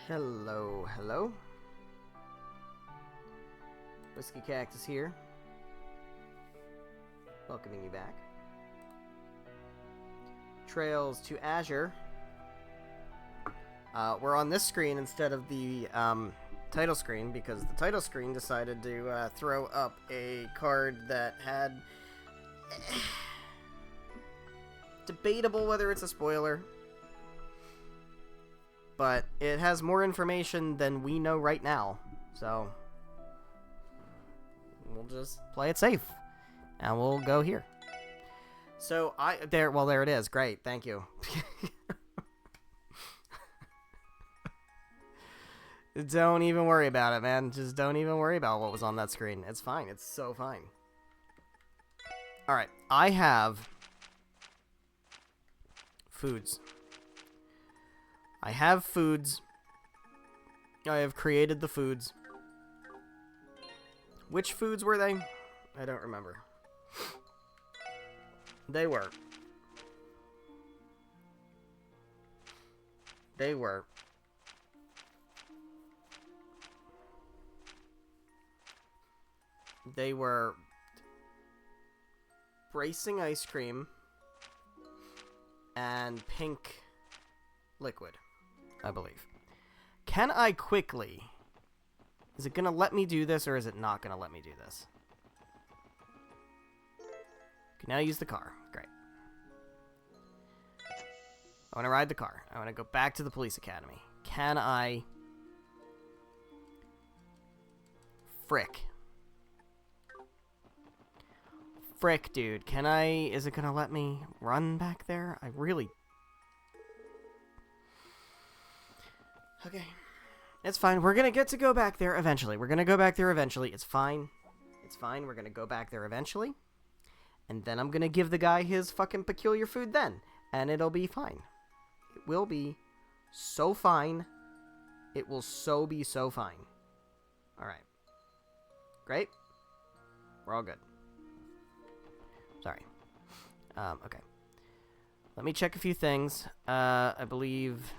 Hello, hello. Whiskey Cactus here. Welcoming you back. Trails to Azure. We're on this screen instead of the title screen because the title screen decided to throw up a card that had debatable whether it's a spoiler, but it has more information than we know right now, so we'll just play it safe and we'll go here. So there it is. Great, thank you. Don't even worry about it, man. Just don't even worry about what was on that screen. It's fine. It's so fine. Alright, I have foods. I have foods. I have created the foods. Which foods were they? I don't remember. They were bracing ice cream and pink liquid, I believe. Can I quickly... Is it going to let me do this or is it not going to let me do this? Can now use the car. Great. I want to ride the car. I want to go back to the police academy. Can I... Frick, dude. Can I... Is it going to let me run back there? I really... Okay. It's fine. We're going to go back there eventually. It's fine. It's fine. We're going to go back there eventually. And then I'm going to give the guy his fucking peculiar food then. And it'll be fine. It will be so fine. It will be so fine. Alright. Great. We're all good. Sorry. Okay. Let me check a few things. I believe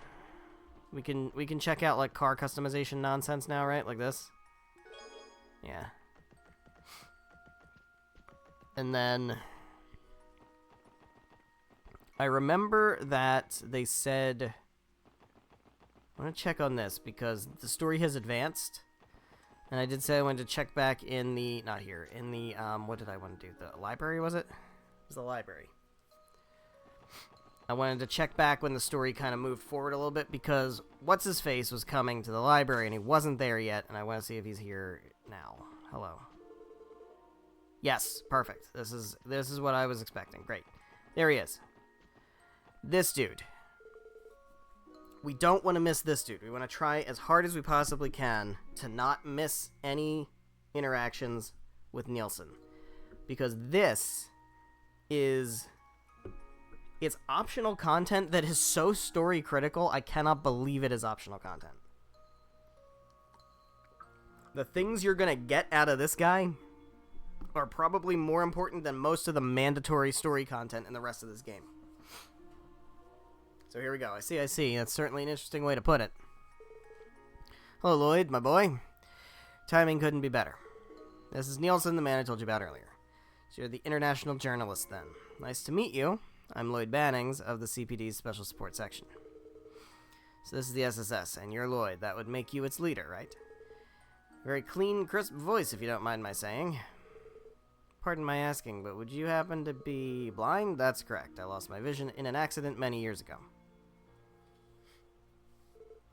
we can check out like car customization nonsense now, right? Like this. Yeah. And then I remember that they said I want to check on this because the story has advanced. And I did say I wanted to check back in the... Not here. In the... what did I want to do? The library, was it? It was the library. I wanted to check back when the story kind of moved forward a little bit because What's-His-Face was coming to the library and he wasn't there yet. And I want to see if he's here now. Hello. Yes, perfect. This is what I was expecting. Great. There he is. This dude. We don't want to miss this dude. We want to try as hard as we possibly can to not miss any interactions with Nielsen. Because this is... It's optional content that is so story critical, I cannot believe it is optional content. The things you're going to get out of this guy are probably more important than most of the mandatory story content in the rest of this game. So here we go. I see. That's certainly an interesting way to put it. Hello, Lloyd, my boy. Timing couldn't be better. This is Nielsen, the man I told you about earlier. So you're the international journalist, then. Nice to meet you. I'm Lloyd Bannings of the CPD's Special Support Section. So this is the SSS, and you're Lloyd. That would make you its leader, right? Very clean, crisp voice, if you don't mind my saying. Pardon my asking, but would you happen to be blind? That's correct. I lost my vision in an accident many years ago.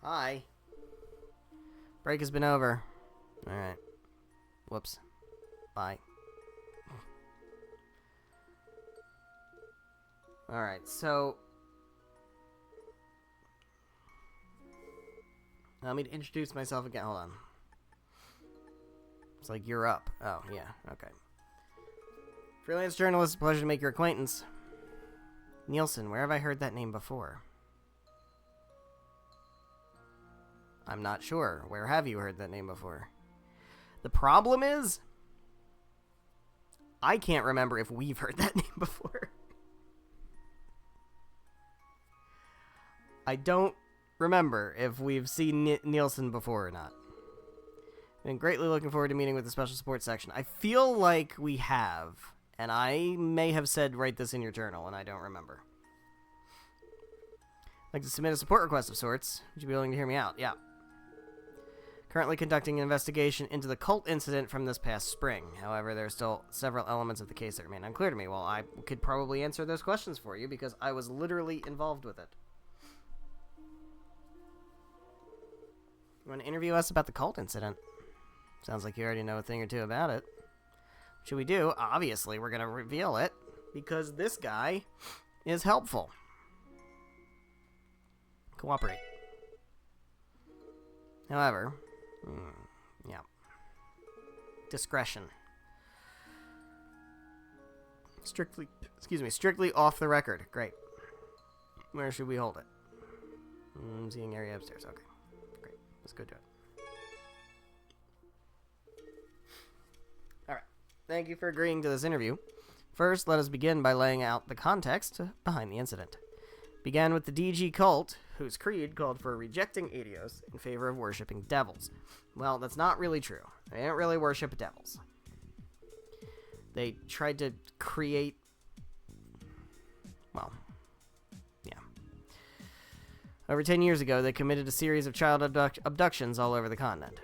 Hi. Break has been over. Alright. Whoops. Bye. Alright, so... Allow me to introduce myself again. Hold on. It's like you're up. Oh, yeah. Okay. Freelance journalist, pleasure to make your acquaintance. Nielsen, where have I heard that name before? I'm not sure. Where have you heard that name before? The problem is, I can't remember if we've heard that name before. I don't remember if we've seen Nielsen before or not. Been greatly looking forward to meeting with the special support section. I feel like we have, and I may have said write this in your journal, and I don't remember. I'd like to submit a support request of sorts. Would you be willing to hear me out? Yeah. Currently conducting an investigation into the cult incident from this past spring. However, there are still several elements of the case that remain unclear to me. Well, I could probably answer those questions for you because I was literally involved with it. You want to interview us about the cult incident? Sounds like you already know a thing or two about it. What should we do? Obviously, we're going to reveal it because this guy is helpful. Cooperate. However, yeah. Discretion. Strictly off the record. Great. Where should we hold it? Seeing area upstairs. Okay. Great. Let's go do it. Alright. Thank you for agreeing to this interview. First, let us begin by laying out the context behind the incident. Began with the DG cult, whose creed called for rejecting Adios in favor of worshipping devils. Well, that's not really true. They don't really worship devils. They tried to create... Well, yeah. Over 10 years ago, they committed a series of child abductions all over the continent.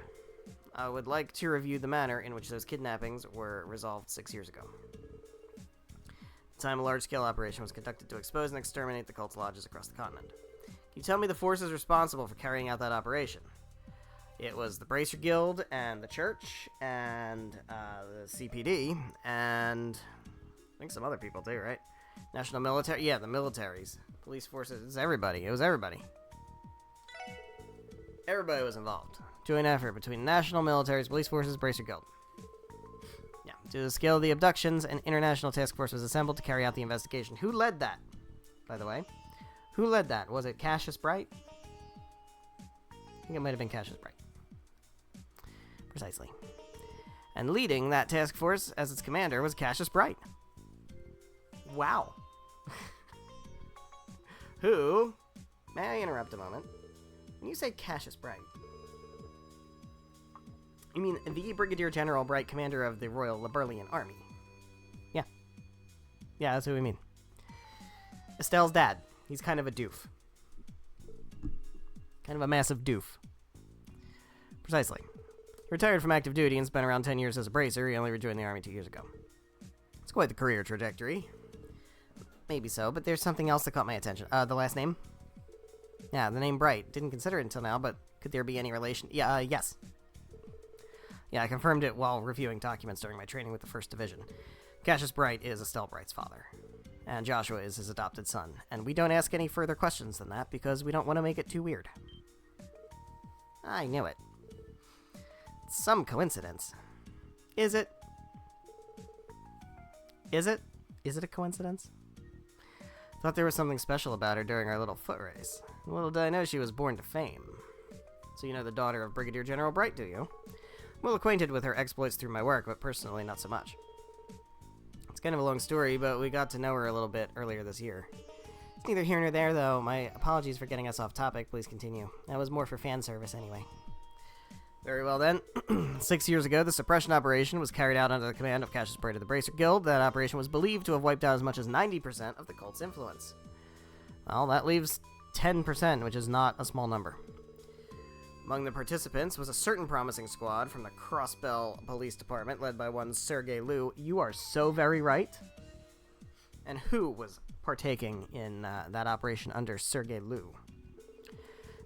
I would like to review the manner in which those kidnappings were resolved 6 years ago. At the time, a large-scale operation was conducted to expose and exterminate the cult's lodges across the continent. Can you tell me the forces responsible for carrying out that operation? It was the Bracer Guild, and the Church, and the CPD, and I think some other people too, right? National military? Yeah, the militaries. Police forces. It's everybody. It was everybody. Everybody was involved. Joint effort between national militaries, police forces, Bracer Guild. Yeah. To the scale of the abductions, an international task force was assembled to carry out the investigation. Who led that, by the way? Who led that? Was it Cassius Bright? I think it might have been Cassius Bright. Precisely. And leading that task force as its commander was Cassius Bright. Wow. Who, may I interrupt a moment? When you say Cassius Bright, you mean the Brigadier General Bright, commander of the Royal Liberlian Army? Yeah. Yeah, that's who we mean. Estelle's dad. He's kind of a doof. Kind of a massive doof. Precisely. Retired from active duty and spent around 10 years as a bracer. He only rejoined the army 2 years ago. It's quite the career trajectory. Maybe so, but there's something else that caught my attention. The last name? Yeah, the name Bright. Didn't consider it until now, but could there be any relation? Yeah, yes. Yeah, I confirmed it while reviewing documents during my training with the 1st Division. Cassius Bright is Estelle Bright's father, and Joshua is his adopted son. And we don't ask any further questions than that because we don't want to make it too weird. I knew it. It's some coincidence. Is it? Is it? Is it a coincidence? Thought there was something special about her during our little foot race. Little did I know she was born to fame. So you know the daughter of Brigadier General Bright, do you? I'm well acquainted with her exploits through my work, but personally not so much. It's kind of a long story, but we got to know her a little bit earlier this year. It's neither here nor there, though. My apologies for getting us off topic. Please continue. That was more for fan service anyway. Very well then. 6 years ago, the suppression operation was carried out under the command of Cassius Bright of the Bracer Guild. That operation was believed to have wiped out as much as 90% of the cult's influence. Well, that leaves 10%, which is not a small number. Among the participants was a certain promising squad from the Crossbell Police Department, led by one Sergei Liu. You are so very right. And who was partaking in that operation under Sergei Liu?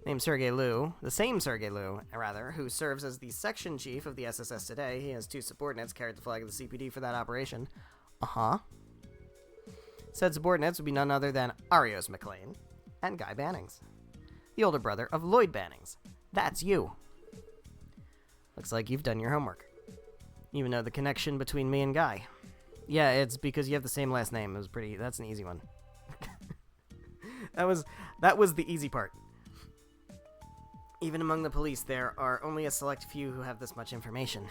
Named Sergei Liu, the same Sergei Liu, rather, who serves as the section chief of the SSS today. He has 2 subordinates carried the flag of the CPD for that operation. Said subordinates would be none other than Arios McLean and Guy Bannings, the older brother of Lloyd Bannings. That's you. Looks like you've done your homework. You even know the connection between me and Guy. Yeah, it's because you have the same last name. It was pretty. That's an easy one. that was the easy part. Even among the police, there are only a select few who have this much information.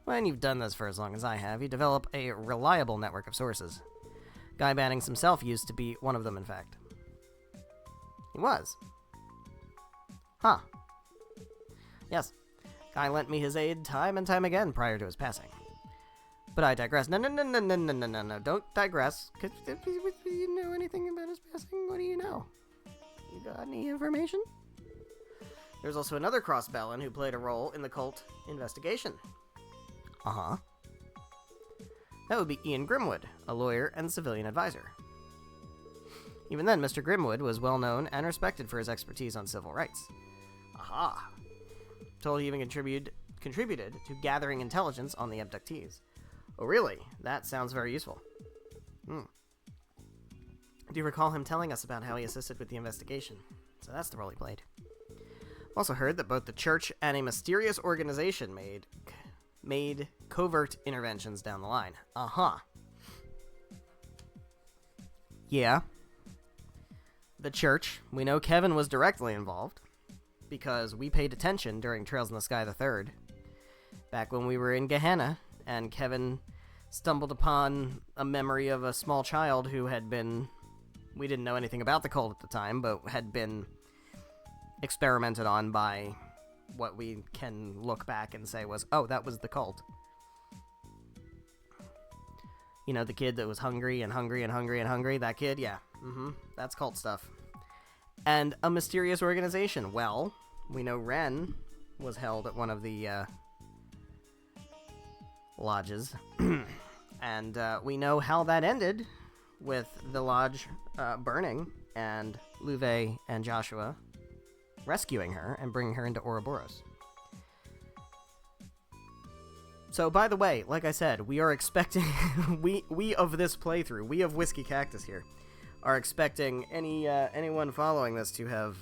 When you've done this for as long as I have, you develop a reliable network of sources. Guy Bannings himself used to be one of them, in fact. He was. Huh. Yes. Guy lent me his aid time and time again prior to his passing. But I digress. No. Don't digress. Cause you know anything about his passing? What do you know? You got any information? There's also another Crossbellin who played a role in the cult investigation. Uh-huh. That would be Ian Grimwood, a lawyer and civilian advisor. Even then, Mr. Grimwood was well known and respected for his expertise on civil rights. Aha. Told he even contributed to gathering intelligence on the abductees. Oh, really? That sounds very useful. Do you recall him telling us about how he assisted with the investigation? So that's the role he played. Also heard that both the church and a mysterious organization made covert interventions down the line. Uh-huh. Yeah. The church. We know Kevin was directly involved, because we paid attention during Trails in the Sky the Third, back when we were in Gehenna, and Kevin stumbled upon a memory of a small child who had been... We didn't know anything about the cult at the time, but had been experimented on by what we can look back and say was, oh, that was the cult. You know, the kid that was hungry and hungry and hungry and hungry? That kid? Yeah. That's cult stuff. And a mysterious organization. Well, we know Ren was held at one of the lodges. And we know how that ended with the lodge burning and Luve and Joshua rescuing her and bringing her into Ouroboros. So, by the way, like I said, we are expecting... we of this playthrough, we of Whiskey Cactus here, are expecting anyone following this to have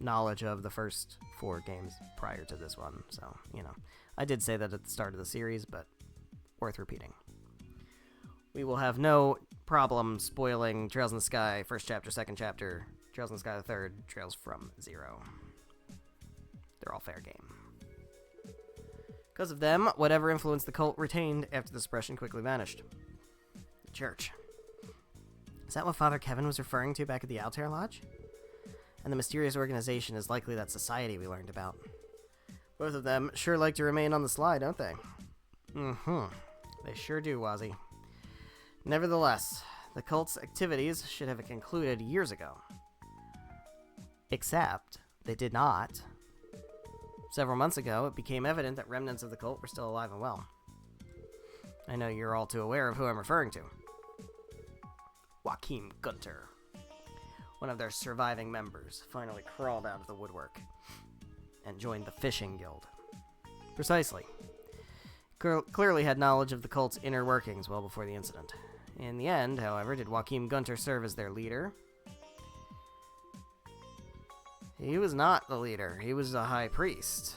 knowledge of the first 4 games prior to this one. So, you know, I did say that at the start of the series, but worth repeating. We will have no problem spoiling Trails in the Sky, first chapter, second chapter, Trails in the Sky the Third, Trails from Zero. They're all fair game. Because of them, whatever influence the cult retained after the suppression quickly vanished. The church. Is that what Father Kevin was referring to back at the Altair Lodge? And the mysterious organization is likely that society we learned about. Both of them sure like to remain on the sly, don't they? They sure do, Wazzy. Nevertheless, the cult's activities should have concluded years ago. Except, they did not. Several months ago, it became evident that remnants of the cult were still alive and well. I know you're all too aware of who I'm referring to. Joachim Gunter. One of their surviving members finally crawled out of the woodwork and joined the fishing guild. Precisely. Clearly had knowledge of the cult's inner workings well before the incident. In the end, however, did Joachim Gunter serve as their leader? He was not the leader. He was a high priest.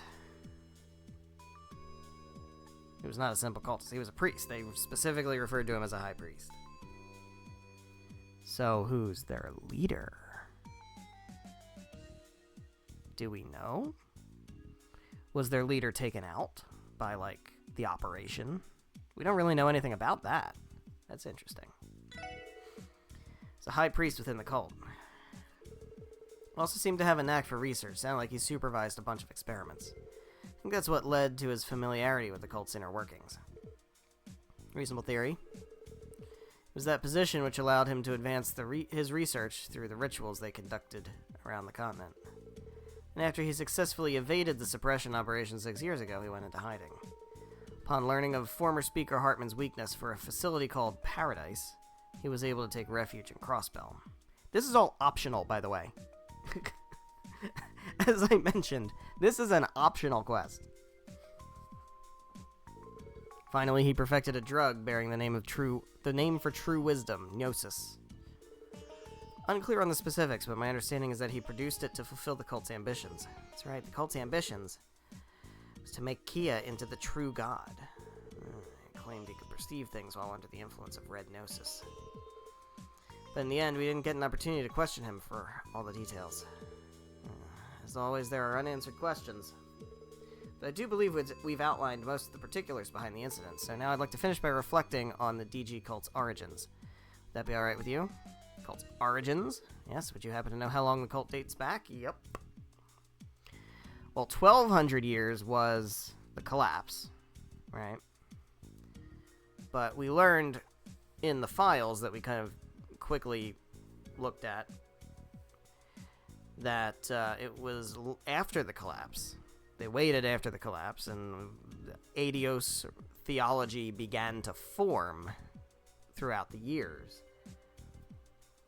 He was not a simple cultist. He was a priest. They specifically referred to him as a high priest. So, who's their leader? Do we know? Was their leader taken out by, like, the operation? We don't really know anything about that. That's interesting. He's a high priest within the cult. Also seemed to have a knack for research. Sounded like he supervised a bunch of experiments. I think that's what led to his familiarity with the cult's inner workings. Reasonable theory. It was that position which allowed him to advance his research through the rituals they conducted around the continent. And after he successfully evaded the suppression operation 6 years ago, he went into hiding. Upon learning of former Speaker Hartman's weakness for a facility called Paradise, he was able to take refuge in Crossbell. This is all optional, by the way. As I mentioned, this is an optional quest. Finally, he perfected a drug bearing the name for true wisdom, Gnosis. Unclear on the specifics, but my understanding is that he produced it to fulfill the cult's ambitions. That's right, the cult's ambitions was to make Kia into the true god. He claimed he could perceive things while under the influence of red Gnosis. But in the end, we didn't get an opportunity to question him for all the details. As always, there are unanswered questions. But I do believe we've outlined most of the particulars behind the incident, so now I'd like to finish by reflecting on the DG cult's origins. Would that be alright with you? Cult's origins? Yes, would you happen to know how long the cult dates back? Yep. Well, 1200 years was the collapse, right? But we learned in the files that we kind of quickly looked at that it was after the collapse. They waited after the collapse, and Adios theology began to form throughout the years.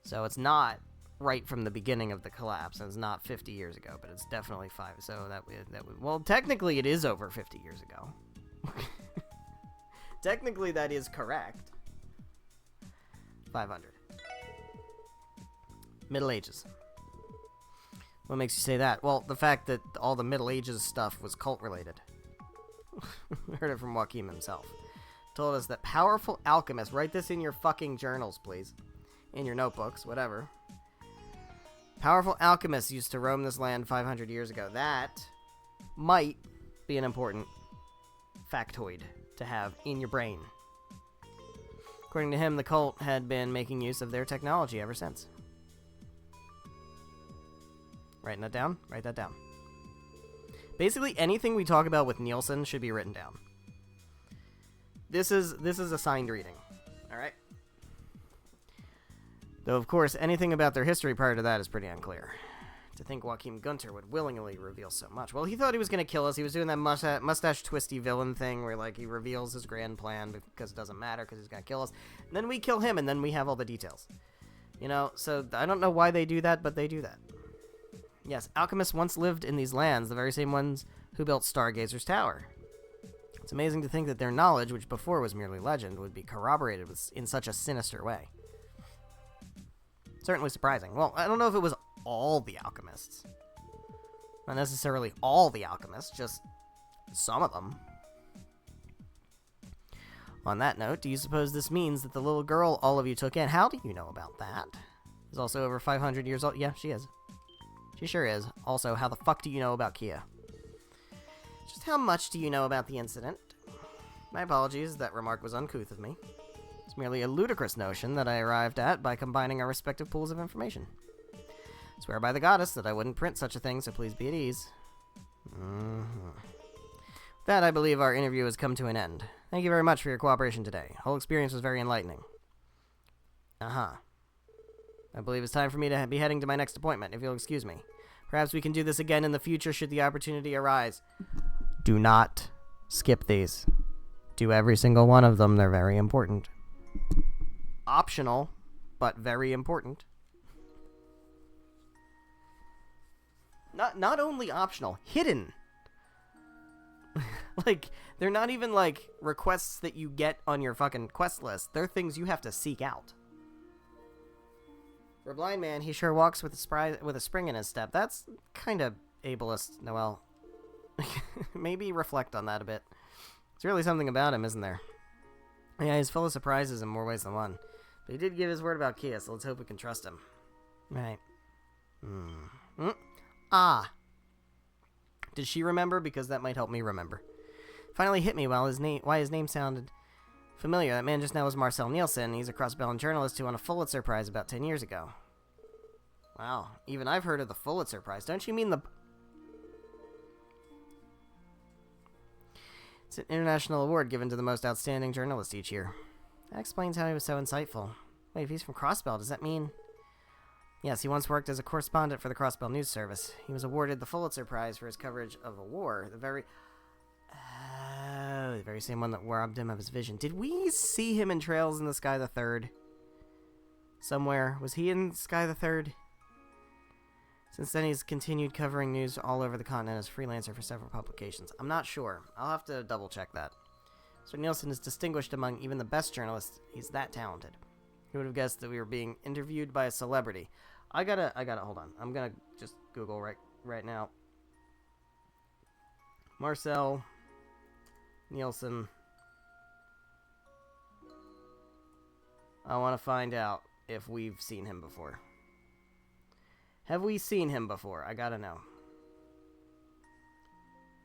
So it's not right from the beginning of the collapse, and it's not 50 years ago, but it's definitely 5. So well, technically it is over 50 years ago. Technically that is correct. 500. Middle Ages. What makes you say that? Well, the fact that all the Middle Ages stuff was cult-related. We heard it from Joachim himself. Told us that powerful alchemists, write this in your fucking journals, please. In your notebooks, whatever. Powerful alchemists used to roam this land 500 years ago. That might be an important factoid to have in your brain. According to him, the cult had been making use of their technology ever since. Writing that down? Write that down. Basically, anything we talk about with Nielsen should be written down. This is assigned reading. Alright? Though, of course, anything about their history prior to that is pretty unclear. To think Joachim Gunter would willingly reveal so much. Well, he thought he was going to kill us. He was doing that mustache twisty villain thing where, like, he reveals his grand plan because it doesn't matter because he's going to kill us. And then we kill him, and then we have all the details. You know, so I don't know why they do that, but they do that. Yes, alchemists once lived in these lands, the very same ones who built Stargazer's Tower. It's amazing to think that their knowledge, which before was merely legend, would be corroborated in such a sinister way. Certainly surprising. Well, I don't know if it was all the alchemists. Not necessarily all the alchemists, just some of them. On that note, do you suppose this means that the little girl all of you took in, how do you know about that, is also over 500 years old? Yeah, she is. She sure is. Also, how the fuck do you know about Kia? Just how much do you know about the incident? My apologies, that remark was uncouth of me. It's merely a ludicrous notion that I arrived at by combining our respective pools of information. Swear by the goddess that I wouldn't print such a thing, so please be at ease. With that, I believe our interview has come to an end. Thank you very much for your cooperation today. The whole experience was very enlightening. Uh-huh. I believe it's time for me to be heading to my next appointment, if you'll excuse me. Perhaps we can do this again in the future should the opportunity arise. Do not skip these. Do every single one of them. They're very important. Optional, but very important. Not only optional, hidden. Like, they're not even, like, requests that you get on your fucking quest list. They're things you have to seek out. For a blind man, he sure walks with a spring in his step. That's kind of ableist, Noel. Maybe reflect on that a bit. There's really something about him, isn't there? Yeah, he's full of surprises in more ways than one. But he did give his word about Kia, so let's hope we can trust him. Right. Ah. Did she remember? Because that might help me remember. Finally hit me why his name sounded familiar. That man just now was Marcel Nielsen. He's a cross-Belgian journalist who won a Pulitzer Prize about 10 years ago. Wow. Even I've heard of the Pulitzer Prize. Don't you mean the... It's an international award given to the most outstanding journalist each year. That explains how he was so insightful. Wait, if he's from Crossbell, does that mean... Yes, he once worked as a correspondent for the Crossbell News Service. He was awarded the Pulitzer Prize for his coverage of a war. The very same one that robbed him of his vision. Did we see him in Trails in the Sky the Third? Somewhere. Was he in Sky the Third? Since then, he's continued covering news all over the continent as a freelancer for several publications. I'm not sure. I'll have to double-check that. Sir Nielsen is distinguished among even the best journalists. He's that talented. Who would have guessed that we were being interviewed by a celebrity? I gotta, hold on. I'm gonna just Google right now. Marcel Nielsen. I want to find out if we've seen him before. Have we seen him before? I gotta know.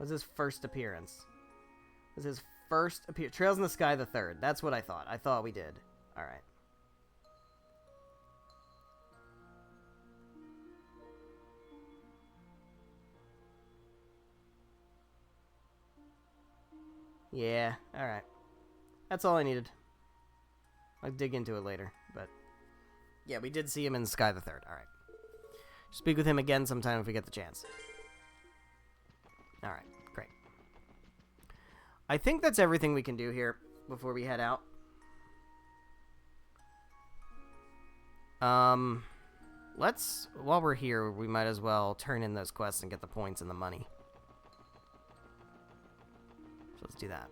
Was his first appearance? Was his first appearance? Trails in the Sky the Third. That's what I thought. I thought we did. Alright. Yeah, alright. That's all I needed. I'll dig into it later, but... Yeah, we did see him in Sky the Third, alright. Speak with him again sometime if we get the chance. Alright, great. I think that's everything we can do here before we head out. Let's, while we're here, we might as well turn in those quests and get the points and the money. So let's do that.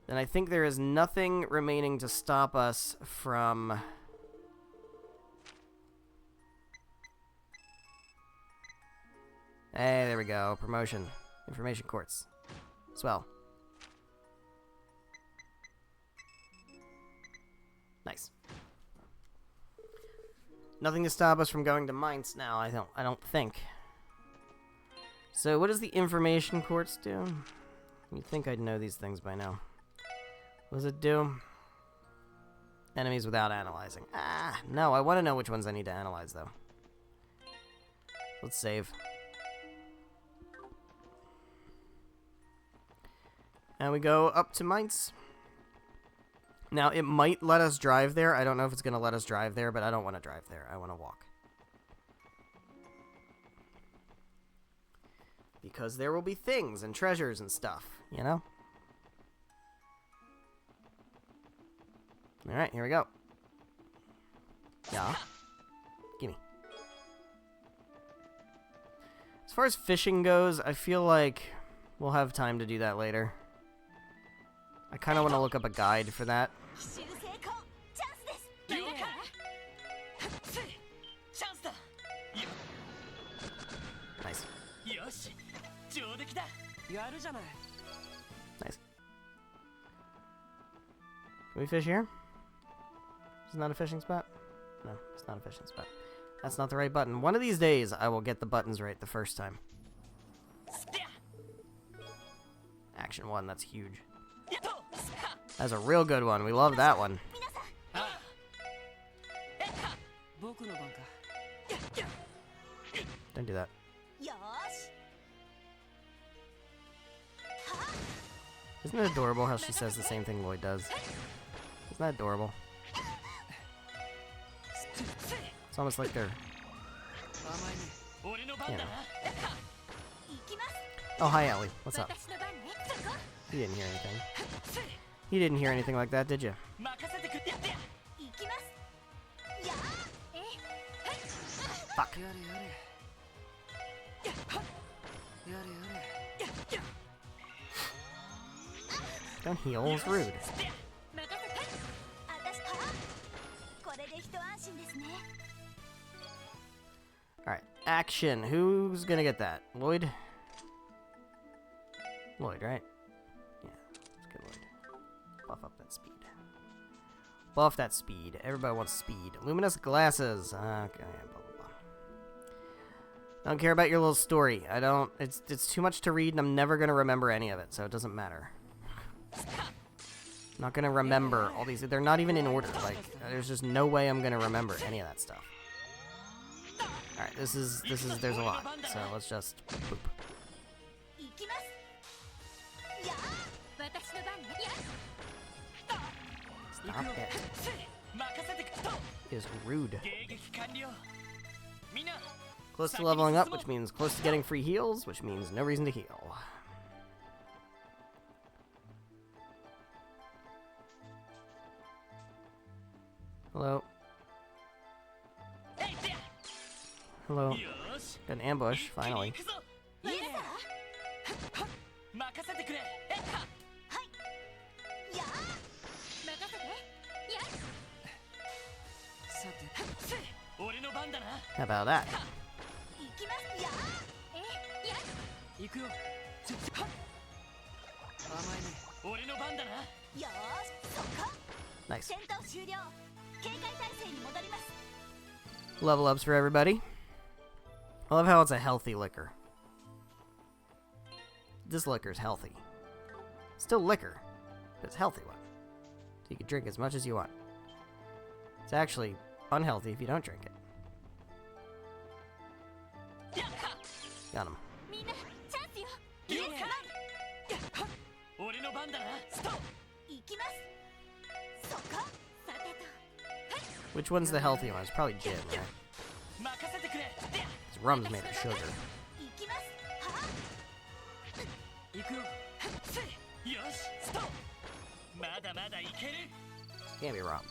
Then I think there is nothing remaining to stop us from... Hey, there we go. Promotion. Information quartz. Swell. Nice. Nothing to stop us from going to Mainz now, I don't think. So what does the information quartz do? You'd think I'd know these things by now. What does it do? Enemies without analyzing. Ah, no, I want to know which ones I need to analyze, though. Let's save. And we go up to Mainz. Now, it might let us drive there. I don't know if it's going to let us drive there, but I don't want to drive there. I want to walk. Because there will be things and treasures and stuff, you know? Alright, here we go. Yeah. Gimme. As far as fishing goes, I feel like we'll have time to do that later. I kind of want to look up a guide for that. Nice. Nice. Can we fish here? Is it not a fishing spot? No, it's not a fishing spot. That's not the right button. One of these days, I will get the buttons right the first time. Action 1, that's huge. That's a real good one. We love that one. Don't do that. Isn't it adorable how she says the same thing Lloyd does? Isn't that adorable? It's almost like they're... You know. Oh, hi, Ellie. What's up? You didn't hear anything. You didn't hear anything like that, did you? Fuck. Don't heal, it's rude. Alright, action. Who's gonna get that? Lloyd? Lloyd, right? Yeah, let's get Lloyd. Buff up that speed. Buff that speed. Everybody wants speed. Luminous glasses. Okay, blah, blah, blah. I don't care about your little story. I don't... It's too much to read, and I'm never gonna remember any of it, so it doesn't matter. I'm not gonna remember all these. They're not even in order. Like, there's just no way I'm gonna remember any of that stuff. Alright, there's a lot. So let's just boop. Stop it. It is rude. Close to leveling up, which means close to getting free heals, which means no reason to heal. Hello. Hello. Got an ambush, finally. How about that? Nice. Level ups for everybody. I love how it's a healthy liquor. This liquor's healthy. Still liquor, but it's a healthy one. So you can drink as much as you want. It's actually unhealthy if you don't drink it. Got him. Which one's the healthy one? It's probably gin, right? 'Cause rum's made of sugar. Can't be rum.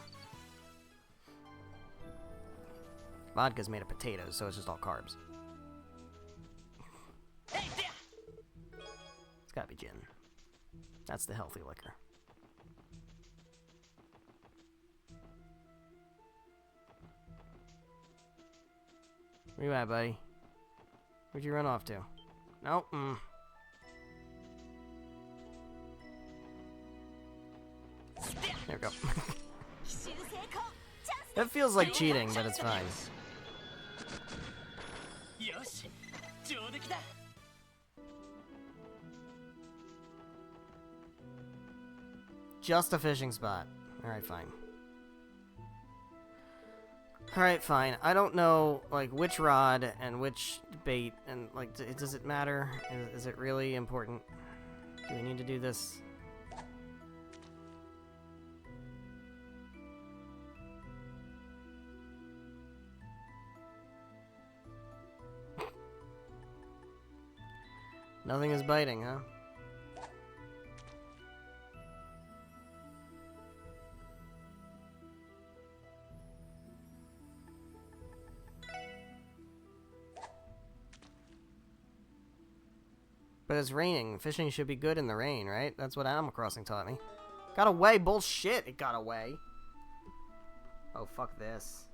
Vodka's made of potatoes, so it's just all carbs. It's gotta be gin. That's the healthy liquor. Where you at, buddy? Where'd you run off to? Nope. There we go. That feels like cheating, but it's fine. Just a fishing spot. Alright, fine. Alright, fine. I don't know, like, which rod and which bait, and, like, does it matter? Is it really important? Do we need to do this? Nothing is biting, huh? But it's raining. Fishing should be good in the rain, right? That's what Animal Crossing taught me. Got away. Bullshit. It got away. Oh, fuck this.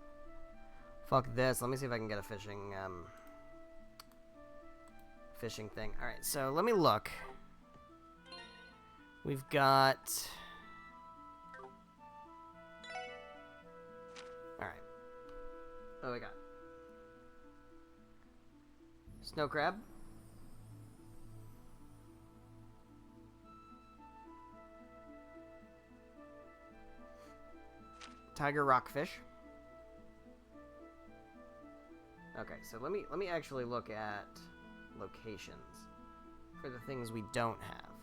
Fuck this. Let me see if I can get a fishing, fishing thing. Alright, so let me look. We've got... Alright. What do we got? Snow crab. Tiger rockfish. Okay, so let me actually look at locations for the things we don't have.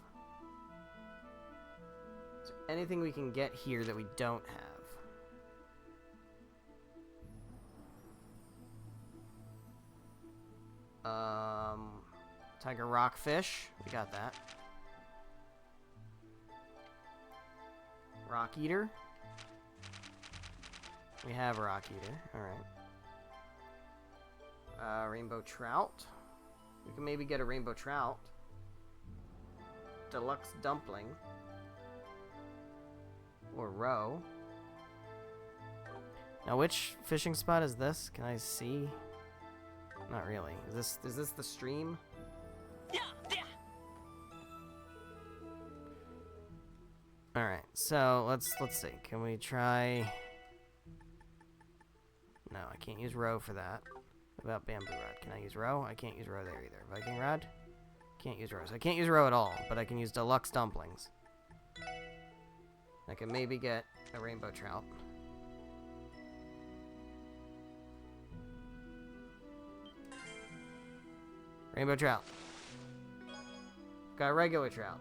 Is there anything we can get here that we don't have? Tiger rockfish. We got that. Rock eater. We have rock eater. Alright. Rainbow trout. We can maybe get a rainbow trout. Deluxe dumpling. Or roe. Now, which fishing spot is this? Can I see? Not really. Is this the stream? All right. So let's see. Can we try? No, I can't use roe for that. What about bamboo rod? Can I use roe? I can't use roe there either. Viking rod? Can't use roe. So I can't use roe at all, but I can use deluxe dumplings. I can maybe get a rainbow trout. Rainbow trout. Got a regular trout.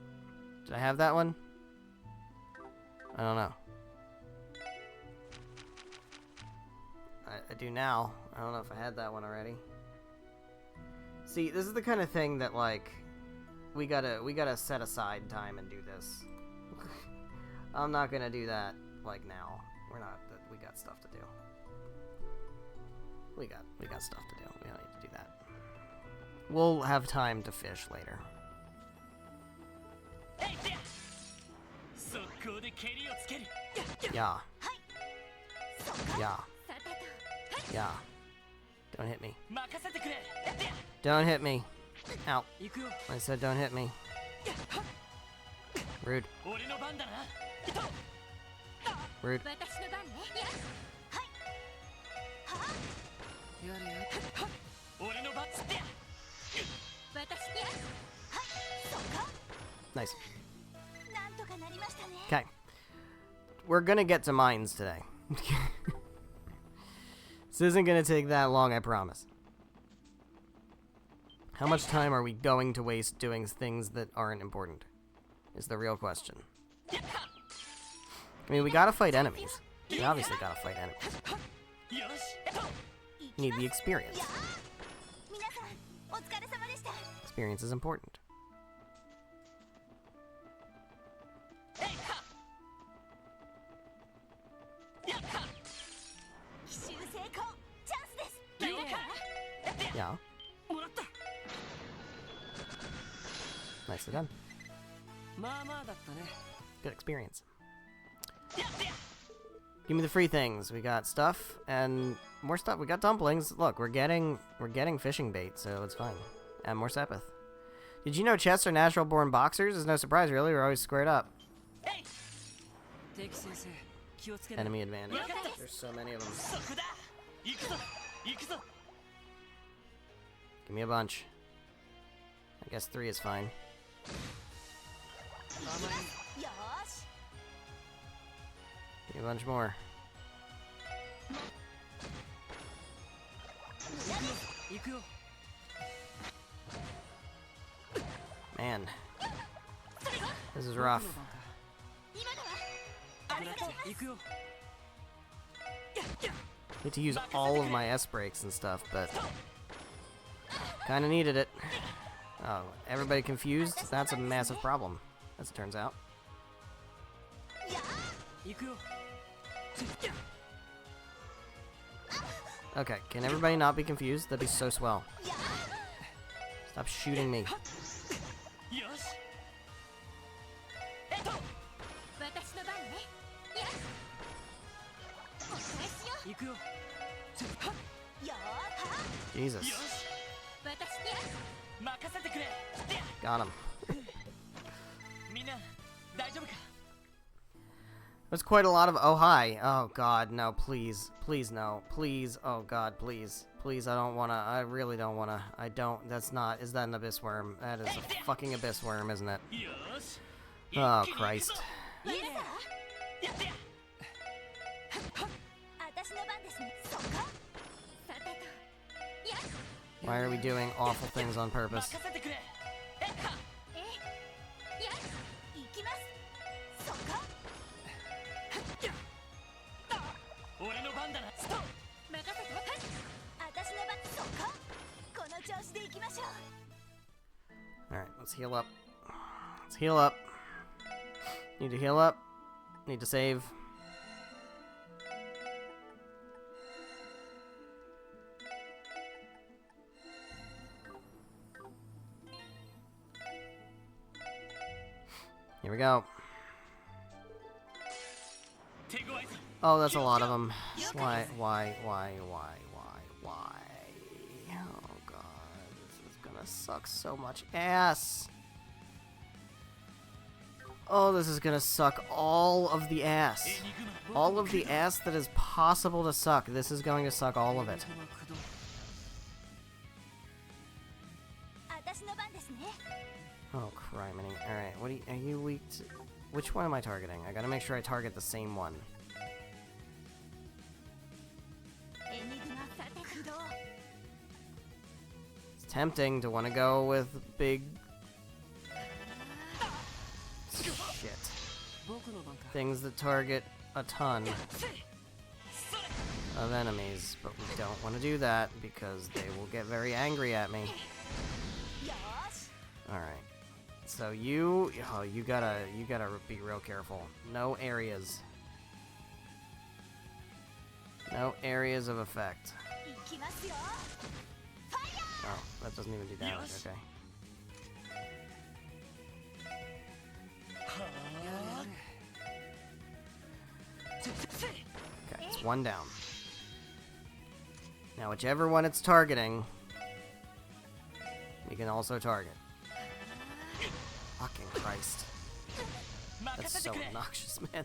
Did I have that one? I don't know. I do now. I don't know if I had that one already. See, this is the kind of thing that, like, we gotta set aside time and do this. I'm not gonna do that, like, now. We got stuff to do. We got stuff to do. We don't need to do that. We'll have time to fish later. Yeah. Yeah. Yeah. Don't hit me. Don't hit me. Ow. I said don't hit me. Rude. Rude. Nice. Okay. We're gonna get to mines today. This isn't gonna take that long, I promise. How much time are we going to waste doing things that aren't important? is the real question. I mean, we gotta fight enemies. We obviously gotta fight enemies. You need the experience. Experience is important. Yeah. Nicely done. Good experience. Give me the free things. We got stuff and more stuff. We got dumplings. Look, we're getting fishing bait, so it's fine. And more Sepith. Did you know chests are natural born boxers? It's no surprise, really. We're always squared up. Enemy advantage. There's so many of them. Give me a bunch. I guess 3 is fine. Give me a bunch more. Man. This is rough. Need to use all of my S breaks and stuff, but kinda needed it. Oh, everybody confused? That's a massive problem, as it turns out. Okay, can everybody not be confused? That'd be so swell. Stop shooting me. Jesus. Got him. There's quite a lot of oh hi. Oh god, no, please. Please no. Please. Oh god, please. Please, I don't wanna. I really don't wanna. I don't. That's not. Is that an abyss worm? That is a fucking abyss worm, isn't it? Oh Christ. Why are we doing awful things on purpose? Alright, let's heal up. Let's heal up. Need to heal up. Need to save. Here we go. Oh, that's a lot of them. Why? Oh god, this is gonna suck so much ass. Oh, this is gonna suck all of the ass. All of the ass that is possible to suck. This is going to suck all of it. Oh, criminy. Alright, what are you weak to? Which one am I targeting? I gotta make sure I target the same one. It's tempting to want to go with big... shit. Things that target a ton of enemies, but we don't want to do that because they will get very angry at me. Alright. So you gotta be real careful. No areas. No areas of effect. Oh, that doesn't even do damage, okay. Okay, it's one down. Now whichever one it's targeting, you can also target. Fucking Christ. That's so obnoxious, man.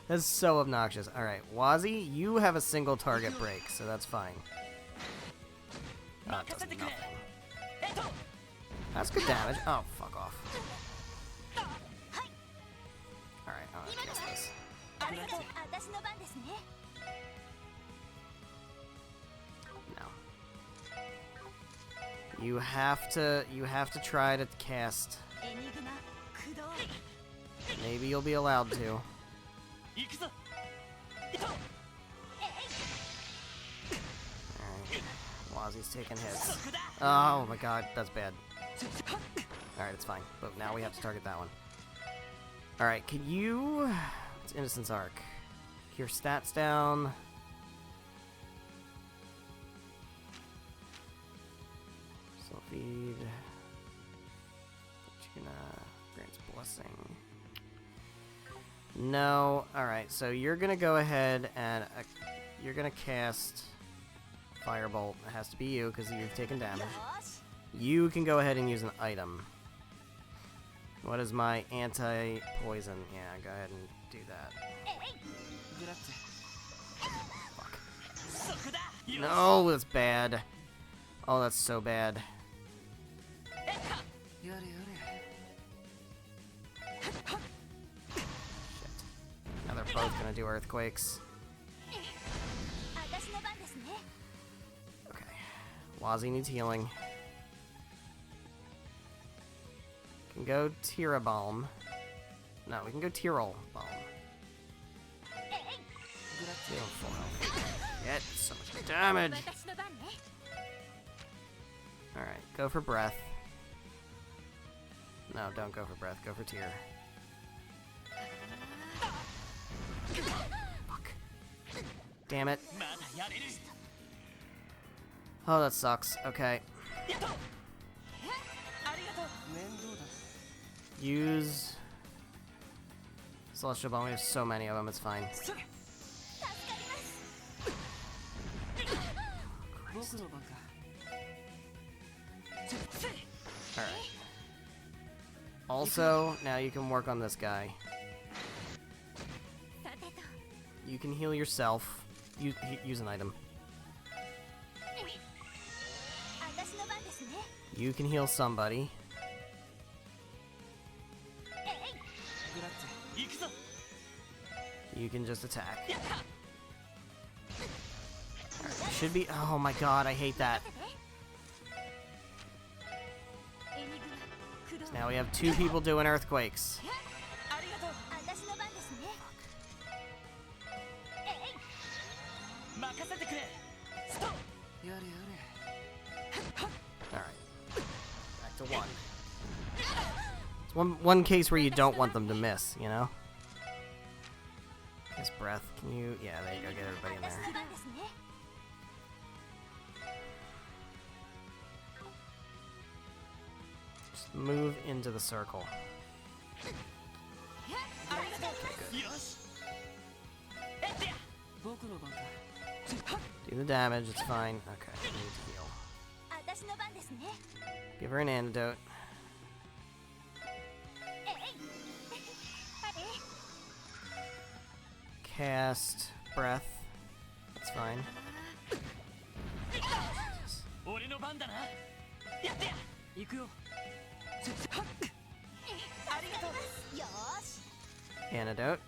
That's so obnoxious. Alright, Wazi, you have a single target break, so that's fine. Oh, it does nothing. That's good damage. Oh, fuck off. Alright, I'm gonna guess this. No. You have to try to cast Maybe you'll be allowed to. Alright. Wazi's taking hits. Oh my god, that's bad. Alright, it's fine. But now we have to target that one. Alright, can you... It's Innocence Arc. Your stats down. Soul feed. Fortuna. Grants blessing. No. Alright, so you're gonna go ahead and you're gonna cast Firebolt. It has to be you because you've taken damage. You can go ahead and use an item. What is my anti-poison? Yeah, go ahead and do that. Fuck. No, that's bad. Oh, that's so bad. Shit. Now they're both gonna do earthquakes. Okay. Wazi needs healing. Can go Tira Balm. No, we can go Tyrol Balm. Get so much damage. Alright, go for breath. No, don't go for breath. Go for tear. Fuck. Damn it. Oh, that sucks. Okay. Use Celestial Bomb. We have so many of them, it's fine. Alright. Also, now you can work on this guy. You can heal yourself. Use an item. You can heal somebody. You can just attack. Right, should be. Oh my god, I hate that. So now we have two people doing earthquakes. Alright. Back to one. It's one case where you don't want them to miss, you know? His breath, can you... Yeah, there you go, get everybody in there. Just move into the circle. Okay, good. Do the damage, it's fine. Okay, we need to heal. Give her an antidote. Cast breath. That's fine. Antidote.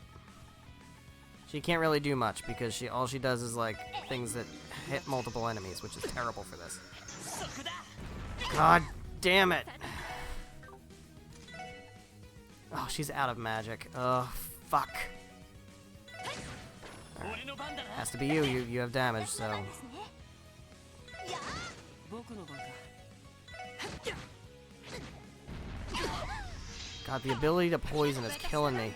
She can't really do much because all she does is like things that hit multiple enemies, which is terrible for this. God damn it! Oh, she's out of magic. Oh, fuck. Right. Has to be you. You have damage, so. God, the ability to poison is killing me.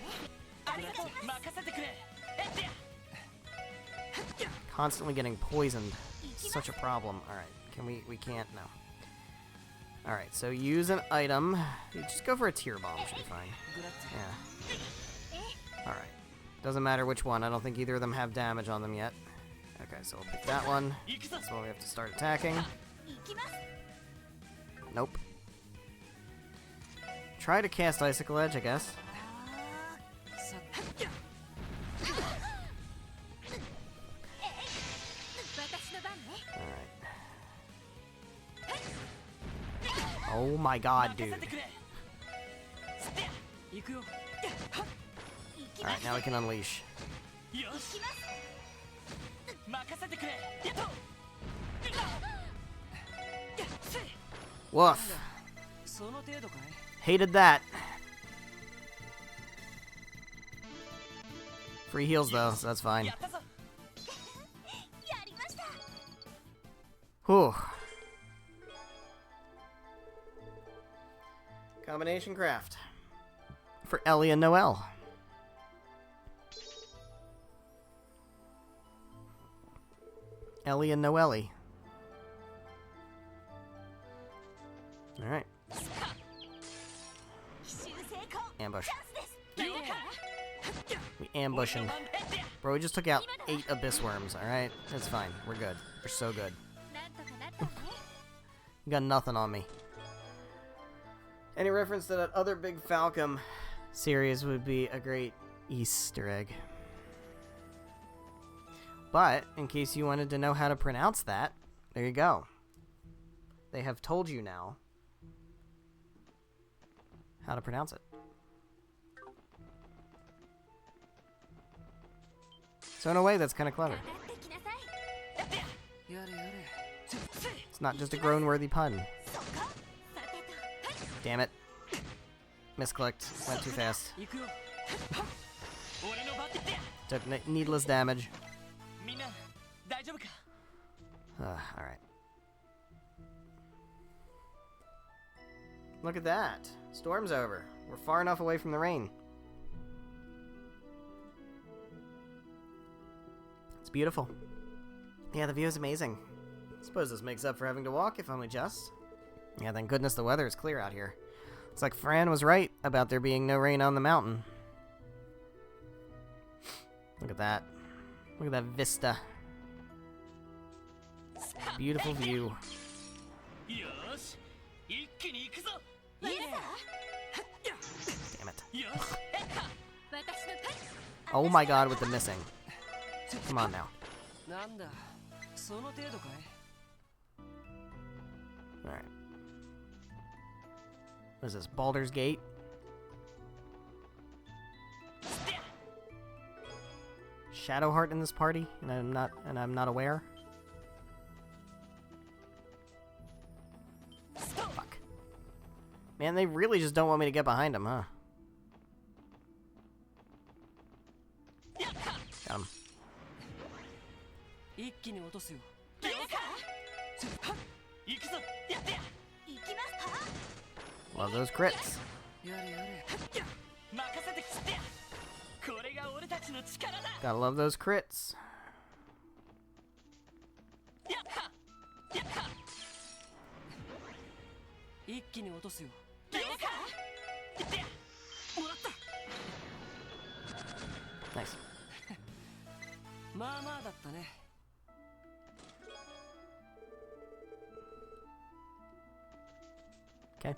Constantly getting poisoned. It's such a problem. Alright, we can't, no. Alright, so use an item. You just go for a tear bomb, should be fine. Yeah. Alright. Doesn't matter which one, I don't think either of them have damage on them yet. Okay, so we'll pick that one. That's when we have to start attacking. Nope. Try to cast Icicle Edge, I guess. Alright. Oh my god, dude. Alright, now we can unleash. Woof. Hated that. 3 heals though, so that's fine. Whew. Combination craft. For Ellie and Noelle. Ellie and Noelle. Alright. Ambush. We ambushing. Bro, we just took out 8 abyss worms, alright? That's fine. We're good. We're so good. You got nothing on me. Any reference to that other big Falcom series would be a great Easter egg. But, in case you wanted to know how to pronounce that, there you go. They have told you now how to pronounce it. So in a way, that's kind of clever. It's not just a groan-worthy pun. Damn it. Misclicked. Went too fast. Took needless damage. Alright. Look at that. Storm's over. We're far enough away from the rain. It's beautiful. Yeah, the view is amazing. Suppose this makes up for having to walk, if only just. Yeah, thank goodness the weather is clear out here. Looks like Fran was right about there being no rain on the mountain. Look at that. Look at that vista. Beautiful view. Damn it. Oh my god, with the missing. Come on now. Alright. What is this? Baldur's Gate? Shadowheart in this party? And I'm not aware? Fuck. Man, they really just don't want me to get behind them, huh? Got him. Love those crits. Gotta love those crits. Nice. Okay.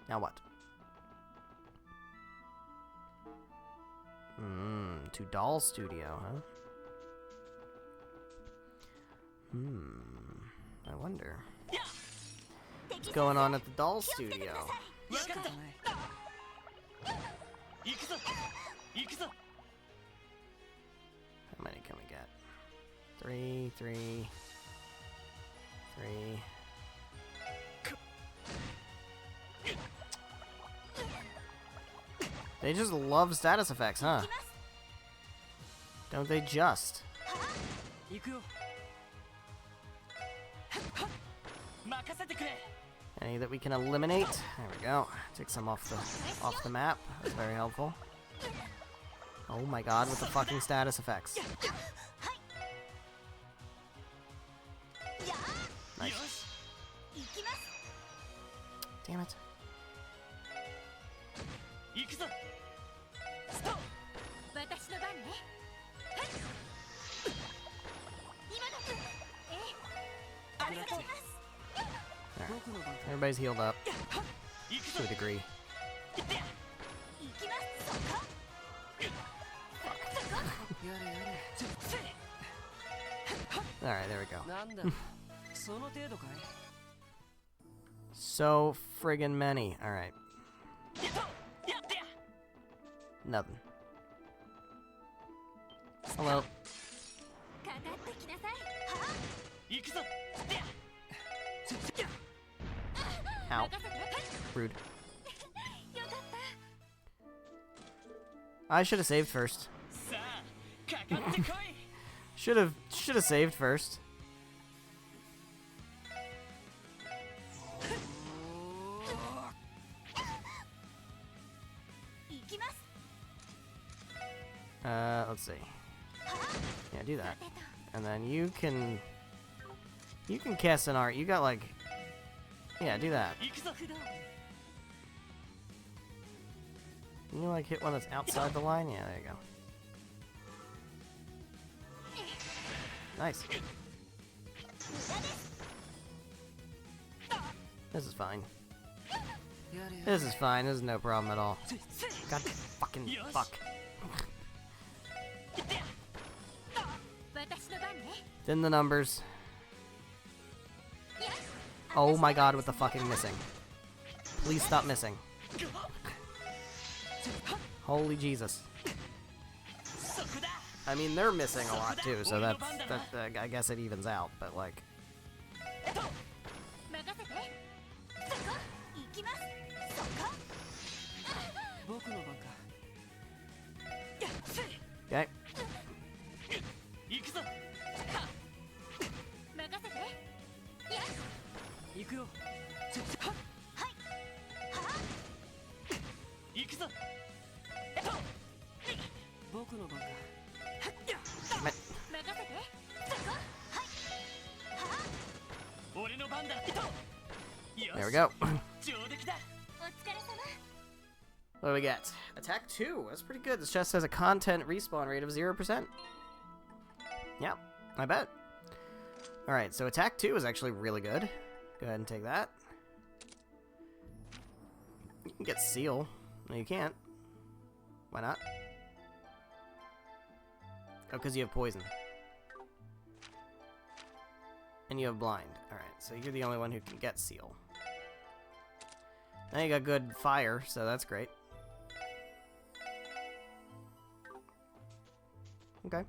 Now what? To Doll Studio, huh? I wonder. What's going on at the Doll Studio? How many can we get? 3, 3, 3. They just love status effects, huh? Don't they just? Any that we can eliminate? There we go. Take some off the map. That's very helpful. Oh my god, with the fucking status effects. Nice. Damn it. Right. Everybody's healed up to a degree. Alright, there we go. So friggin' many. Alright. Nothing. Hello. Ow. Rude. I should have saved first. Should have saved first. Let's see. Yeah, do that. And then you can cast an art. You got like, yeah, do that. Can you like hit one that's outside the line? Yeah, there you go. Nice. This is fine. This is fine. This is no problem at all. God fucking fuck. Then the numbers. Oh my god, with the fucking missing. Please stop missing. Holy Jesus. I mean, they're missing a lot too, so that I guess it evens out, but like... Okay. There we go. What do we get? Attack 2. That's pretty good. This chest has a content respawn rate of 0%. Yeah, I bet. Alright, so attack 2 is actually really good. Go ahead and take that. You can get seal. No, you can't. Why not? Oh, because you have poison. And you have blind. Alright, so you're the only one who can get seal. Now you got good fire, so that's great. Okay.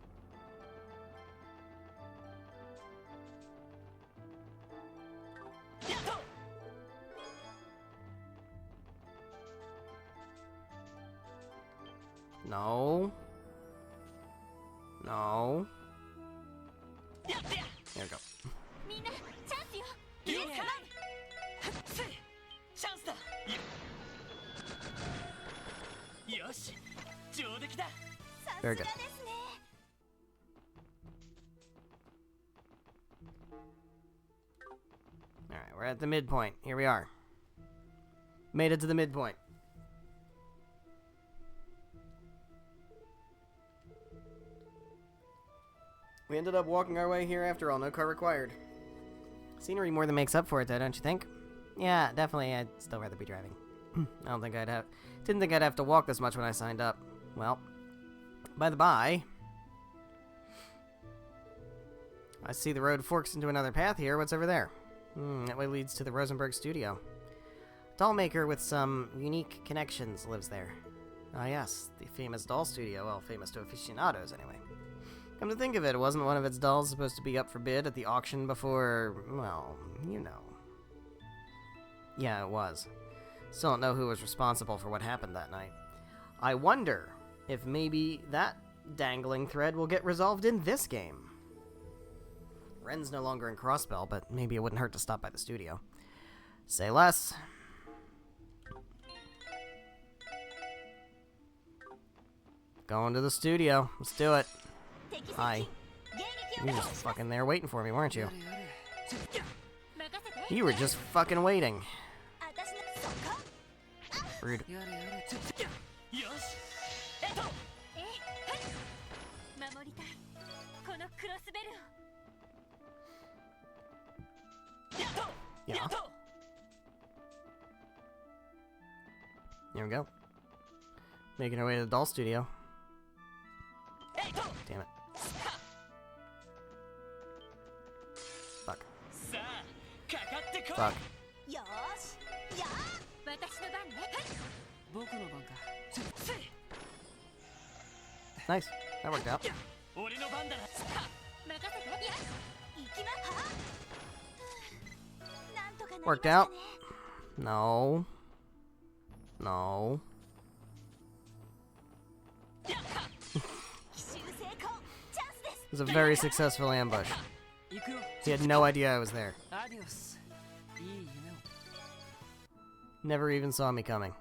No. No. There we go. Very good. Alright, we're at the midpoint. Here we are. Made it to the midpoint. We ended up walking our way here after all. No car required. Scenery more than makes up for it, though, don't you think? Yeah, definitely. I'd still rather be driving. Didn't think I'd have to walk this much when I signed up. Well, by the by, I see the road forks into another path here. What's over there? That way leads to the Rosenberg studio. Doll maker with some unique connections lives there. Ah yes, the famous doll studio. Well, famous to aficionados, anyway. Come to think of it, wasn't one of its dolls supposed to be up for bid at the auction before... well, you know. Yeah, it was. Still don't know who was responsible for what happened that night. I wonder if maybe that dangling thread will get resolved in this game. Ren's no longer in Crossbell, but maybe it wouldn't hurt to stop by the studio. Say less. Going to the studio. Let's do it. Hi. You were just fucking there waiting for me, weren't you? You were just fucking waiting. Rude. Yeah. There we go. Making our way to the doll studio. Damn it. Fuck. Fuck. Nice. That worked out. Worked out. No. No. was a very successful ambush. He had no idea I was there. Never even saw me coming.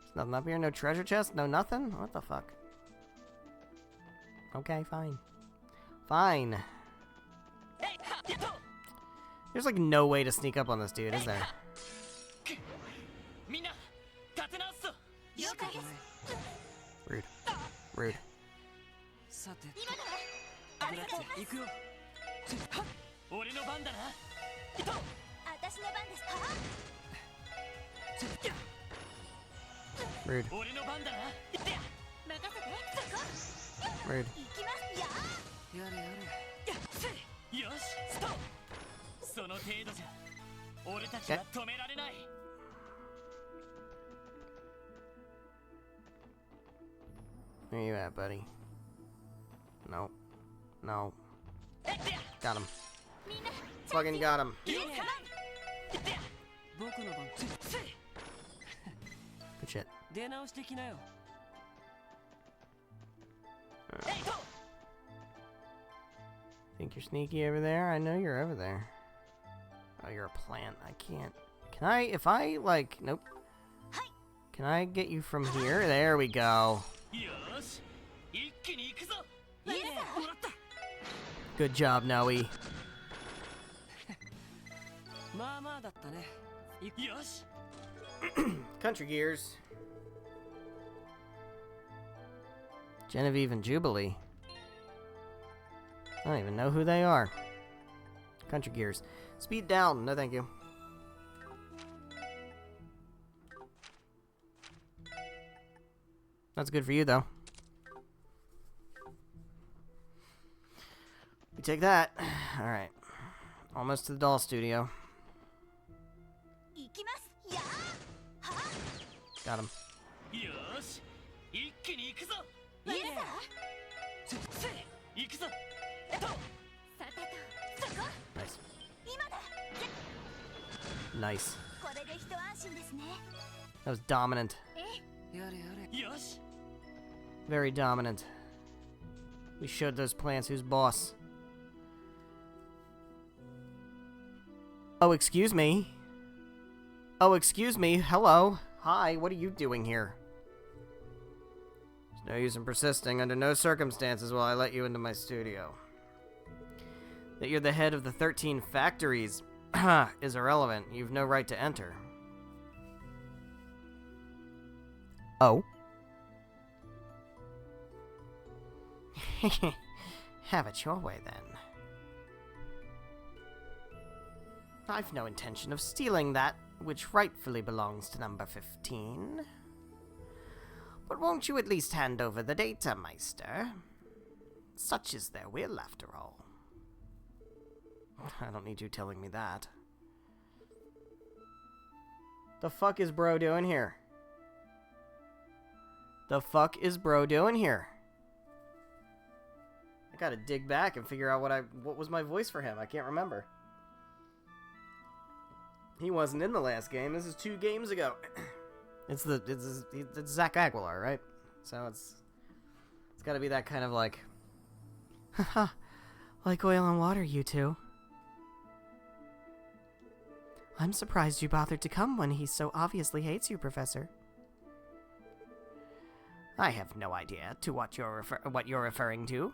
There's nothing up here? No treasure chest? No nothing? What the fuck? Okay, fine. Fine. There's like no way to sneak up on this dude, is there? Rude. Rude. Rude. Rude. Okay. Where you at, buddy? No. No. Got him. Fucking got him. Good shit. Think you're sneaky over there? I know you're over there. Oh, you're a plant. I can't. Can I, if I, like, nope. Can I get you from here? There we go. Good job, Noe. Country Gears. Genevieve and Jubilee. I don't even know who they are. Country Gears. Speed down. No, thank you. That's good for you, though. We take that. Alright. Almost to the doll studio. Got him. Nice. Nice. That was dominant. Very dominant. We showed those plants who's boss. Oh, excuse me. Oh, excuse me. Hello. Hi, what are you doing here? There's no use in persisting. Under no circumstances will I let you into my studio. That you're the head of the 13 factories is irrelevant. You've no right to enter. Oh? Have it your way, then. I've no intention of stealing that which rightfully belongs to number 15. But won't you at least hand over the data, Meister? Such is their will, after all. I don't need you telling me that. The fuck is bro doing here? The fuck is bro doing here? I gotta dig back and figure out what was my voice for him. I can't remember. He wasn't in the last game. This is 2 games ago. It's Zach Aguilar, right? So it's gotta be that kind of like, haha, like oil and water, you two. I'm surprised you bothered to come when he so obviously hates you, Professor. I have no idea to what you're referring to.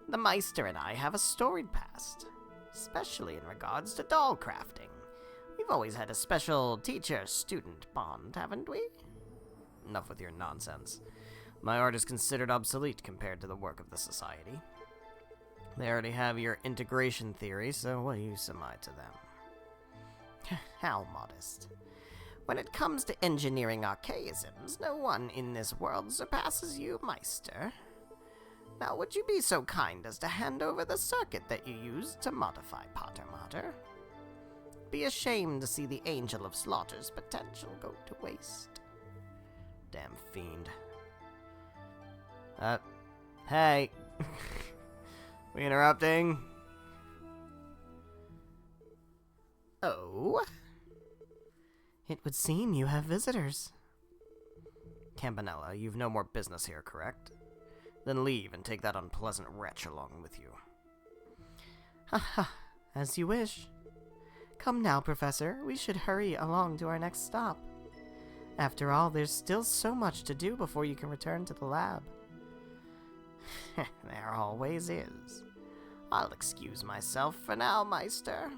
The Meister and I have a storied past, especially in regards to doll crafting. We've always had a special teacher-student bond, haven't we? Enough with your nonsense. My art is considered obsolete compared to the work of the Society. They already have your integration theory, so what use am I to them? How modest. When it comes to engineering archaisms, no one in this world surpasses you, Meister. Now, would you be so kind as to hand over the circuit that you used to modify Potter Mater? Be ashamed to see the Angel of Slaughter's potential go to waste. Damn fiend. Hey. We interrupting? Oh? It would seem you have visitors. Campanella, you've no more business here, correct? Then leave and take that unpleasant wretch along with you. Haha, as you wish. Come now, Professor. We should hurry along to our next stop. After all, there's still so much to do before you can return to the lab. There always is. I'll excuse myself for now, Meister.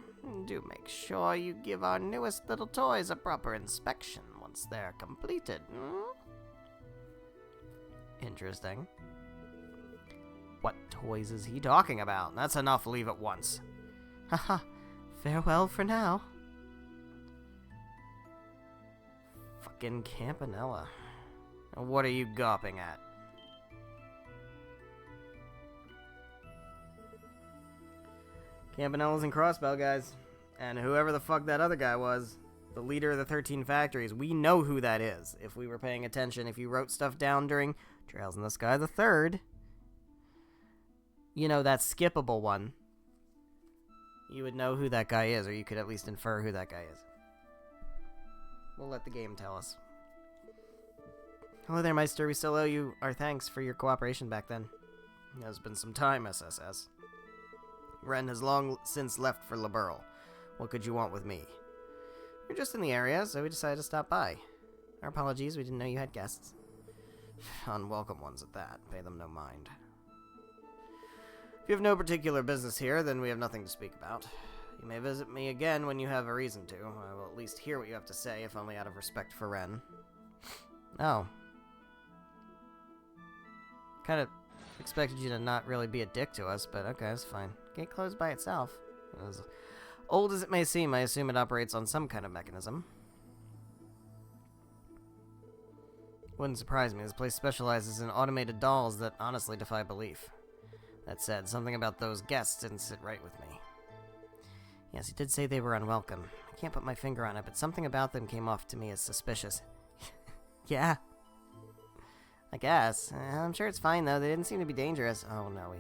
Do make sure you give our newest little toys a proper inspection once they're completed. Interesting. What toys is he talking about? That's enough, leave at once. Haha, farewell for now. Fucking Campanella. What are you gawping at? Campanella's in Crossbell, guys. And whoever the fuck that other guy was, the leader of the 13 Factories, we know who that is. If we were paying attention, if you wrote stuff down during Trails in the Sky the Third, you know, that skippable one, you would know who that guy is, or you could at least infer who that guy is. We'll let the game tell us. Hello there, Meister. We still owe you our thanks for your cooperation back then. It has been some time, SSS. Ren has long since left for Liberl. What could you want with me? We're just in the area, so we decided to stop by. Our apologies, we didn't know you had guests. Unwelcome ones at that. Pay them no mind. If you have no particular business here, then we have nothing to speak about. You may visit me again when you have a reason to. I will at least hear what you have to say, if only out of respect for Ren. Oh. Kind of expected you to not really be a dick to us, but okay, that's fine. Gate closed by itself. As old as it may seem, I assume it operates on some kind of mechanism. Wouldn't surprise me. This place specializes in automated dolls that honestly defy belief. That said, something about those guests didn't sit right with me. Yes, he did say they were unwelcome. I can't put my finger on it, but something about them came off to me as suspicious. Yeah. I guess. I'm sure it's fine, though. They didn't seem to be dangerous. Oh, Noe.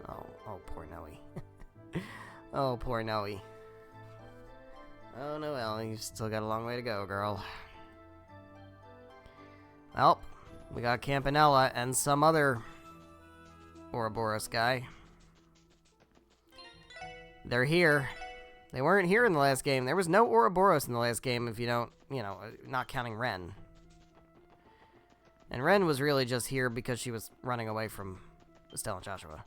Oh, poor Noe. Oh, poor Noe. Oh, Noelle, you've still got a long way to go, girl. Well, we got Campanella and some other Ouroboros guy. They're here. They weren't here in the last game. There was no Ouroboros in the last game if you don't, not counting Ren. And Ren was really just here because she was running away from Estelle and Joshua.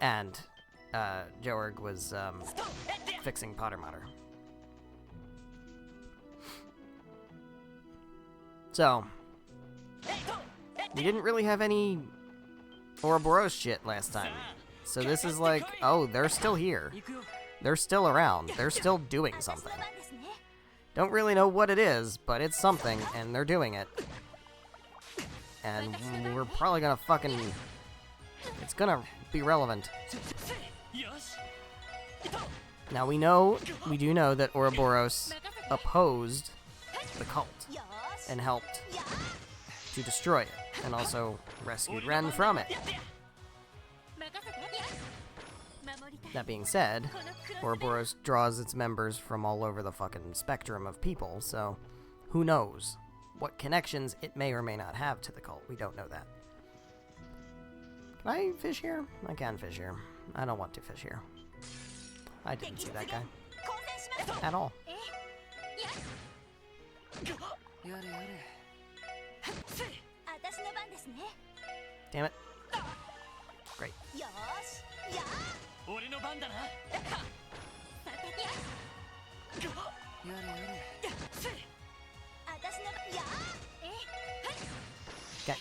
And Joerg was fixing Potter Mater. So, we didn't really have any Ouroboros shit last time. So this is like, oh, they're still here. They're still around. They're still doing something. Don't really know what it is, but it's something, and they're doing it. And we're probably gonna fucking... It's gonna be relevant. Now we do know that Ouroboros opposed the cult and helped to destroy it, and also rescued Ren from it. That being said, Ouroboros draws its members from all over the fucking spectrum of people, so who knows what connections it may or may not have to the cult. We don't know that. Can I fish here? I can fish here. I don't want to fish here. I didn't see that guy. At all. Damn it. Great. Okay.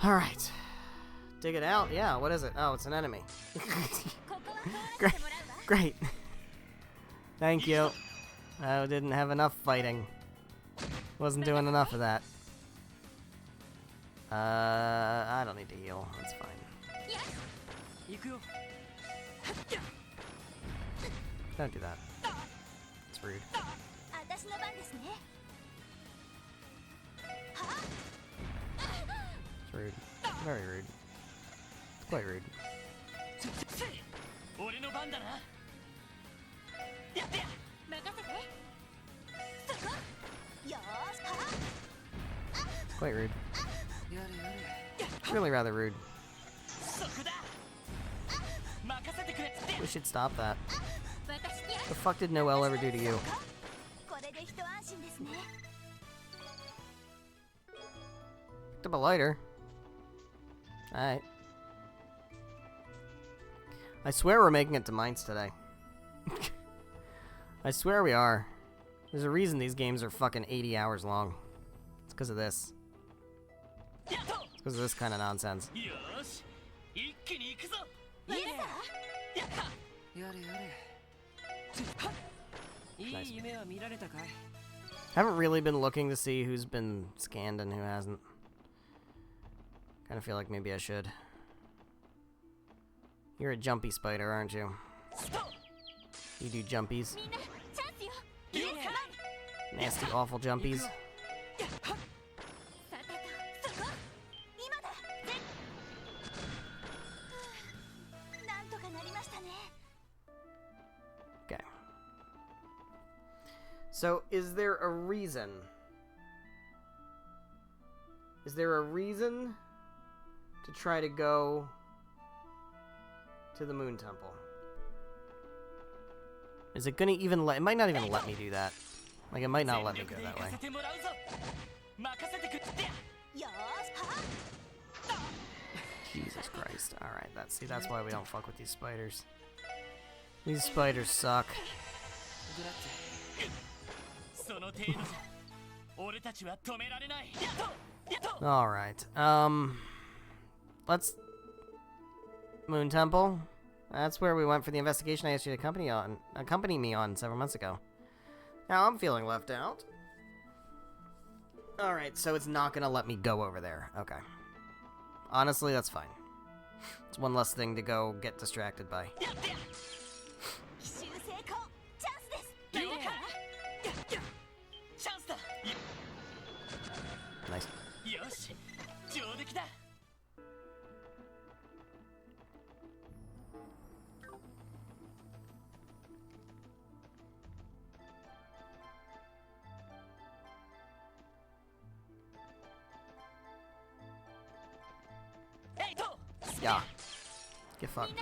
Alright. Dig it out? Yeah, what is it? Oh, it's an enemy. Great. Great. Thank you. I didn't have enough fighting. Wasn't doing enough of that. I don't need to heal. That's fine. Don't do that. It's rude. It's rude. Very rude. It's quite rude. Quite rude. Really rather rude. We should stop that. The fuck did Noelle ever do to you? Picked up a lighter. Alright. I swear we're making it to Mainz today. I swear we are. There's a reason these games are fucking 80 hours long. It's because of this. It's because of this kind of nonsense. Nice. Haven't really been looking to see who's been scanned and who hasn't. Kind of feel like maybe I should. You're a jumpy spider, aren't you? You do jumpies. Nasty, awful jumpies. Okay. So, is there a reason? Is there a reason to try to go to the Moon Temple? Is it gonna even let... It might not even let me do that. Like, it might not let me go that way. Jesus Christ. Alright, see, that's why we don't fuck with these spiders. These spiders suck. Alright, let's... Moon Temple. That's where we went for the investigation I asked you to accompany me on several months ago. Now I'm feeling left out. Alright, so it's not gonna let me go over there. Okay. Honestly, that's fine. It's one less thing to go get distracted by. Nice. Yeah. Get fucked.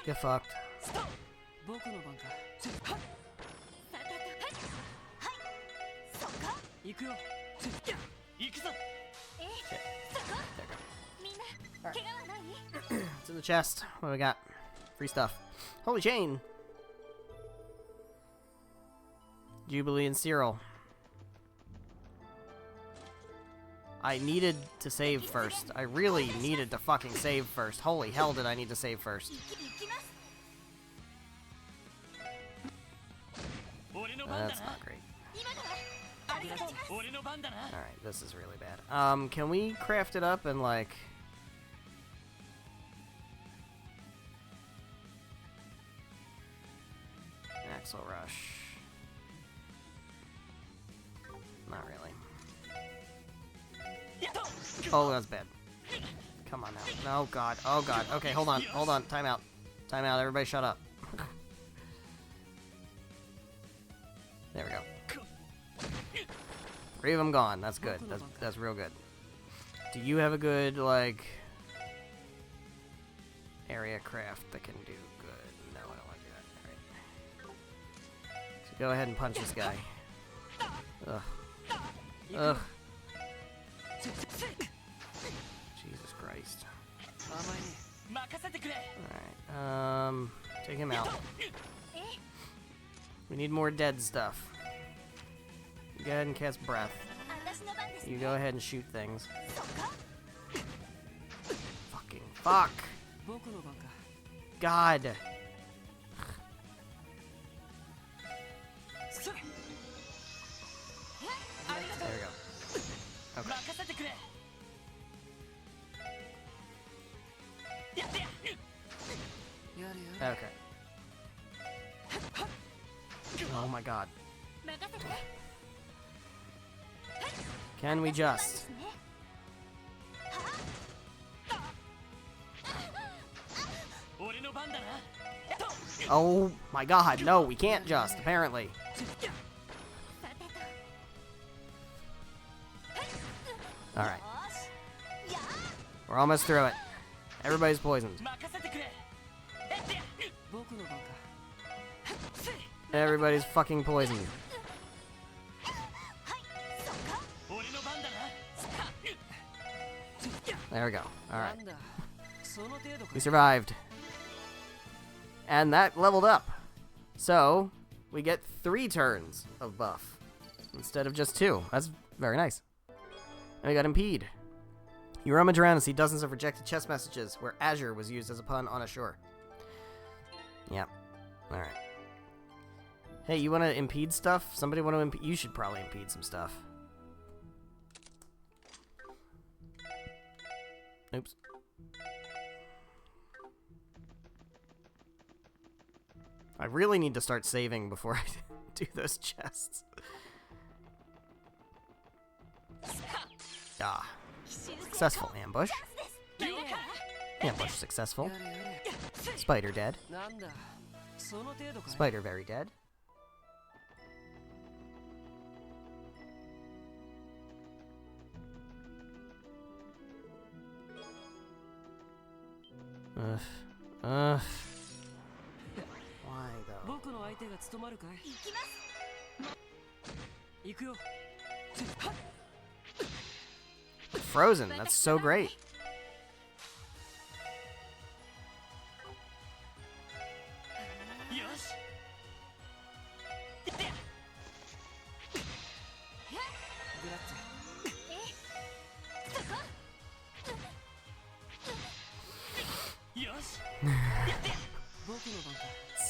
Get fucked. It's in the chest. What do we got? Free stuff. Holy chain! Jubilee and Cyril. I needed to save first. I really needed to fucking save first. Holy hell did I need to save first. That's not great. Alright, this is really bad. Can we craft it up and like... Axle Rush. Not really. Oh, that's bad. Come on now. Oh god. Oh god. Okay, hold on. Hold on. Time out. Time out. Everybody shut up. There we go. 3 of them gone. That's good. That's real good. Do you have a good, like, area craft that can do good? No, I don't want to do that. Alright. So go ahead and punch this guy. Ugh. Ugh. Jesus Christ. Alright, take him out. We need more dead stuff. You go ahead and cast breath. You go ahead and shoot things. Fucking fuck! God! There we go. Okay. Okay. Oh my god. Can we just? Oh my god, no, we can't just, apparently. Alright. We're almost through it. Everybody's poisoned. Everybody's fucking poisoned. There we go. Alright. We survived. And that leveled up. So, we get 3 turns of buff instead of just 2. That's very nice. And we got Impede. You rummage around and see dozens of rejected chest messages where Azure was used as a pun on Azure. Yep. Alright. Hey, you want to impede stuff? Somebody want to impede? You should probably impede some stuff. Oops. I really need to start saving before I do those chests. Ah. Successful ambush. Ambush successful. Spider dead. Spider very dead. Why though? Frozen, that's so great.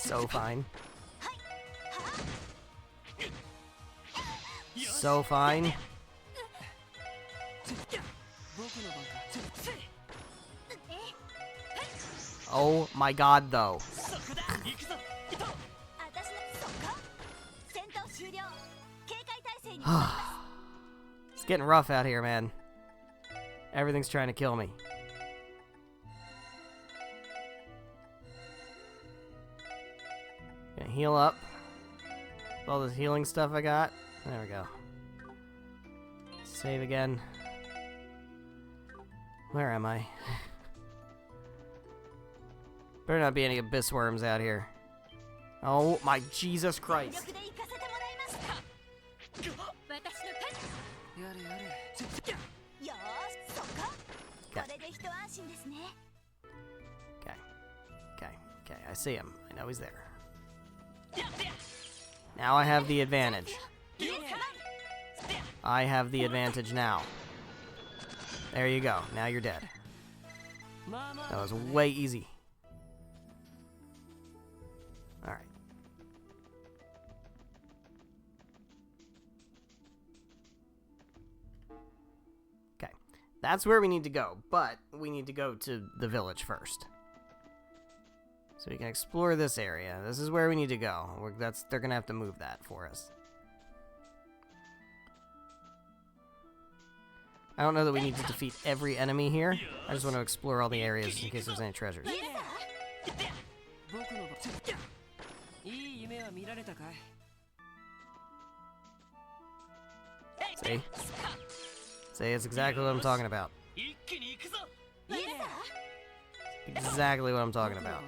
So fine. So fine. Oh my god, though. It's getting rough out here, man. Everything's trying to kill me. Gonna heal up. All this healing stuff I got. There we go. Save again. Where am I? Better not be any abyss worms out here. Oh my Jesus Christ. Okay, I see him. I know he's there. Now I have the advantage. I have the advantage now. There you go. Now you're dead. That was way easy. Alright. Okay. That's where we need to go, but we need to go to the village first. So we can explore this area. This is where we need to go. They're gonna have to move that for us. I don't know that we need to defeat every enemy here. I just want to explore all the areas in case there's any treasures. See? See, it's exactly what I'm talking about. Exactly what I'm talking about.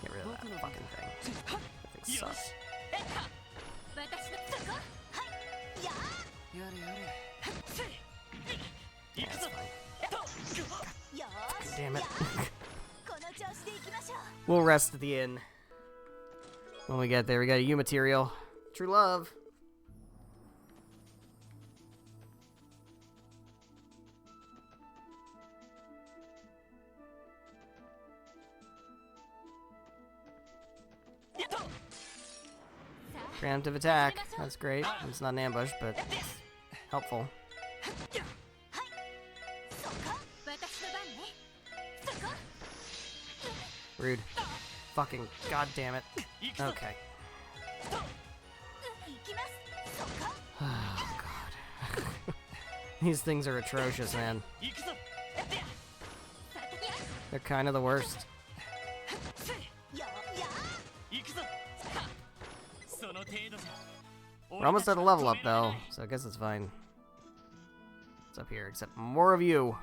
Get rid of that fucking thing. That thing sucks. Yeah, it's fine. God damn it. We'll rest at the inn. When we get there, we got a U material. True love. Preemptive attack. That's great. It's not an ambush, but it's helpful. Rude. Fucking goddamn it. Okay. Oh god. These things are atrocious, man. They're kind of the worst. We're almost at a level up, though, so I guess it's fine. It's up here, except more of you.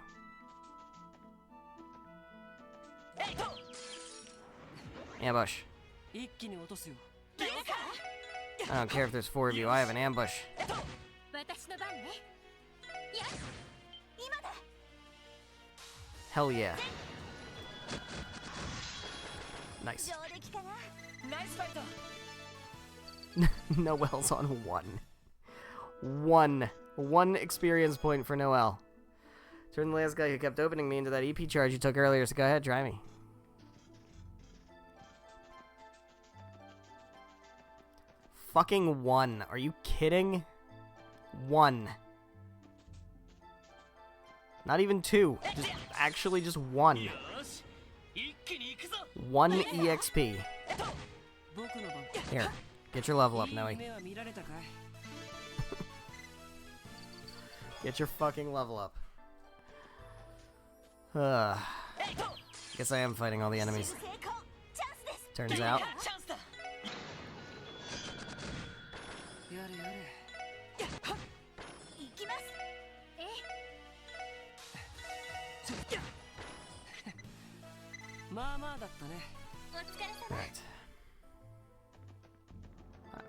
Ambush. I don't care if there's 4 of you, I have an ambush. Hell yeah. Nice. Noel's on 1. One experience point for Noel. Turn the last guy who kept opening me into that EP charge you took earlier, so go ahead, try me. Fucking 1. Are you kidding? 1. Not even 2. Actually just 1. 1 EXP. Here, get your level up, Noe. Get your fucking level up. Guess I am fighting all the enemies. Turns out. Right.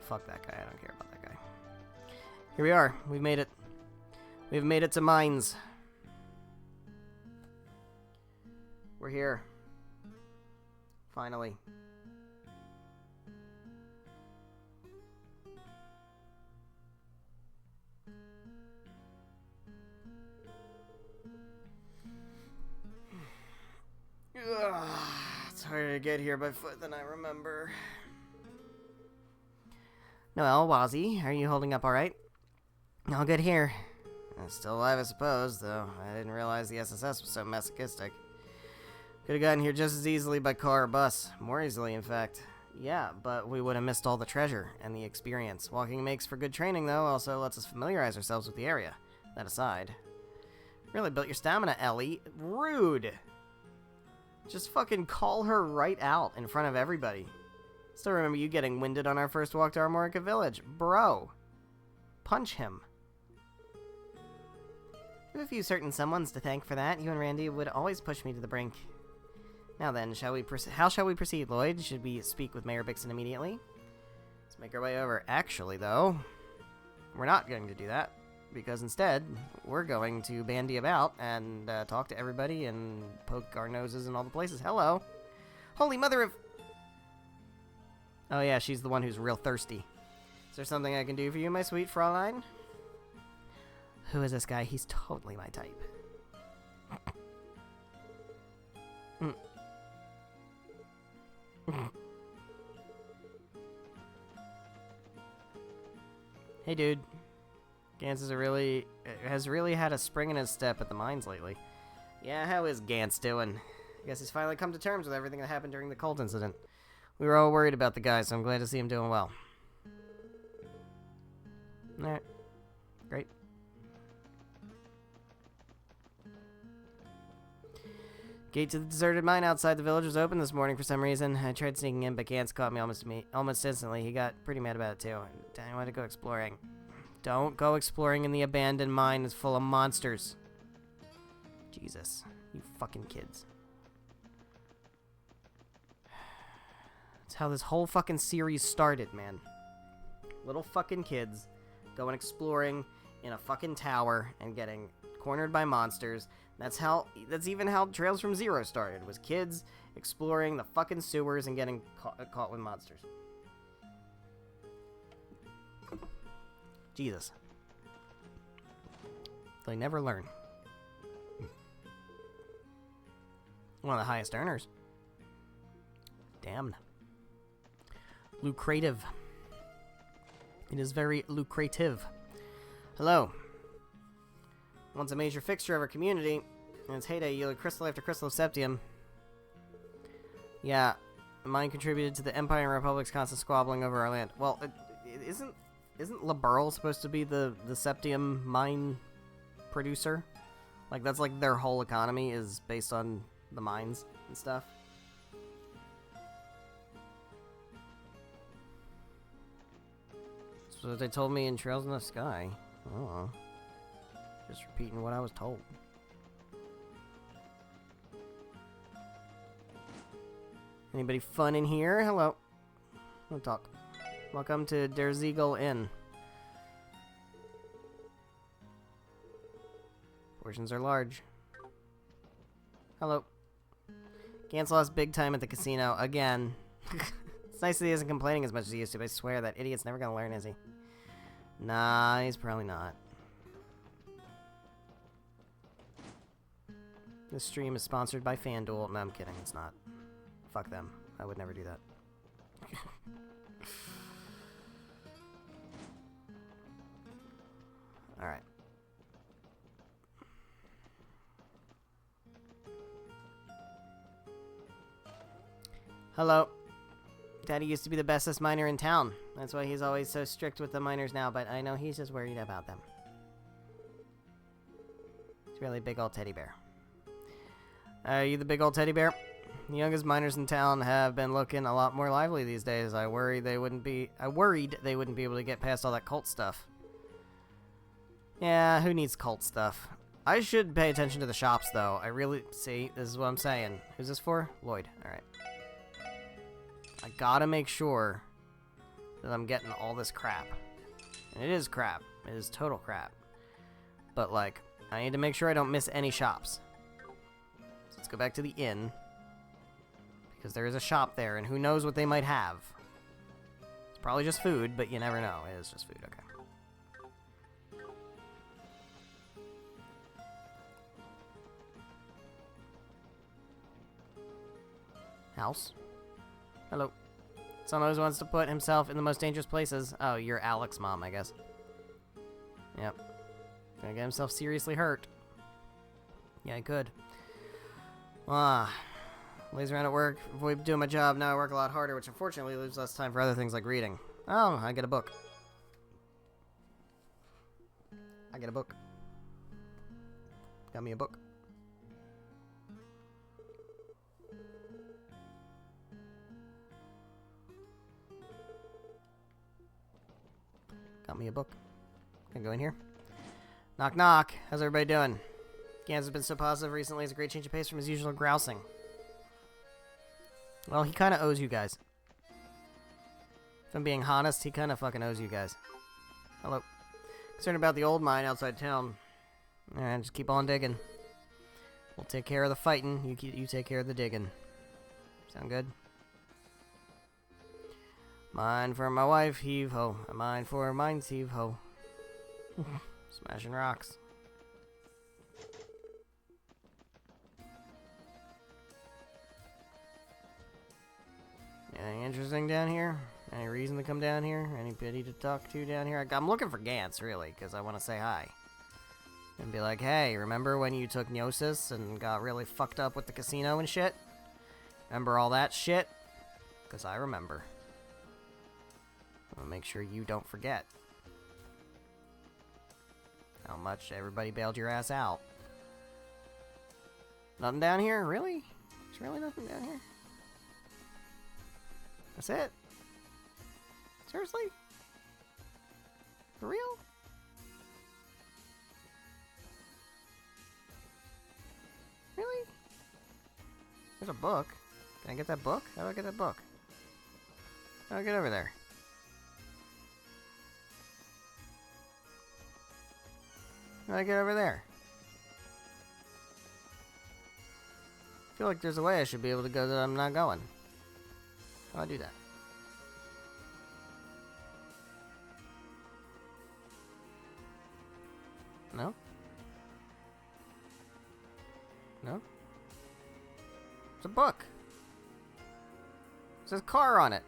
Fuck that guy, I don't care about that guy. Here we are, we've made it. We've made it to mines. We're here. Finally. Ugh, it's harder to get here by foot than I remember. Noel, Wazzy, are you holding up alright? All good here. Still alive, I suppose, though I didn't realize the SSS was so masochistic. Could have gotten here just as easily by car or bus. More easily, in fact. Yeah, but we would have missed all the treasure and the experience. Walking makes for good training, though, also lets us familiarize ourselves with the area. That aside. Really built your stamina, Ellie. Rude! Just fucking call her right out in front of everybody. Still remember you getting winded on our first walk to Armorica Village. Bro. Punch him. We have a few certain someones to thank for that. You and Randy would always push me to the brink. Now then, how shall we proceed, Lloyd? Should we speak with Mayor Bixon immediately? Let's make our way over. Actually, though, we're not going to do that. Because instead, we're going to bandy about and talk to everybody and poke our noses in all the places. Hello. Holy mother of... Oh yeah, she's the one who's real thirsty. Is there something I can do for you, my sweet Fraulein? Who is this guy? He's totally my type. Hey, dude. Gantz has really had a spring in his step at the mines lately. Yeah, how is Gantz doing? I guess he's finally come to terms with everything that happened during the cult incident. We were all worried about the guy, so I'm glad to see him doing well. Alright. Great. Gate to the deserted mine outside the village was open this morning for some reason. I tried sneaking in, but Gantz caught me almost instantly. He got pretty mad about it too. I wanted to go exploring. Don't go exploring in the abandoned mine. It's full of monsters. Jesus. You fucking kids. That's how this whole fucking series started, man. Little fucking kids going exploring in a fucking tower and getting cornered by monsters. That's even how Trails from Zero started, was kids exploring the fucking sewers and getting caught with monsters. Jesus. They never learn. One of the highest earners. Damn. Lucrative. It is very lucrative. Hello. Once a major fixture of our community, in its heyday yielded crystal after crystal of septium. Yeah, mine contributed to the Empire and Republic's constant squabbling over our land. Well, isn't Liberl supposed to be the septium mine producer? Like, that's like their whole economy is based on the mines and stuff. That's what they told me in Trails in the Sky. Oh. Just repeating what I was told. Anybody fun in here? Hello. Don't talk. Welcome to Der Ziegel Inn. Portions are large. Hello. Gantz lost big time at the casino again. It's nice that he isn't complaining as much as he used to, but I swear that idiot's never gonna learn, is he? Nah, he's probably not. This stream is sponsored by FanDuel. No, I'm kidding, it's not. Fuck them. I would never do that. Alright. Hello. Daddy used to be the bestest miner in town. That's why he's always so strict with the miners now, but I know he's just worried about them. He's really a big old teddy bear. Are you the big old teddy bear? The youngest miners in town have been looking a lot more lively these days. I worried they wouldn't be able to get past all that cult stuff. Yeah, who needs cult stuff? I should pay attention to the shops, though. I really... See, this is what I'm saying. Who's this for? Lloyd. Alright. I gotta make sure that I'm getting all this crap. And it is crap. It is total crap. But, like, I need to make sure I don't miss any shops. So let's go back to the inn. Because there is a shop there, and who knows what they might have. It's probably just food, but you never know. It is just food, okay. House? Hello. Son always wants to put himself in the most dangerous places. Oh, you're Alex's mom, I guess. Yep. Gonna get himself seriously hurt. Yeah, he could. Lays around at work, avoid doing my job. Now I work a lot harder, which unfortunately leaves less time for other things like reading. Oh, I get a book. I get a book. Got me a book. Got me a book. Can I go in here? Knock knock. How's everybody doing? Gans has been so positive recently. It's a great change of pace from his usual grousing. Well, he kind of owes you guys. If I'm being honest, he kind of fucking owes you guys. Hello. Concerned about the old mine outside town. Alright, just keep on digging. We'll take care of the fighting. You take care of the digging. Sound good? Mine for my wife, heave ho. Mine for mine's heave ho. Smashing rocks. Anything interesting down here? Any reason to come down here? Anybody to talk to down here? I'm looking for Gantz, really, because I want to say hi. And be like, hey, remember when you took Gnosis and got really fucked up with the casino and shit? Remember all that shit? Because I remember. I'll make sure you don't forget how much everybody bailed your ass out. Nothing down here? Really? There's really nothing down here? That's it? Seriously? For real? Really? There's a book. Can I get that book? How do I get that book? How do I get over there? How do I get over there? I feel like there's a way I should be able to go that I'm not going. How do I do that? No? No? It's a book. It says car on it.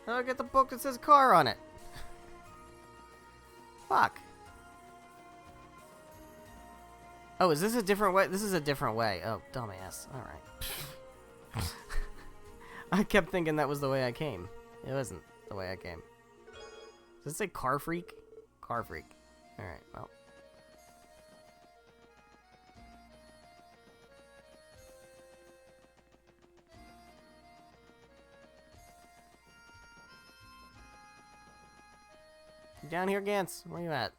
How do I get the book that says car on it? Fuck. Oh, is this a different way? This is a different way. Oh, dumbass. Alright. I kept thinking that was the way I came. It wasn't the way I came. Does it say car freak? Car freak. Alright, well. You down here, Gantz? Where you at?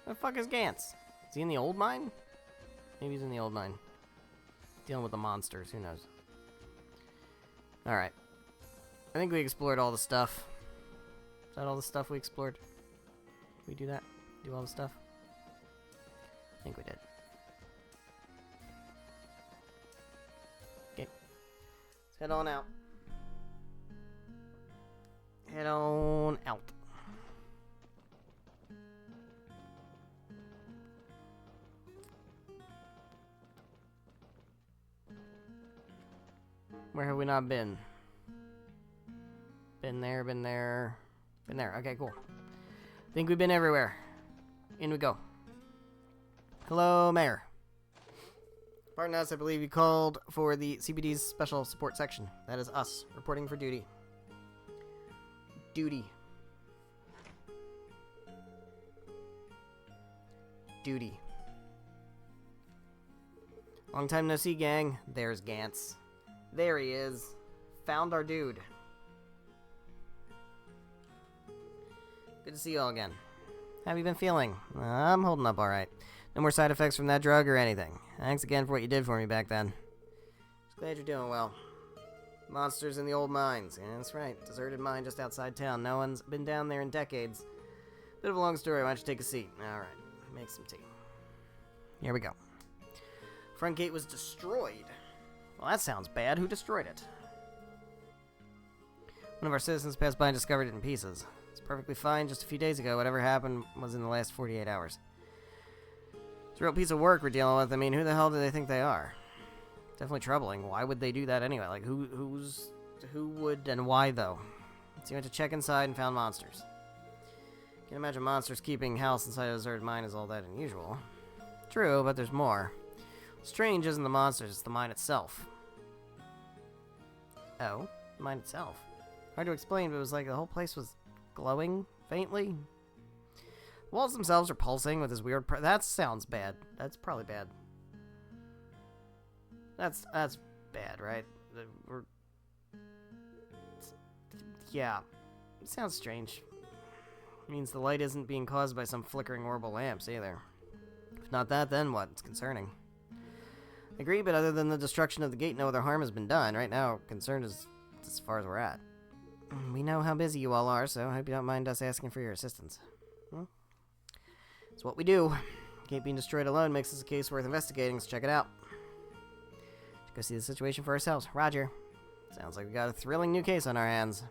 Where the fuck is Gantz? Is he in the old mine? Maybe he's in the old mine. Dealing with the monsters, who knows? Alright. I think we explored all the stuff. Is that all the stuff we explored? Did we do that? Do all the stuff? I think we did. Okay. Let's head on out. Head on out. Where have we not been? Been there, been there, been there. Okay, cool. Think we've been everywhere. In we go. Hello, Mayor. Pardon us, I believe you called for the CBD's Special Support Section. That is us, reporting for duty. Duty. Duty. Long time no see, gang. There's Gantz. There he is. Found our dude. Good to see you all again. How have you been feeling? I'm holding up alright. No more side effects from that drug or anything. Thanks again for what you did for me back then. Just glad you're doing well. Monsters in the old mines. Yeah, that's right. Deserted mine just outside town. No one's been down there in decades. Bit of a long story. Why don't you take a seat? Alright. Make some tea. Here we go. Front gate was destroyed. Well, that sounds bad. Who destroyed it? One of our citizens passed by and discovered it in pieces. It's perfectly fine just a few days ago. Whatever happened was in the last 48 hours. It's a real piece of work we're dealing with. I mean, who the hell do they think they are? Definitely troubling. Why would they do that anyway? Like, who would and why, though? So you went to check inside and found monsters. Can't imagine monsters keeping house inside a deserted mine is all that unusual. True, but there's more. Strange isn't the monsters, it's the mine itself. Oh, the mine itself. Hard to explain, but it was like the whole place was glowing faintly. The walls themselves are pulsing with this weird... that sounds bad. That's probably bad. That's bad, right? Yeah. It sounds strange. It means the light isn't being caused by some flickering orbital lamps either. If not that, then what? It's concerning. I agree, but other than the destruction of the gate, no other harm has been done. Right now, concerned is as far as we're at. We know how busy you all are, so I hope you don't mind us asking for your assistance. Well, it's what we do. Gate being destroyed alone makes this a case worth investigating, so check it out. Let's go see the situation for ourselves. Roger. Sounds like we got a thrilling new case on our hands.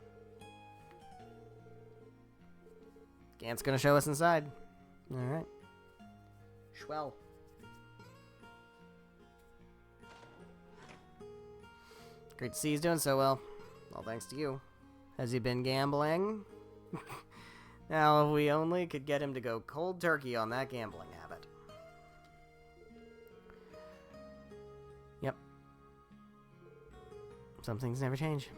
Gant's gonna show us inside. Alright. Swell. Great to see he's doing so well. All thanks to you. Has he been gambling? Now, if we only could get him to go cold turkey on that gambling habit. Yep. Some things never change.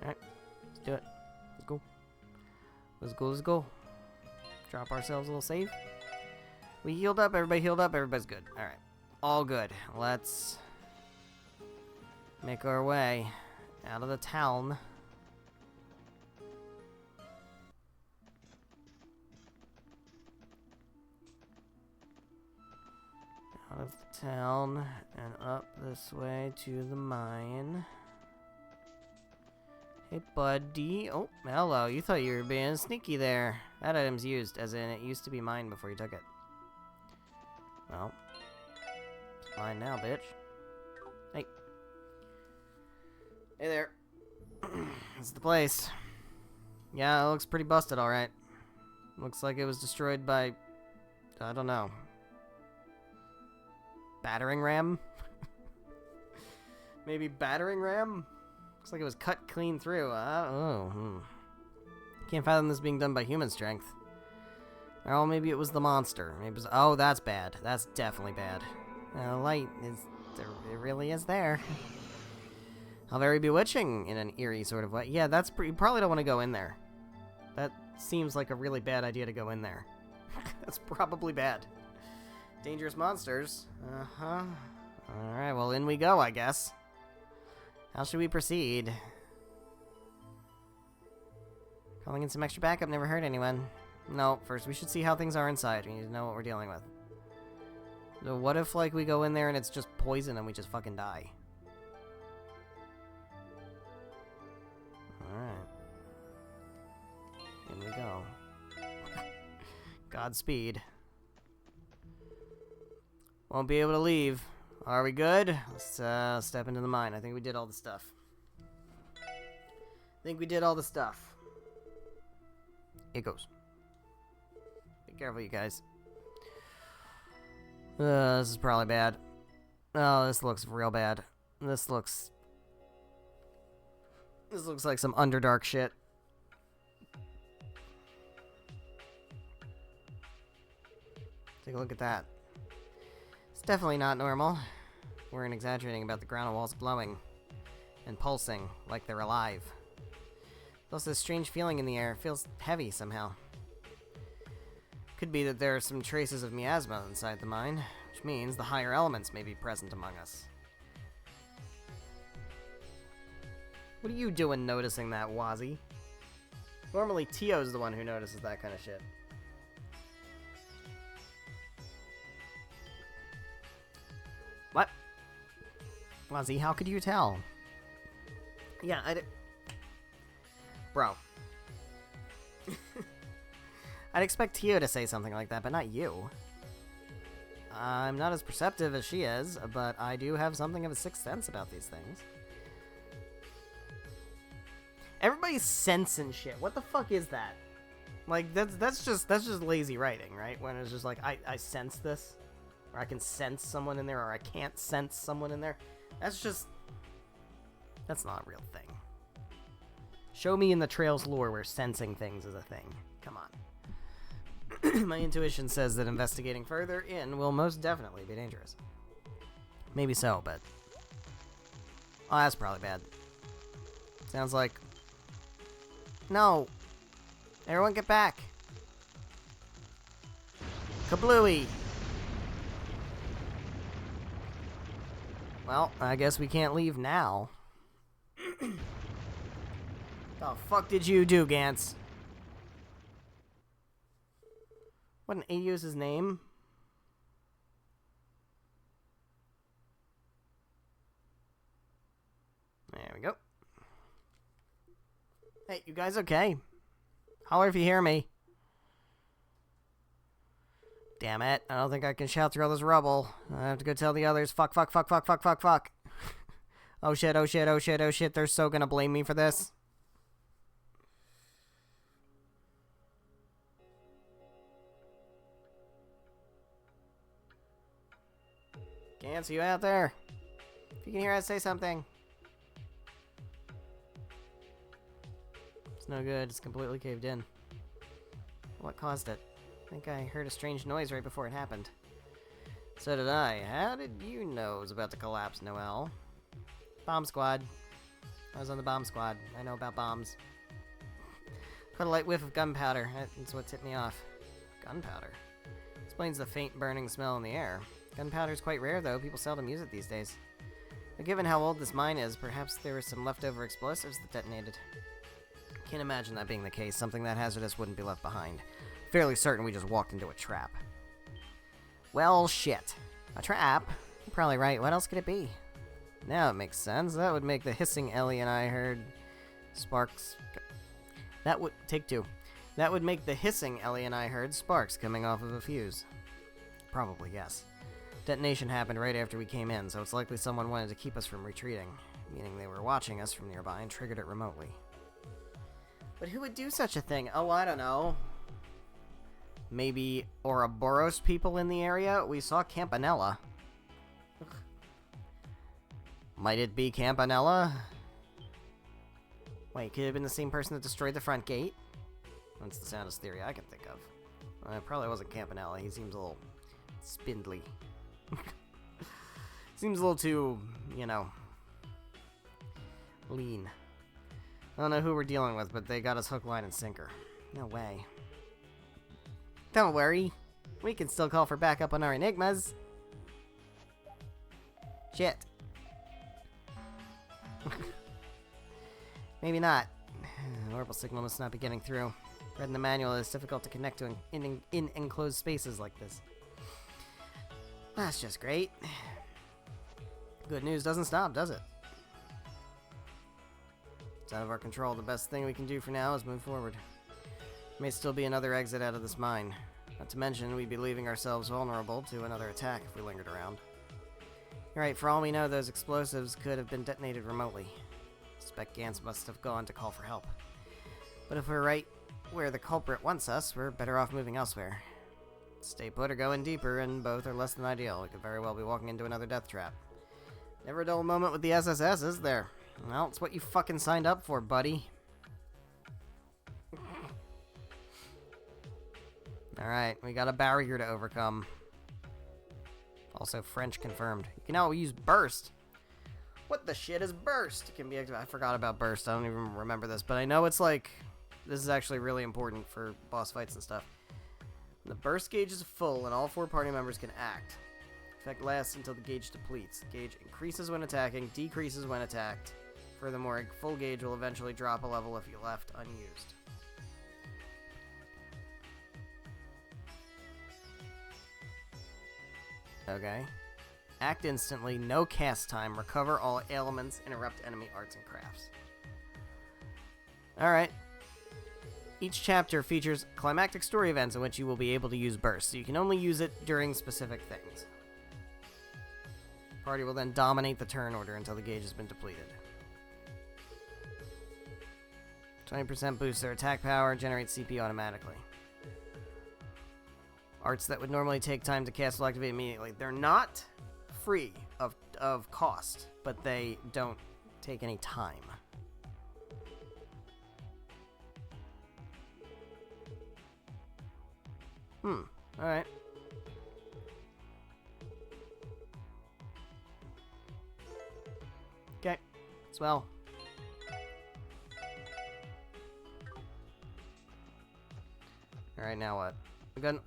Alright, let's do it. Let's go. Let's go, let's go. Drop ourselves a little save. We healed up, everybody healed up, everybody's good. Alright. All good. Let's make our way out of the town. Out of the town and up this way to the mine. Hey, buddy. Oh, hello. You thought you were being sneaky there. That item's used, as in it used to be mine before you took it. Well, it's mine now, bitch. Hey. Hey there. This is the place. Yeah, it looks pretty busted, alright. Looks like it was destroyed by... I don't know. Battering ram? Maybe battering ram? Looks like it was cut clean through. Can't fathom this being done by human strength. Oh, maybe it was the monster. Maybe it was, oh, that's bad. That's definitely bad. Light is... it really is there. How very bewitching in an eerie sort of way. Yeah, that's... you probably don't want to go in there. That seems like a really bad idea to go in there. That's probably bad. Dangerous monsters. Uh-huh. Alright, well, in we go, I guess. How should we proceed? Calling in some extra backup never hurt anyone. No, first we should see how things are inside. We need to know what we're dealing with. So what if, like, we go in there and it's just poison and we just fucking die? Alright. In we go. Godspeed. Won't be able to leave. Are we good? Let's step into the mine. I think we did all the stuff. It goes. Be careful, you guys. This is probably bad. Oh, this looks real bad. This looks like some Underdark shit. Take a look at that. It's definitely not normal. We're exaggerating about the ground walls blowing and pulsing like they're alive. There's this strange feeling in the air. It feels heavy somehow. Could be that there are some traces of miasma inside the mine, which means the higher elements may be present among us. What are you doing noticing that, Wazzy? Normally, Tio's the one who notices that kind of shit. What? Wazzy, how could you tell? Yeah, Bro. I'd expect Tio to say something like that, but not you. I'm not as perceptive as she is, but I do have something of a sixth sense about these things. Everybody's sensing shit. What the fuck is that? Like, that's just lazy writing, right? When it's just like, I sense this, or I can sense someone in there, or I can't sense someone in there. That's not a real thing. Show me in the Trails lore where sensing things is a thing. Come on. My intuition says that investigating further in will most definitely be dangerous. Maybe so, but... Oh, that's probably bad. Sounds like... No! Everyone get back! Kablooey! Well, I guess we can't leave now. The fuck did you do, Gantz? What an Aeos's name? There we go. Hey, you guys okay? Holler if you hear me. Damn it. I don't think I can shout through all this rubble. I have to go tell the others. Fuck. Oh shit. They're so gonna blame me for this. Gantz, you out there? If you can hear us, say something. It's no good. It's completely caved in. What caused it? I think I heard a strange noise right before it happened. So did I. How did you know it was about to collapse, Noel? Bomb squad. I was on the bomb squad. I know about bombs. Caught a light whiff of gunpowder. That's what tipped me off. Gunpowder? Explains the faint burning smell in the air. Gunpowder's quite rare, though. People seldom use it these days. But given how old this mine is, perhaps there were some leftover explosives that detonated. Can't imagine that being the case. Something that hazardous wouldn't be left behind. Fairly certain we just walked into a trap. Well, shit. A trap? You're probably right. What else could it be? Now it makes sense. That would make the hissing Ellie and I heard sparks... That would... Take two. That would make the hissing Ellie and I heard sparks coming off of a fuse. Probably, yes. Detonation happened right after we came in, so it's likely someone wanted to keep us from retreating, meaning they were watching us from nearby and triggered it remotely. But who would do such a thing? Oh, I don't know. Maybe Ouroboros people in the area? We saw Campanella. Ugh. Might it be Campanella? Wait, could it have been the same person that destroyed the front gate? That's the soundest theory I can think of. It probably wasn't Campanella. He seems a little spindly. Seems a little too, you know, lean. I don't know who we're dealing with, but they got us hook, line, and sinker. No way. Don't worry. We can still call for backup on our enigmas. Shit. Maybe not. Orbital signal must not be getting through. Read in the manual, it's difficult to connect to in enclosed spaces like this. That's just great. Good news doesn't stop, does it? It's out of our control. The best thing we can do for now is move forward. There may still be another exit out of this mine. Not to mention, we'd be leaving ourselves vulnerable to another attack if we lingered around. You're right, for all we know, those explosives could have been detonated remotely. I suspect Gans must have gone to call for help. But if we're right where the culprit wants us, we're better off moving elsewhere. Stay put or go in deeper, and both are less than ideal. We could very well be walking into another death trap. Never a dull moment with the SSS, is there? Well, it's what you fucking signed up for, buddy. Alright, we got a barrier to overcome. Also, French confirmed. You can now use burst. What the shit is burst? It can be activated. I forgot about burst. I don't even remember this, but I know it's like... This is actually really important for boss fights and stuff. The burst gauge is full, and all 4 party members can act. Effect lasts until the gauge depletes. The gauge increases when attacking, decreases when attacked. Furthermore, a full gauge will eventually drop a level if you left unused. Okay. Act instantly, no cast time, recover all ailments, interrupt enemy arts and crafts. Alright. Each chapter features climactic story events in which you will be able to use burst, so you can only use it during specific things. The party will then dominate the turn order until the gauge has been depleted. 20% boosts their attack power, generates CP automatically. Arts that would normally take time to cast will activate immediately. They're not free of cost, but they don't take any time. Alright. Okay. Swell. Alright, now what? We got an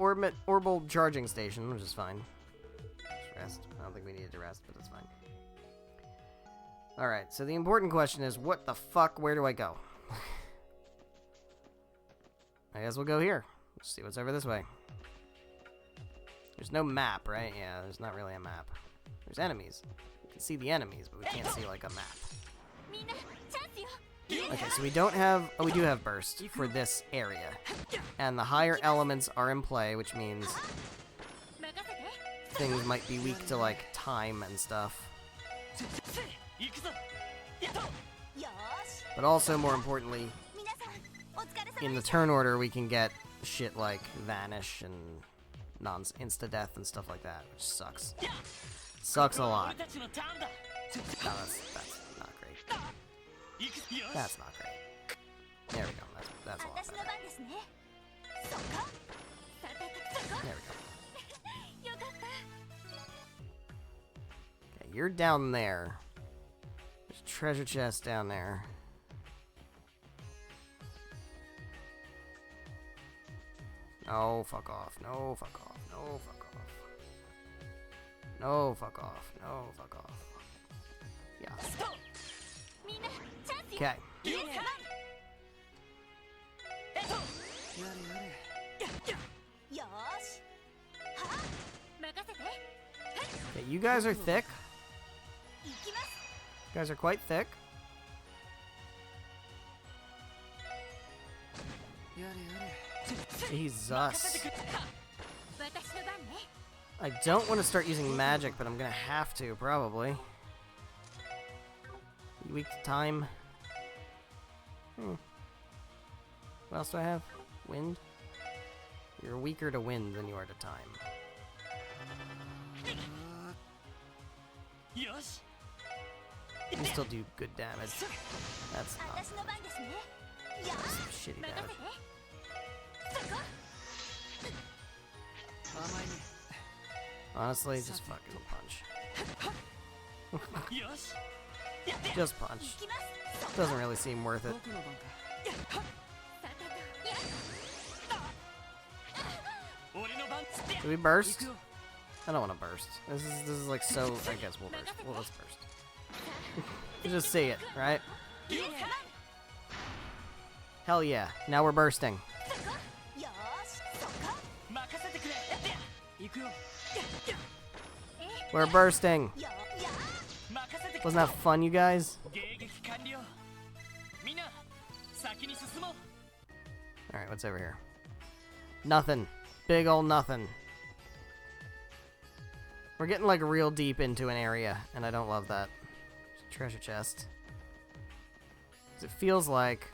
orbital charging station, which is fine. Just rest. I don't think we needed to rest, but that's fine. Alright, so the important question is, what the fuck? Where do I go? I guess we'll go here. Let's see what's over this way. There's no map, right? Yeah, there's not really a map. There's enemies. We can see the enemies, but we can't see, like, a map. Okay, so we don't have... Oh, we do have burst for this area. And the higher elements are in play, which means things might be weak to, like, time and stuff. But also, more importantly, in the turn order, we can get shit like Vanish and insta-death and stuff like that, which sucks. Sucks a lot. No, that's not great. That's not great. There we go. That's a lot better. There we go. Okay, you're down there. There's a treasure chest down there. No, fuck off. No, fuck off. No, fuck off. No, fuck off. No, fuck off. Yeah. Okay. Okay, you guys are thick. You guys are quite thick. Jesus. I don't want to start using magic, but I'm gonna have to, probably. Weak to time. What else do I have? Wind? You're weaker to wind than you are to time. You still do good damage. That's not bad. That's some shitty damage. Honestly, just fucking punch. Just punch. Doesn't really seem worth it. Do we burst? I don't want to burst. This is like so. I guess we'll burst. Well, let's burst. You just see it, right? Hell yeah! Now we're bursting. We're bursting. Wasn't that fun, you guys? Alright, what's over here? Nothing. Big ol' nothing. We're getting like real deep into an area, and I don't love that. Treasure chest. 'Cause it feels like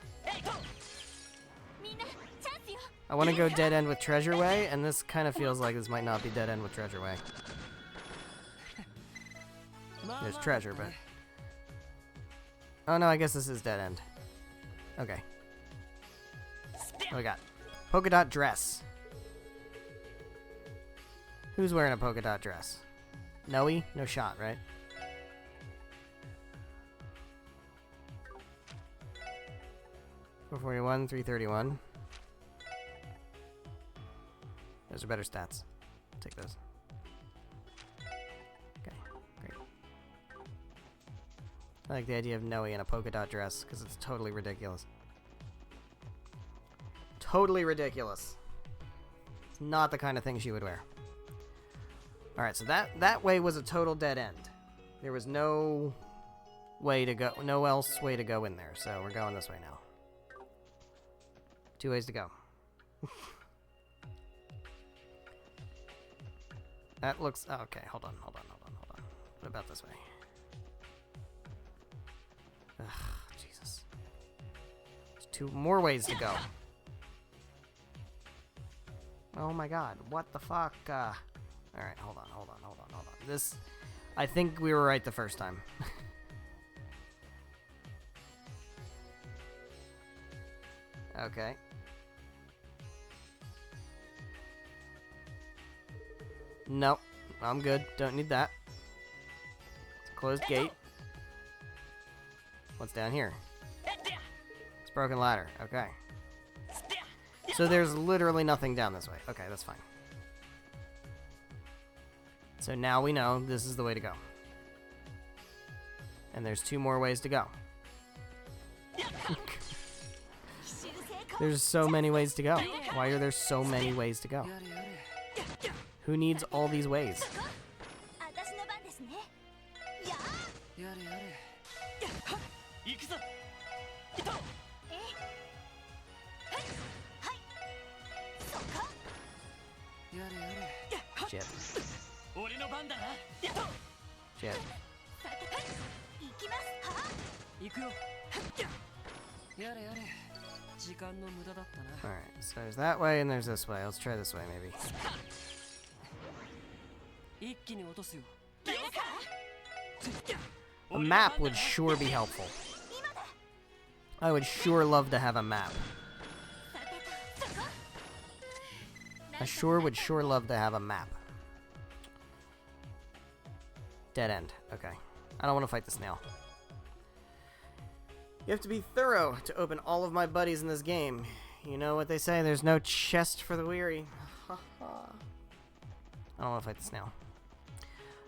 I want to go dead end with Treasure Way, and this kind of feels like this might not be dead end with Treasure Way. There's treasure, but... Oh no, I guess this is dead end. Okay. What do we got? Polka dot dress. Who's wearing a polka dot dress? Noe? No shot, right? $441, $331. Those are better stats. I'll take those. Okay, great. I like the idea of Noe in a polka dot dress because it's totally ridiculous. Totally ridiculous. It's not the kind of thing she would wear. Alright, so that way was a total dead end. There was no way to go, no else way to go in there, so we're going this way now. 2 ways to go. That looks... Oh, okay, hold on. What about this way? Ugh, Jesus. There's 2 more ways to go. Oh my god, what the fuck? Alright, hold on. This... I think we were right the first time. Okay. Nope. I'm good. Don't need that. It's a closed gate. What's down here? It's a broken ladder. Okay. So there's literally nothing down this way. Okay, that's fine. So now we know this is the way to go. And there's 2 more ways to go. There's so many ways to go. Why are there so many ways to go? Who needs all these ways? Shit. Shit. Alright, so there's that way and there's this way. Let's try this way, maybe. A map would sure be helpful. I would sure love to have a map. I would sure love to have a map. Dead end. Okay. I don't want to fight the snail. You have to be thorough to open all of my buddies in this game. You know what they say, there's no chest for the weary. I don't want to fight the snail.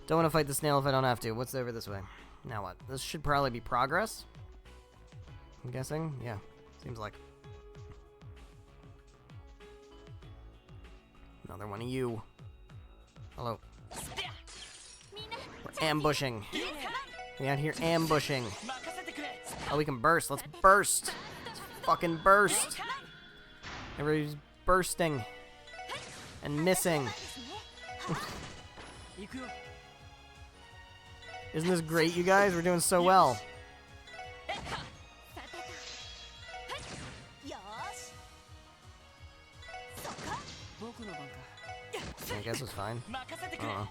Don't want to fight the snail if I don't have to. What's over this way? Now what? This should probably be progress? I'm guessing? Yeah. Seems like. Another one of you. Hello. We're ambushing. We out here ambushing. Oh, we can burst. Let's burst. Let's fucking burst. Everybody's bursting. And missing. Isn't this great, you guys? We're doing so well. I guess it's fine. I don't know.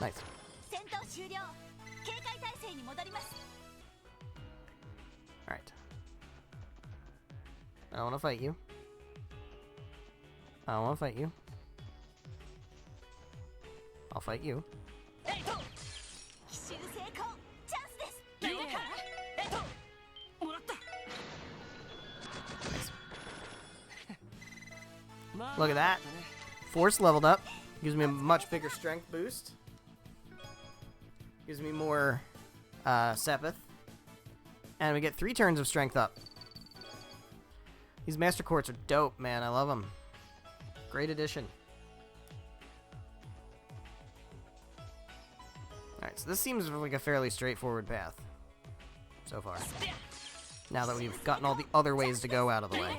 Nice. Alright. I don't want to fight you. I don't want to fight you. I'll fight you. Look at that. Force leveled up. Gives me a much bigger strength boost. Gives me more Sepith. And we get 3 turns of strength up. These Master Quartz are dope, man. I love them. Great addition. Alright, so this seems like a fairly straightforward path. So far. Now that we've gotten all the other ways to go out of the way.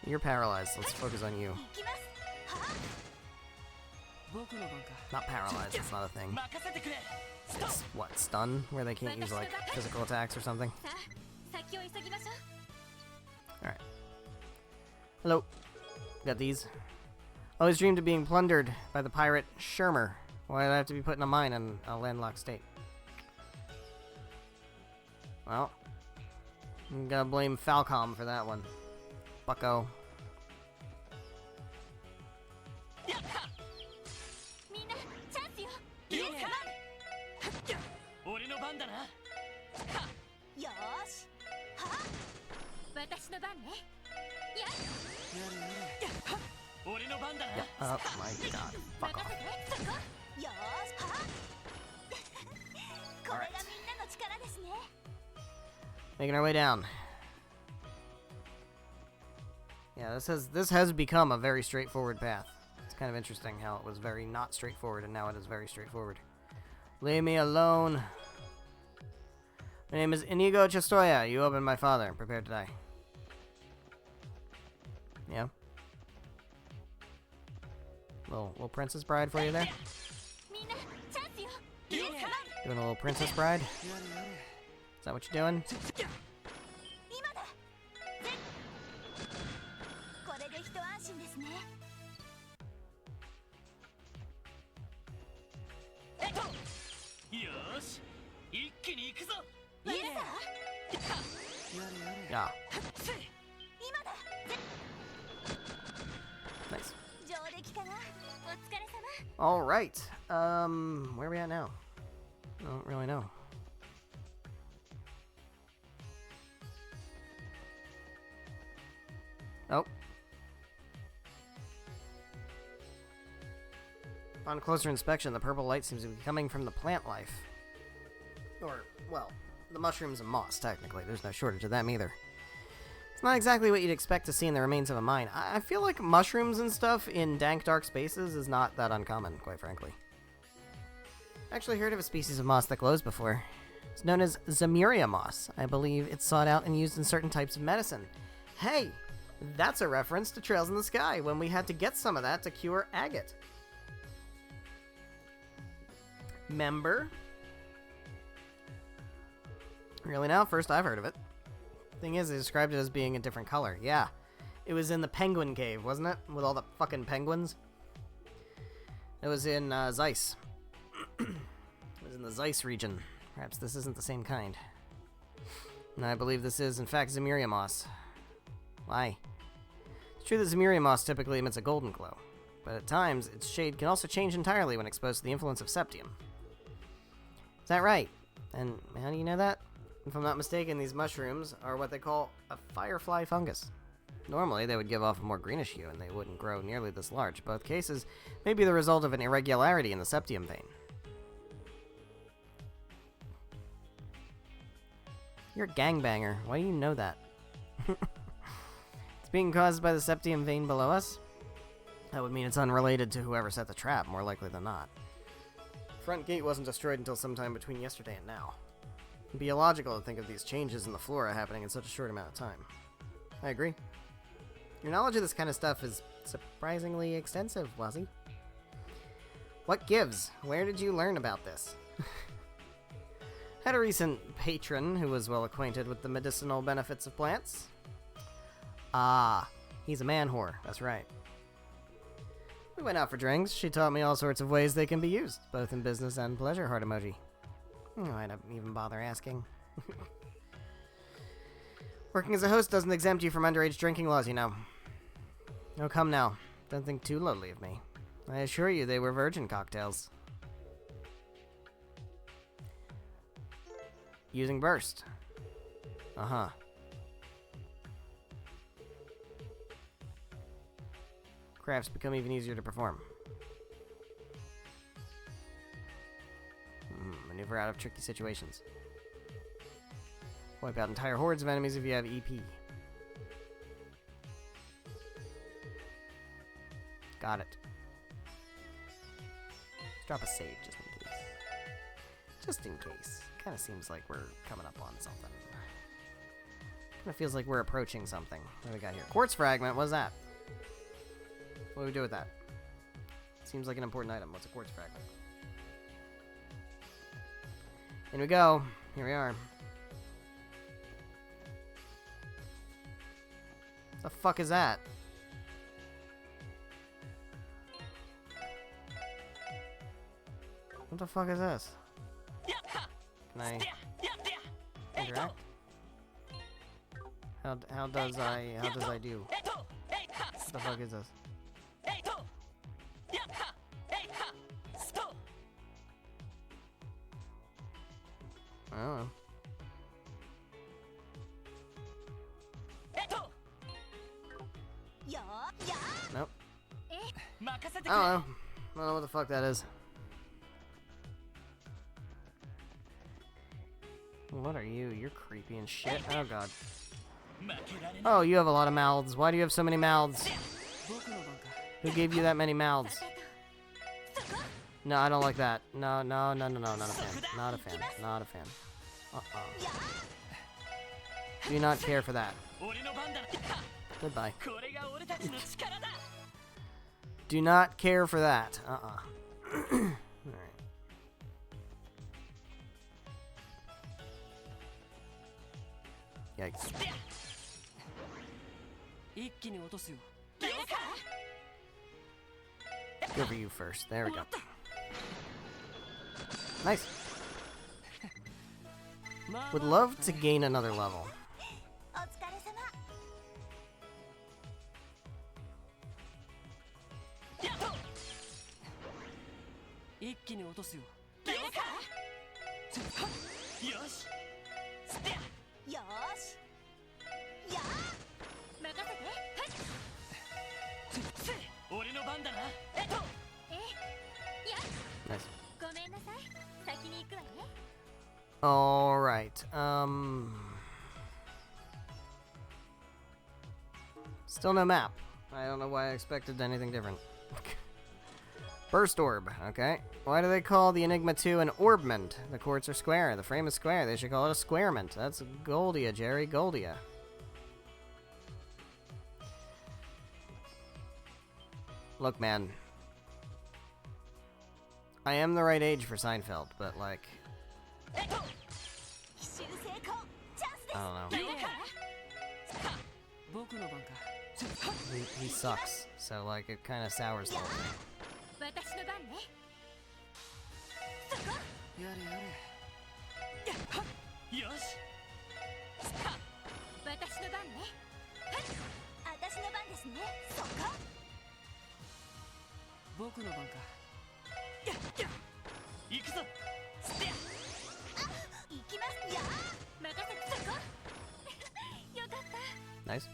You're paralyzed. Let's focus on you. Not paralyzed, that's not a thing. It's, what, stun? Where they can't use, like, physical attacks or something? Alright. Hello. Got these. Always dreamed of being plundered by the pirate Shermer. Why did I have to be put in a mine in a landlocked state? Well, I'm gonna blame Falcom for that one. Bucko. Oh my god. Fuck off. Alright. Making our way down. Yeah, this has become a very straightforward path. It's kind of interesting how it was very not straightforward and now it is very straightforward. Leave me alone. My name is Inigo Chastoya. You opened my father. Prepare to die. Yeah. Little princess bride for you there? Doing a little princess bride? Is that what you're doing? Yeah. Nice. All right. Where are we at now? I don't really know. Oh. Upon closer inspection, the purple light seems to be coming from the plant life. Or, well, the mushrooms and moss, technically. There's no shortage of them either. It's not exactly what you'd expect to see in the remains of a mine. I feel like mushrooms and stuff in dank, dark spaces is not that uncommon, quite frankly. I actually heard of a species of moss that glows before. It's known as Zemuria moss. I believe it's sought out and used in certain types of medicine. Hey, that's a reference to Trails in the Sky, when we had to get some of that to cure agate. Member? Really now? First I've heard of it. Thing is, they described it as being a different color. Yeah. It was in the penguin cave, wasn't it? With all the fucking penguins? It was in Zeiss. It was in the Zeiss region. Perhaps this isn't the same kind. And I believe this is, in fact, Zemuria moss. Why? It's true that Zemuria moss typically emits a golden glow, but at times, its shade can also change entirely when exposed to the influence of septium. Is that right? And how do you know that? If I'm not mistaken, these mushrooms are what they call a firefly fungus. Normally, they would give off a more greenish hue, and they wouldn't grow nearly this large. Both cases may be the result of an irregularity in the septium vein. You're a gangbanger. Why do you know that? It's being caused by the septium vein below us? That would mean it's unrelated to whoever set the trap, more likely than not. Front gate wasn't destroyed until sometime between yesterday and now. It'd be illogical to think of these changes in the flora happening in such a short amount of time. I agree. Your knowledge of this kind of stuff is surprisingly extensive, Wazzy. What gives? Where did you learn about this? Had a recent patron who was well acquainted with the medicinal benefits of plants. Ah, he's a man whore, that's right. We went out for drinks. She taught me all sorts of ways they can be used, both in business and pleasure, heart emoji. I don't even bother asking. Working as a host doesn't exempt you from underage drinking laws, you know. Oh, come now. Don't think too lowly of me. I assure you they were virgin cocktails. Using burst. Uh-huh. Crafts become even easier to perform. Maneuver out of tricky situations. Wipe out entire hordes of enemies if you have EP. Got it. Let's drop a save just in case. Just in case. Kind of seems like we're coming up on something. Kind of feels like we're approaching something. What do we got here? Quartz fragment. What's that? What do we do with that? Seems like an important item. What's a quartz fragment? In we go. Here we are. The fuck is that? What the fuck is this? Can I interact? How does I do? What the fuck is this? I don't know. Nope. I don't know. I don't know what the fuck that is. What are you? You're creepy and shit. Oh god. Oh, you have a lot of mouths. Why do you have so many mouths? Who gave you that many mouths? No, I don't like that. No, no, no, no, no, not a fan. Not a fan. Not a fan. Uh-oh. Do not care for that. Goodbye. Do not care for that. Alright. Yikes. Go for you first. There we go. Nice. Would love to gain another level. Nice. Alright, still no map. I don't know why I expected anything different. Burst orb, okay. Why do they call the Enigma 2 an orbment? The quartz are square, the frame is square, they should call it a squarement. That's Goldia, Jerry, Goldia. Look, man. I am the right age for Seinfeld, but like... I don't know. He sucks, so like it kind of sours the whole thing. Nice.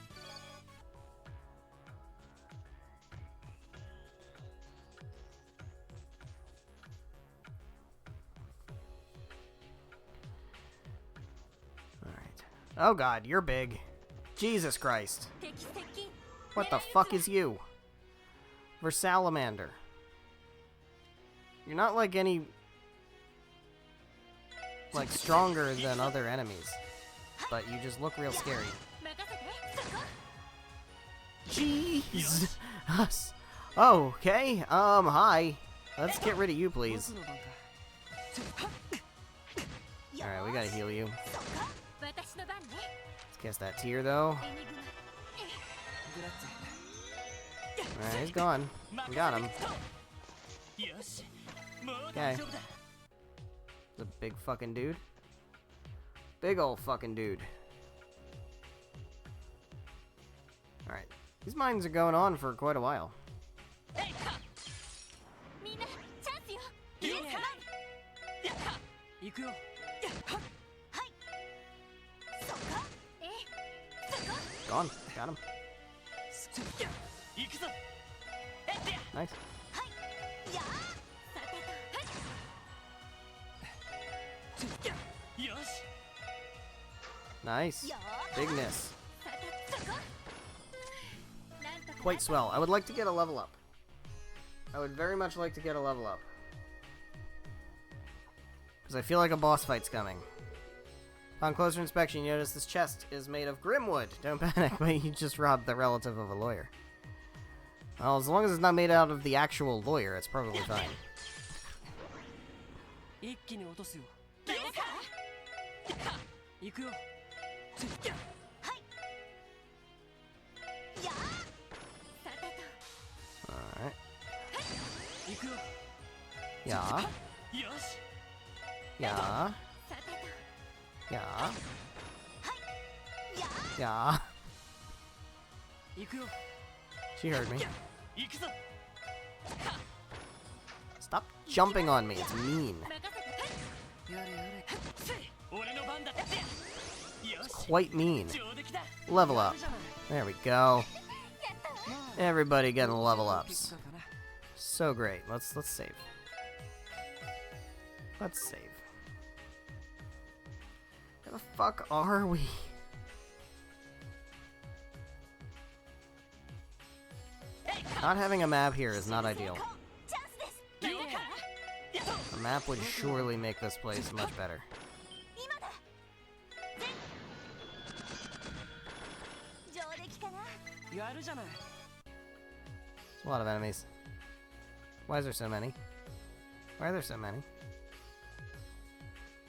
All right. Oh god, you're big. Jesus Christ. What the fuck is you? Versalamander. You're not like any... like stronger than other enemies. But you just look real scary. Jeez. Oh, okay. Hi. Let's get rid of you, please. Alright, we gotta heal you. Let's cast that tear, though. Alright, he's gone. We got him. Okay. It's a big fucking dude. Big ol' fucking dude. Alright. These mines are going on for quite a while. Gone. Got him. Nice. Nice. Bigness. Quite swell. I would like to get a level up. I would very much like to get a level up. Because I feel like a boss fight's coming. Upon closer inspection, you notice this chest is made of grimwood. Don't panic, but you just robbed the relative of a lawyer. Well, as long as it's not made out of the actual lawyer, it's probably fine. Alright. Yeah. Yeah. Yeah. Yeah. She heard me. Stop jumping on me, it's mean. It's quite mean. Level up. There we go. Everybody getting level ups. So great. Let's save. Let's save. Where the fuck are we? Not having a map here is not ideal. A map would surely make this place much better. There's a lot of enemies. Why is there so many? Why are there so many?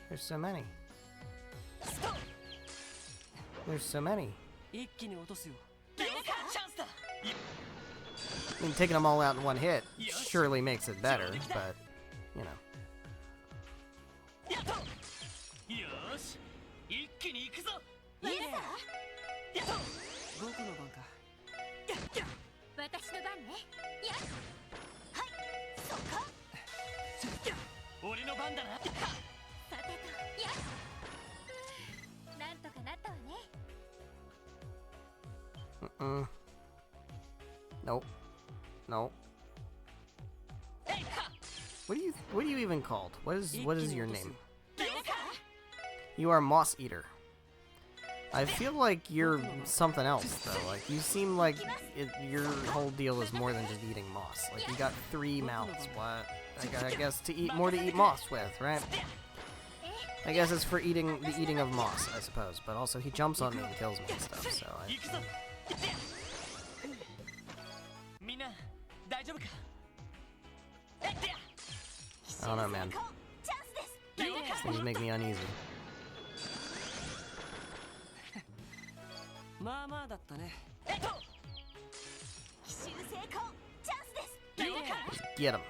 There's so many. There's so many. I mean, taking them all out in one hit surely makes it better, but, you know. Nope. Nope. What are you even called? What is your name? You are Moss Eater. I feel like you're something else though. Like you seem like your whole deal is more than just eating moss. Like you got 3 mouths. What? I guess to eat moss with, right? I guess it's for the eating of moss, I suppose. But also he jumps on me and kills me and stuff. So I don't know, man. These things make me uneasy. Get him.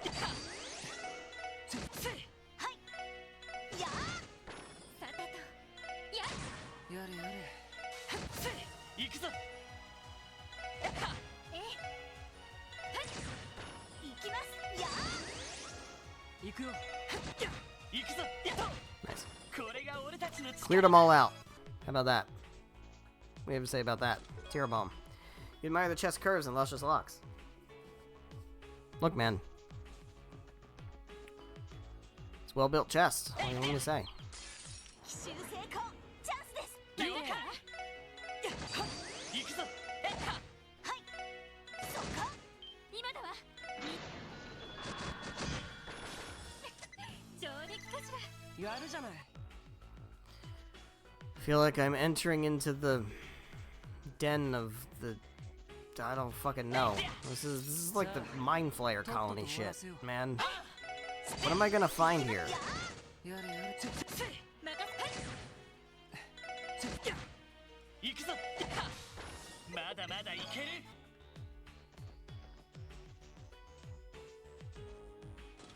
Nice. Cleared them all out. How about that? What do you have to say about that? Tear bomb. You admire the chest curves and luscious locks. Look, man. It's a well-built chest. What do you want me to say? I feel like I'm entering into the den of the... I don't fucking know. This is like the Mind Flayer colony shit, man. What am I gonna find here?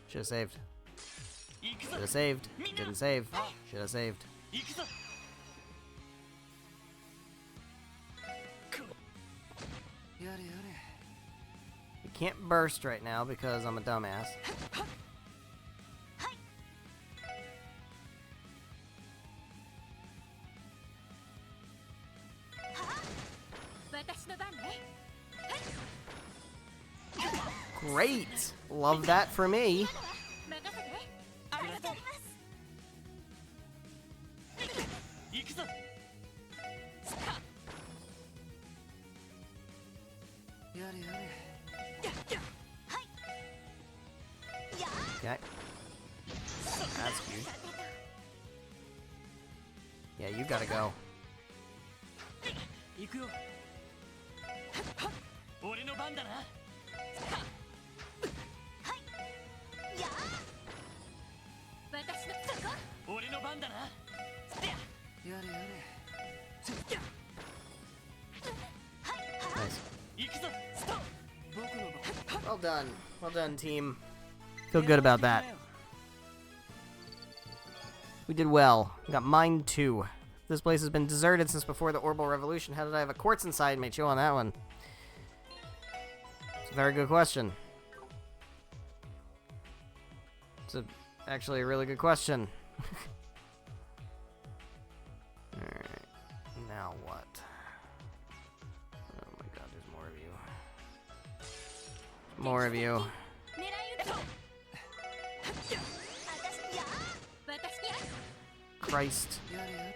Should've saved. Should've saved. Didn't save. Should've saved. You can't burst right now because I'm a dumbass. Great! Love that for me. Okay. That's cute. Yeah, you gotta go. Nice. Well done. Well done, team. Feel good about that. We did well. We got mine 2. This place has been deserted since before the Orbital Revolution. How did I have a quartz inside me? Chill on that one. It's a very good question. It's actually a really good question. Alright. Now what? Oh my god, there's more of you. More of you. Christ. Okay,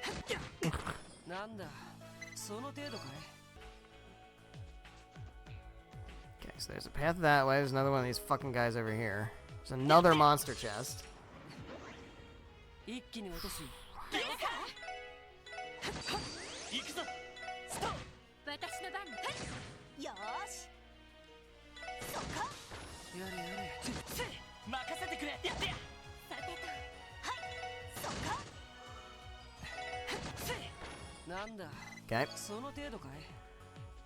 so there's a path that way. There's another one of these fucking guys over here. There's another monster chest. Okay.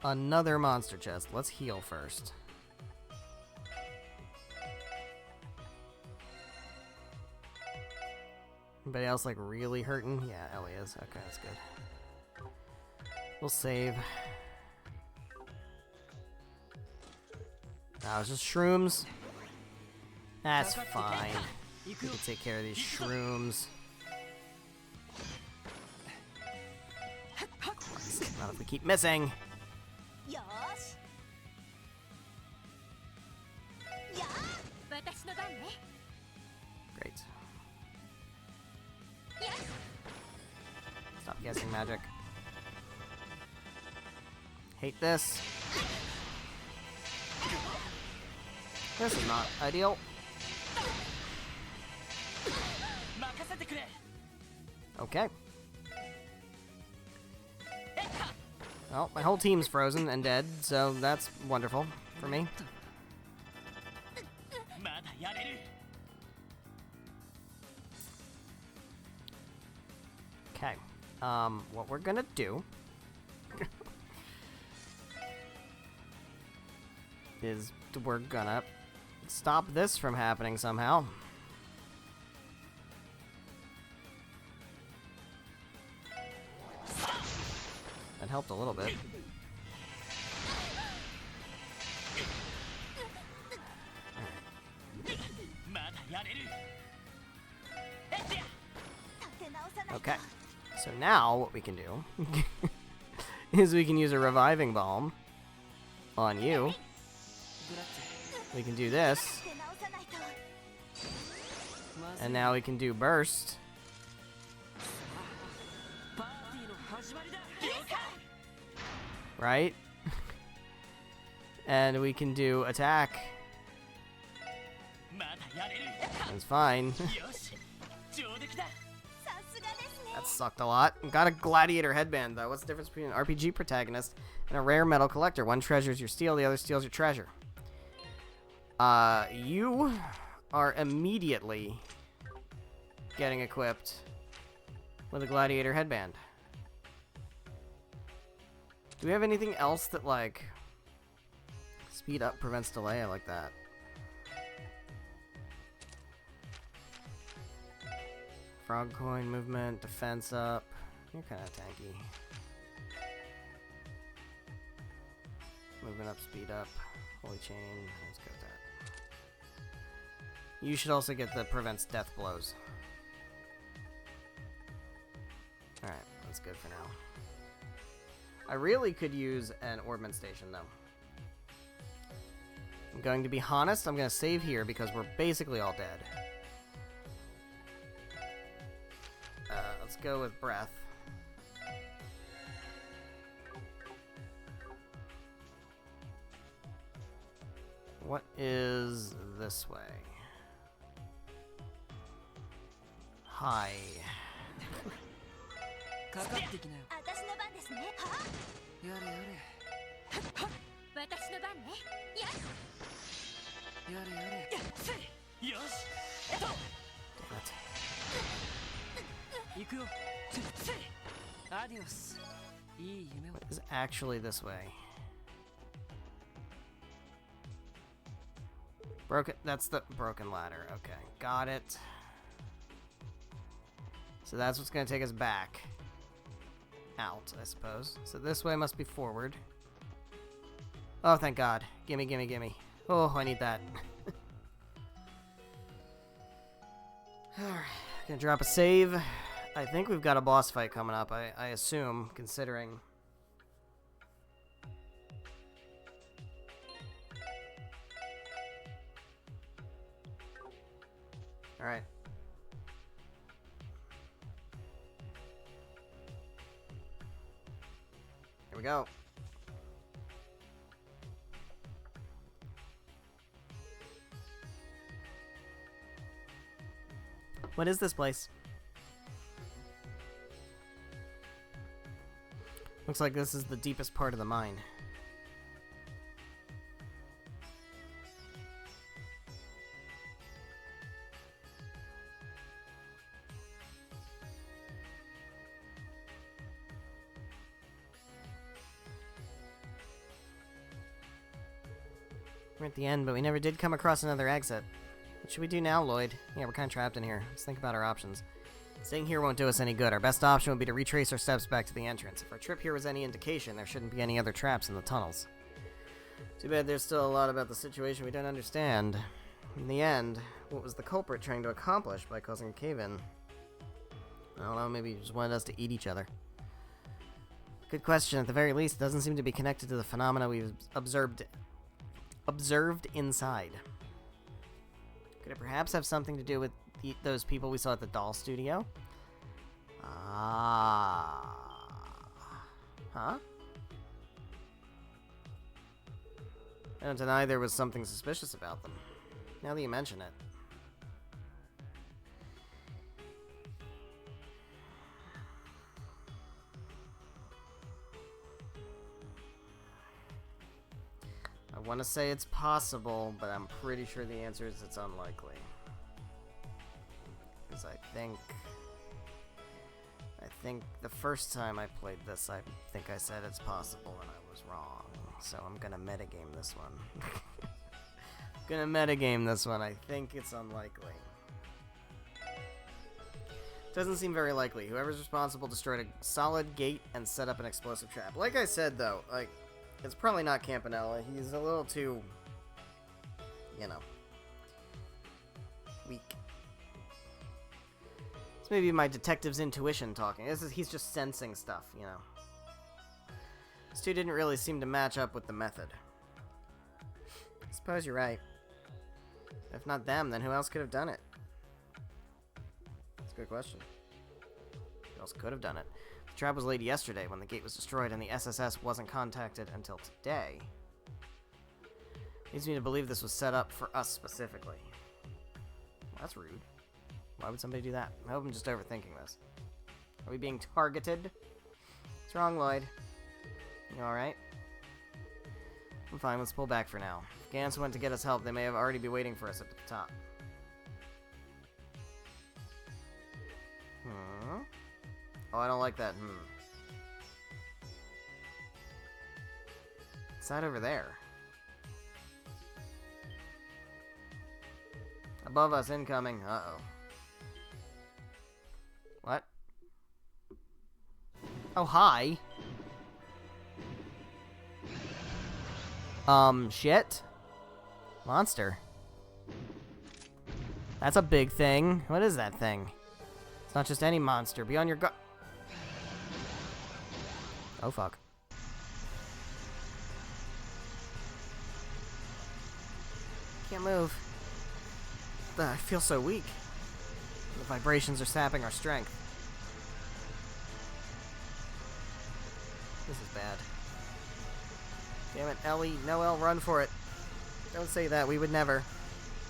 Another monster chest. Let's heal first. Anybody else like really hurting? Yeah, Ellie is. Okay, that's good. We'll save. That was just shrooms. That's fine. We can take care of these shrooms. Not if we keep missing. Great. Stop guessing magic. Hate this. This is not ideal. Okay. Well, my whole team's frozen and dead, so that's wonderful for me. Okay. What we're gonna do is we're gonna stop this from happening somehow. That helped a little bit. Okay, so now what we can do is we can use a reviving balm on you. We can do this. And now we can do burst. Right? And we can do attack. That's fine. That sucked a lot. Got a gladiator headband though. What's the difference between an RPG protagonist and a rare metal collector? One treasures your steel, the other steals your treasure. You are immediately getting equipped with a gladiator headband. Do we have anything else that, like, speed up prevents delay? I like that. Frog coin movement, defense up. You're kind of tanky. Movement up, speed up. Holy chain. Let's go with that. You should also get the prevents death blows. Alright, that's good for now. I really could use an orbment station, though. I'm going to be honest, I'm going to save here because we're basically all dead. Let's go with breath. What is this way? Hi. かかってきなよ。私の番ですね。は？やれやれ。私の番ね。ややれやれ。よし。行くよ。アディオス。いい夢を。Is actually this way. Broken. That's the broken ladder. Okay, got it. So that's what's going to take us back. Out, I suppose. So this way must be forward. Oh, thank God. Gimme, gimme, gimme. Oh, I need that. Alright, gonna drop a save. I think we've got a boss fight coming up, I assume, considering... Alright. Here we go. What is this place? Looks like this is the deepest part of the mine. We're at the end, but we never did come across another exit. What should we do now, Lloyd? Yeah, we're kind of trapped in here. Let's think about our options. Staying here won't do us any good. Our best option would be to retrace our steps back to the entrance. If our trip here was any indication, there shouldn't be any other traps in the tunnels. Too bad there's still a lot about the situation we don't understand. In the end, what was the culprit trying to accomplish by causing a cave-in? I don't know, maybe he just wanted us to eat each other. Good question. At the very least, it doesn't seem to be connected to the phenomena we've observed inside. Could it perhaps have something to do with those people we saw at the doll studio? Ah. Huh? I don't deny there was something suspicious about them. Now that you mention it. I want to say it's possible, but I'm pretty sure the answer is it's unlikely. Because I think the first time I played this, I think I said it's possible and I was wrong. So I'm gonna metagame this one. I think it's unlikely. Doesn't seem very likely. Whoever's responsible destroyed a solid gate and set up an explosive trap. Like I said, though, like, it's probably not Campanella. He's a little too, you know, weak. It's maybe my detective's intuition talking. He's just sensing stuff, you know. These two didn't really seem to match up with the method. I suppose you're right. If not them, then who else could have done it? That's a good question. Who else could have done it? The trap was laid yesterday when the gate was destroyed and the SSS wasn't contacted until today. Leads me to believe this was set up for us specifically. Well, that's rude. Why would somebody do that? I hope I'm just overthinking this. Are we being targeted? What's wrong, Lloyd? You alright? I'm fine, let's pull back for now. If Gans went to get us help, they may have already be waiting for us up at the top. Oh, I don't like that. What's that over there? Above us, incoming. Uh-oh. What? Oh, hi. Shit. Monster. That's a big thing. What is that thing? It's not just any monster. Be on your guard. Oh, fuck. Can't move. I feel so weak. The vibrations are sapping our strength. This is bad. Damn it, Ellie. Noelle, run for it. Don't say that. We would never.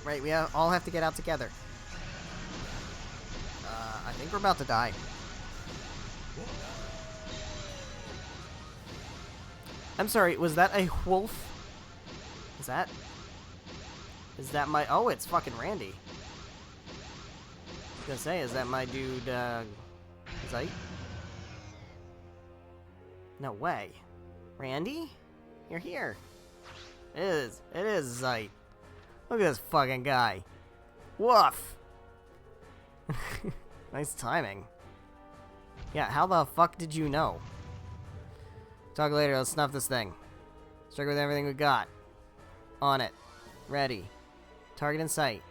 Right, we all have to get out together. I think we're about to die. I'm sorry, was that a wolf? Is that my... Oh, it's fucking Randy. I was gonna say, is that my dude, Zeit? No way. Randy? You're here. It is Zeit. Look at this fucking guy. Woof! Nice timing. Yeah, how the fuck did you know? Talk later, let's snuff this thing. Strike with everything we got. On it. Ready. Target in sight.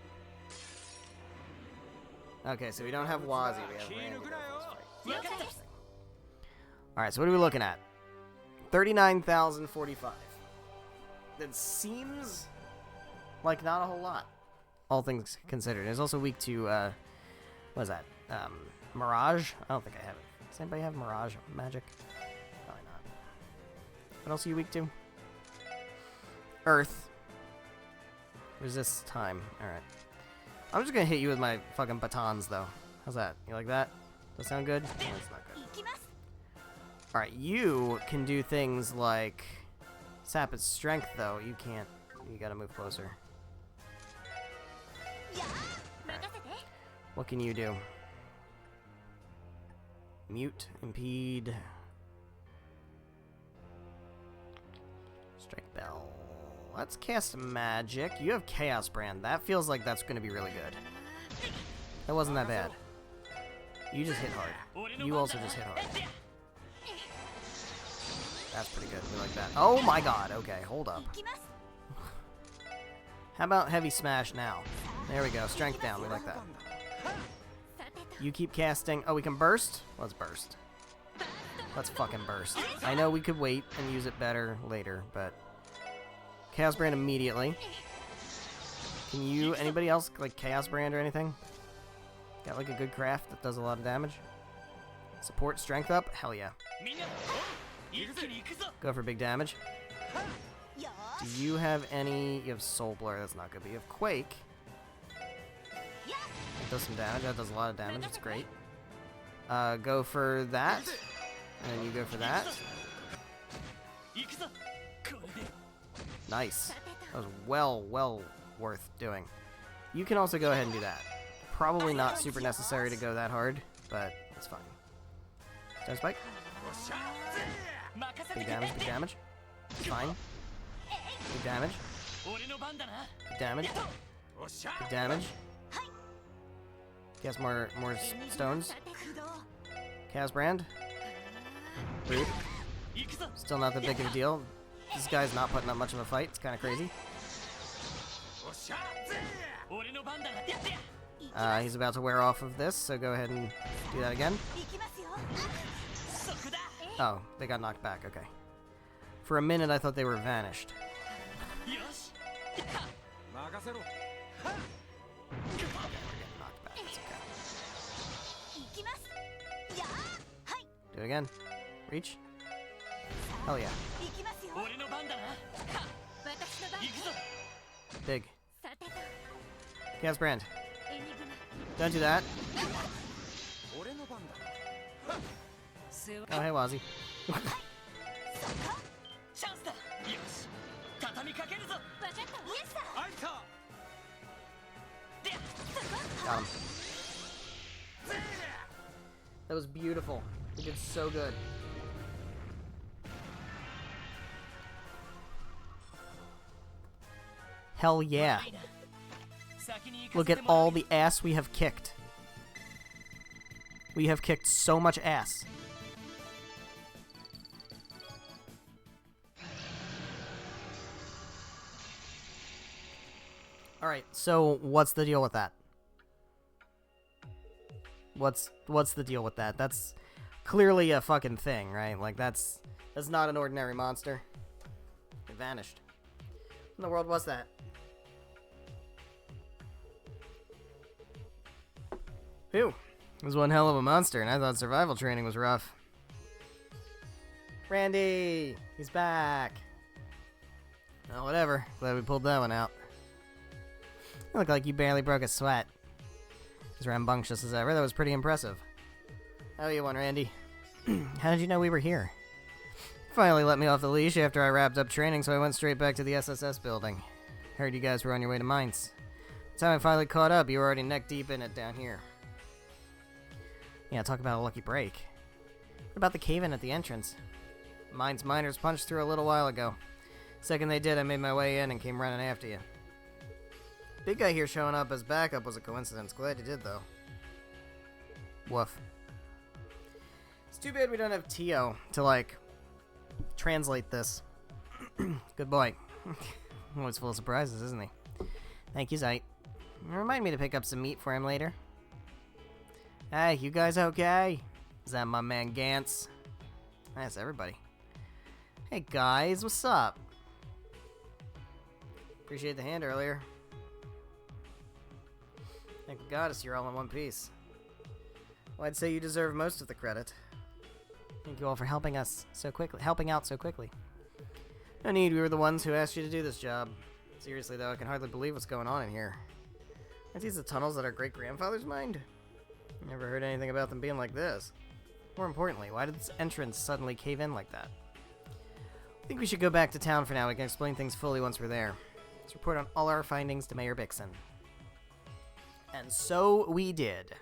Okay, so we don't have Wazzy, we have Randy. Alright, so what are we looking at? 39,045. That seems like not a whole lot. All things considered. It's also weak to, what is that? Mirage? I don't think I have it. Does anybody have Mirage magic? Probably not. What else are you weak to? Earth. Resist time. Alright. I'm just gonna hit you with my fucking batons, though. How's that? You like that? Does that sound good? No, it's not good. Alright, you can do things like sap its strength, though. You can't. You gotta move closer. Right. What can you do? Mute, impede. Strike bell. Let's cast magic. You have Chaos Brand. That feels like that's going to be really good. That wasn't that bad. You just hit hard. You also just hit hard. That's pretty good. We like that. Oh my god. Okay, hold up. How about Heavy Smash now? There we go. Strength down. We like that. You keep casting. Oh, we can burst? Let's burst. Let's fucking burst. I know we could wait and use it better later, but... Chaos Brand immediately. Can you... Anybody else, like, Chaos Brand or anything? Got, like, a good craft that does a lot of damage? Support strength up? Hell yeah. Go for big damage. Do you have any... You have Soul Blur. That's not good, but you have Quake. That does some damage. That does a lot of damage. That's great. Go for that. And then you go for that. Nice. That was well worth doing. You can also go ahead and do that. Probably not super necessary to go that hard, but it's fine. Stone Spike. Big damage, big damage. It's fine. Big damage. Big damage. Big damage. Cast more stones. Chaos Brand. Rude. Still not that big of a deal. This guy's not putting up much of a fight. It's kind of crazy. He's about to wear off of this, so go ahead and do that again. Oh, they got knocked back. Okay. For a minute, I thought they were vanished. Okay, we're getting knocked back. It's okay. Do it again. Reach. Hell yeah. Big. Chaos Brand. Don't do that. Oh, hey, Wazzy. Got him. That was beautiful. You did so good. Hell yeah. Look at all the ass we have kicked. We have kicked so much ass. Alright, so what's the deal with that? What's the deal with that? That's clearly a fucking thing, right? Like, that's not an ordinary monster. It vanished. What in the world was that? Phew. It was one hell of a monster, and I thought survival training was rough. Randy! He's back! Oh, whatever. Glad we pulled that one out. You look like you barely broke a sweat. As rambunctious as ever, that was pretty impressive. How you one, Randy? How did you know we were here? Finally let me off the leash after I wrapped up training, so I went straight back to the SSS building. Heard you guys were on your way to Mainz. By the time I finally caught up, you were already neck deep in it down here. Yeah, talk about a lucky break. What about the cave-in at the entrance? Mainz miners punched through a little while ago. Second they did, I made my way in and came running after you. Big guy here showing up as backup was a coincidence. Glad you did, though. Woof. It's too bad we don't have Tio to, like, translate this. Good boy. Always full of surprises, isn't he? Thank you, Zeit. Remind me to pick up some meat for him later. Hey, you guys okay? Is that my man Gantz? That's everybody. Hey guys, what's up? Appreciate the hand earlier. Thank the goddess you're all in one piece. Well, I'd say you deserve most of the credit. Thank you all for helping out so quickly. No need, we were the ones who asked you to do this job. Seriously though, I can hardly believe what's going on in here. Aren't these the tunnels that our great-grandfathers mined? Never heard anything about them being like this. More importantly, why did this entrance suddenly cave in like that? I think we should go back to town for now. We can explain things fully once we're there. Let's report on all our findings to Mayor Bixen. And so we did.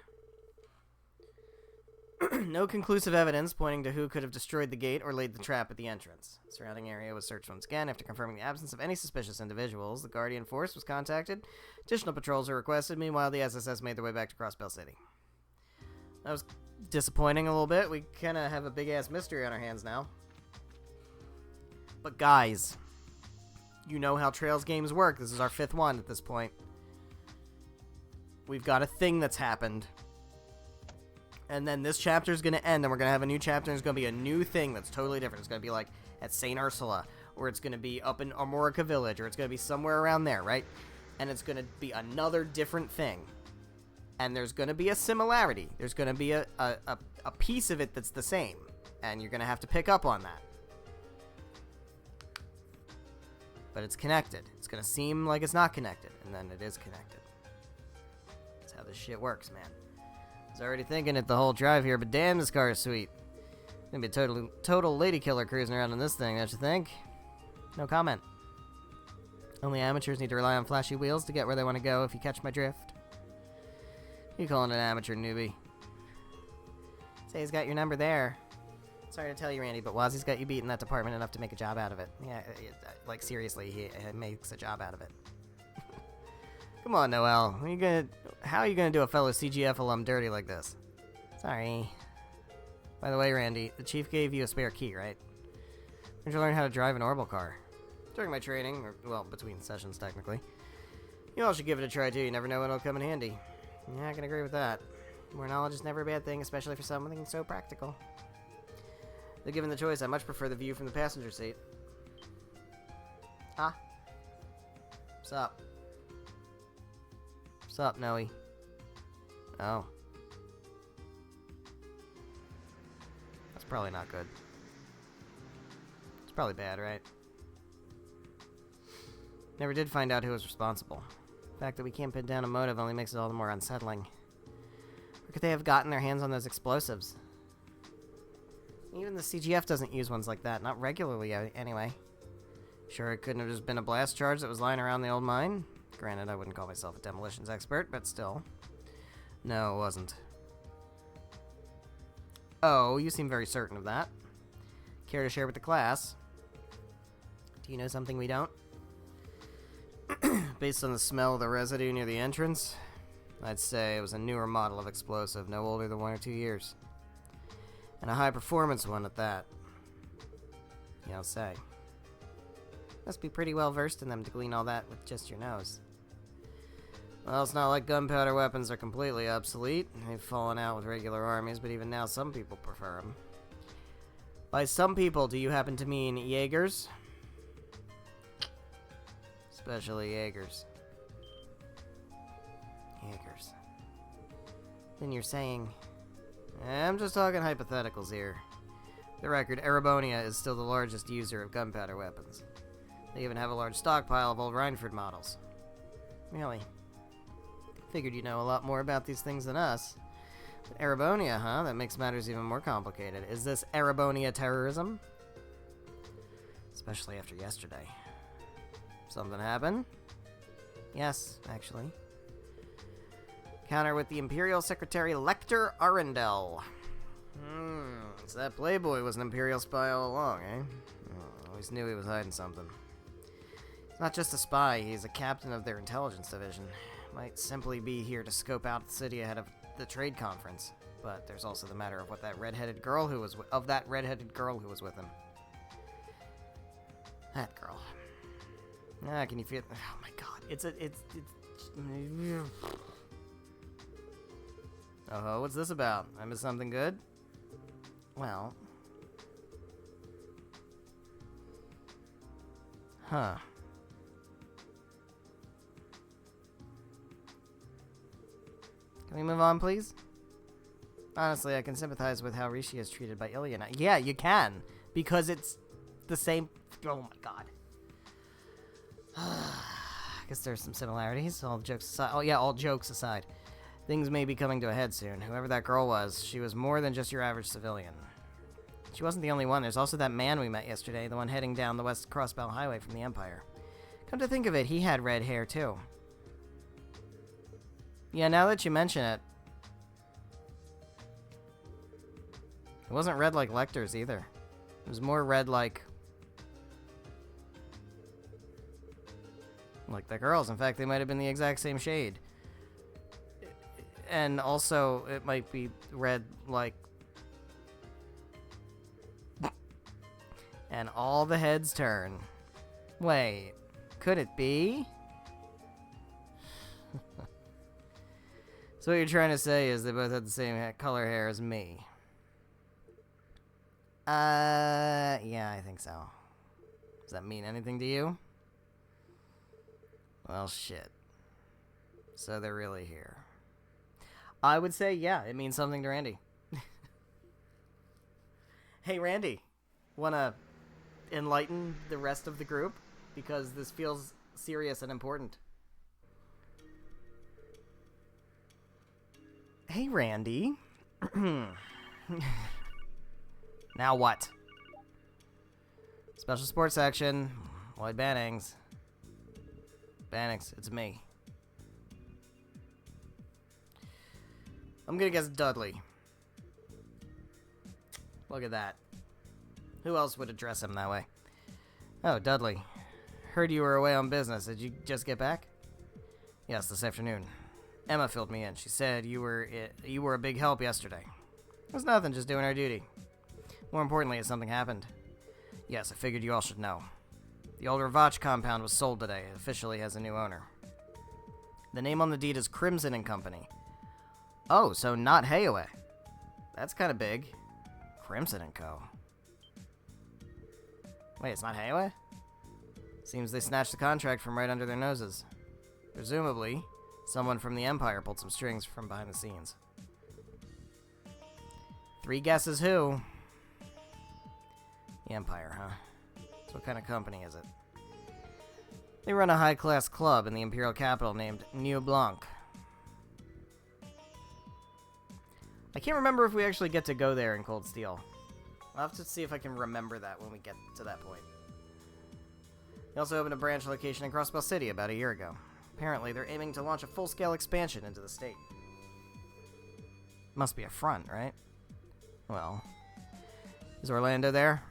No conclusive evidence pointing to who could have destroyed the gate or laid the trap at the entrance. The surrounding area was searched once again. After confirming the absence of any suspicious individuals, the Guardian Force was contacted. Additional patrols were requested. Meanwhile, the SSS made their way back to Crossbell City. That was disappointing a little bit. We kind of have a big-ass mystery on our hands now. But guys, you know how Trails games work. This is our 5th one at this point. We've got a thing that's happened. And then this chapter is going to end, and we're going to have a new chapter, and it's going to be a new thing that's totally different. It's going to be like at St. Ursula, or it's going to be up in Amorica Village, or it's going to be somewhere around there, right? And it's going to be another different thing. And there's going to be a similarity. There's going to be a piece of it that's the same. And you're going to have to pick up on that. But it's connected. It's going to seem like it's not connected, and then it is connected. That's how this shit works, man. I was already thinking it the whole drive here, but damn, this car is sweet. Gonna be a total lady killer cruising around in this thing, don't you think? No comment. Only amateurs need to rely on flashy wheels to get where they want to go, if you catch my drift. You calling an amateur newbie? Say he's got your number there. Sorry to tell you, Randy, but Wazzy's got you beat in that department enough to make a job out of it. Yeah, like seriously, he makes a job out of it. Come on, Noel. How are you gonna do a fellow CGF alum dirty like this? Sorry. By the way, Randy, the chief gave you a spare key, right? Where'd you learn how to drive an orbital car? During my training, or, well, between sessions, technically. You all should give it a try, too. You never know when it'll come in handy. Yeah, I can agree with that. More knowledge is never a bad thing, especially for something so practical. Though given the choice, I much prefer the view from the passenger seat. Huh? What's up? What's up, Noe? Oh. That's probably not good. It's probably bad, right? Never did find out who was responsible. The fact that we can't pin down a motive only makes it all the more unsettling. Where could they have gotten their hands on those explosives? Even the CGF doesn't use ones like that, not regularly anyway. Sure, it couldn't have just been a blast charge that was lying around the old mine? Granted, I wouldn't call myself a demolitions expert, but still. No, it wasn't. Oh, you seem very certain of that. Care to share with the class? Do you know something we don't? Based on the smell of the residue near the entrance, I'd say it was a newer model of explosive, no older than 1 or 2 years. And a high-performance one at that. Yeah, I'll say. Must be pretty well versed in them to glean all that with just your nose. Well, it's not like gunpowder weapons are completely obsolete. They've fallen out with regular armies, but even now some people prefer them. By some people, do you happen to mean Jaegers? Especially Jaegers. Jaegers. Then you're saying... I'm just talking hypotheticals here. The record, Erebonia is still the largest user of gunpowder weapons. They even have a large stockpile of old Rhineford models. Really? Figured you know a lot more about these things than us. But Erebonia, huh? That makes matters even more complicated. Is this Erebonia terrorism? Especially after yesterday. Something happened? Yes, actually. Counter with the Imperial Secretary Lecter Arundel. So that playboy was an Imperial spy all along, eh? Always knew he was hiding something. He's not just a spy, he's a captain of their intelligence division. Might simply be here to scope out the city ahead of the trade conference. But there's also the matter of what that redheaded girl who was that redheaded girl who was with him. That girl. Ah, can you feel? Oh my God! It's. Oh, what's this about? I missed something good? Well. Huh. Can we move on, please? Honestly, I can sympathize with how Rishi is treated by Ilya now. Yeah, you can. Because it's the same... Oh my God. I guess there's some similarities. All jokes aside. Oh yeah, all jokes aside. Things may be coming to a head soon. Whoever that girl was, she was more than just your average civilian. She wasn't the only one. There's also that man we met yesterday, the one heading down the West Crossbell Highway from the Empire. Come to think of it, he had red hair too. Yeah, now that you mention it, it wasn't red like Lecter's either. It was more red like the girls. In fact, they might have been the exact same shade. And also, it might be red like... And all the heads turn. Wait, could it be? So what you're trying to say is they both had the same color hair as me. Yeah, I think so. Does that mean anything to you? Well, shit. So they're really here. I would say, yeah, it means something to Randy. Hey, Randy, wanna enlighten the rest of the group? Because this feels serious and important. Hey, Randy. Now what? Special sports section. Lloyd Bannings. Bannings, it's me. I'm gonna guess Dudley. Look at that. Who else would address him that way? Oh, Dudley. Heard you were away on business. Did you just get back? Yes, this afternoon. Emma filled me in. She said you were a big help yesterday. It was nothing, just doing our duty. More importantly, has something happened? Yes, I figured you all should know. The old Ravach compound was sold today. It officially has a new owner. The name on the deed is Crimson and Company. Oh, so not Hayway. That's kind of big. Crimson and Co. Wait, it's not Hayway? Seems they snatched the contract from right under their noses. Presumably, someone from the Empire pulled some strings from behind the scenes. 3 guesses who? The Empire, huh? So what kind of company is it? They run a high-class club in the Imperial capital named Neo Blanc. I can't remember if we actually get to go there in Cold Steel. I'll have to see if I can remember that when we get to that point. They also opened a branch location in Crossbell City about a year ago. Apparently, they're aiming to launch a full-scale expansion into the state. Must be a front, right? Well, is Orlando there?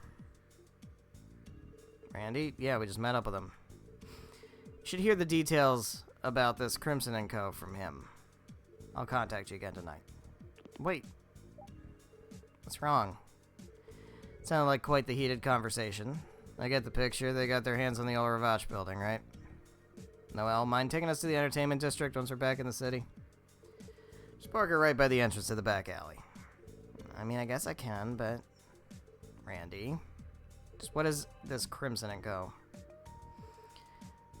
Randy? Yeah, we just met up with him. You should hear the details about this Crimson & Co. from him. I'll contact you again tonight. Wait. What's wrong? Sounded like quite the heated conversation. I get the picture. They got their hands on the old Ravach building, right? Noel, mind taking us to the entertainment district once we're back in the city? Just park her right by the entrance to the back alley. I mean, I guess I can, but... Randy... Just what is this Crimson & Co.?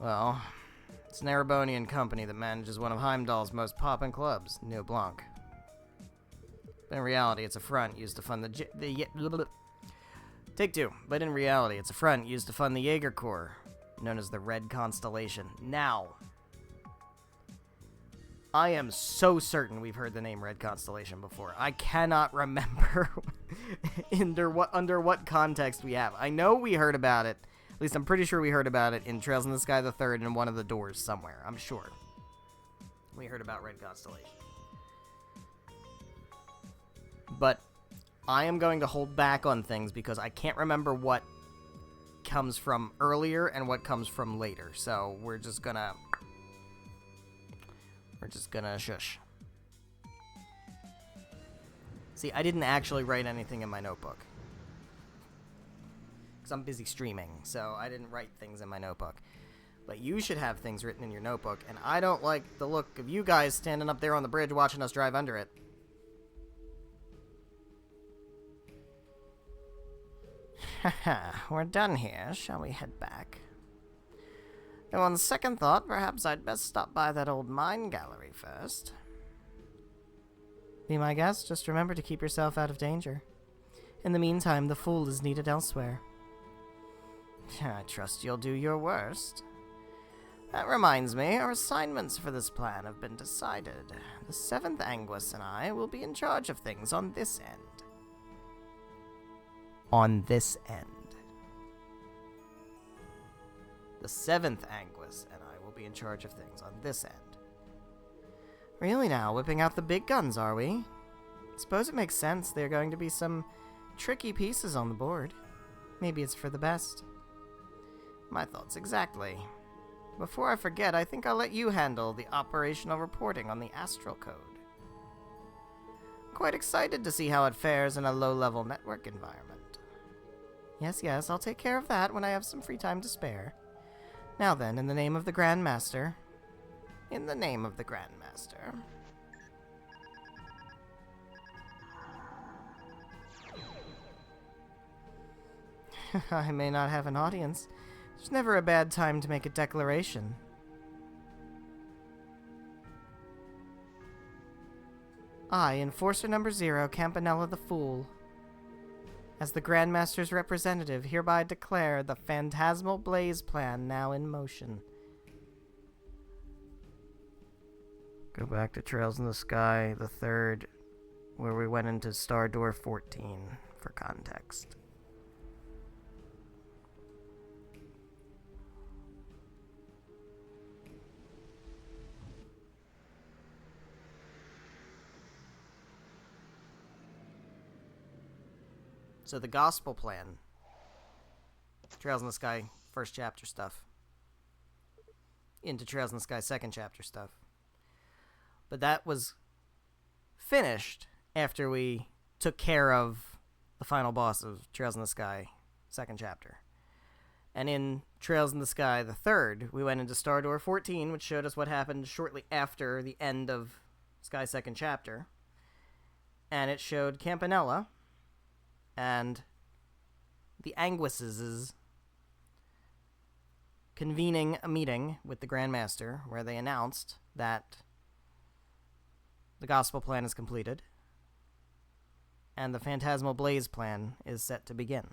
Well, it's an Erebonian company that manages one of Heimdall's most poppin' clubs, Neo Blanc. But in reality, it's a front used to fund Take two. But in reality, it's a front used to fund the Jaeger Corps, known as the Red Constellation. Now, I am so certain we've heard the name Red Constellation before. I cannot remember under what context we have. I know we heard about it. At least I'm pretty sure we heard about it in Trails in the Sky the Third in one of the doors somewhere. I'm sure. We heard about Red Constellation. But I am going to hold back on things because I can't remember what comes from earlier and what comes from later. So we're just gonna shush. See, I didn't actually write anything in my notebook. Because I'm busy streaming, so I didn't write things in my notebook. But you should have things written in your notebook, and I don't like the look of you guys standing up there on the bridge watching us drive under it. Haha, we're done here. Shall we head back? Though on second thought, perhaps I'd best stop by that old mine gallery first. Be my guest, just remember to keep yourself out of danger. In the meantime, the fool is needed elsewhere. I trust you'll do your worst. That reminds me, our assignments for this plan have been decided. The 7th Anguis and I will be in charge of things on this end. On this end. The 7th Anguis and I will be in charge of things on this end. Really now, whipping out the big guns, are we? Suppose it makes sense. There are going to be some tricky pieces on the board. Maybe it's for the best. My thoughts exactly. Before I forget, I think I'll let you handle the operational reporting on the Astral Code. Quite excited to see how it fares in a low-level network environment. Yes, I'll take care of that when I have some free time to spare. Now then, in the name of the Grand Master. In the name of the Grand Master. I may not have an audience. There's never a bad time to make a declaration. I, Enforcer Number 0, Campanella the Fool, as the Grandmaster's representative, hereby declare the Phantasmal Blaze Plan now in motion. Go back to Trails in the Sky, the third, where we went into Star Door 14 for context. So the Gospel Plan, Trails in the Sky first chapter stuff, into Trails in the Sky second chapter stuff. But that was finished after we took care of the final boss of Trails in the Sky second chapter. And in Trails in the Sky the third, we went into Star Door 14, which showed us what happened shortly after the end of Sky second chapter. And it showed Campanella and the Anguises convening a meeting with the Grandmaster where they announced that the Gospel Plan is completed and the Phantasmal Blaze Plan is set to begin.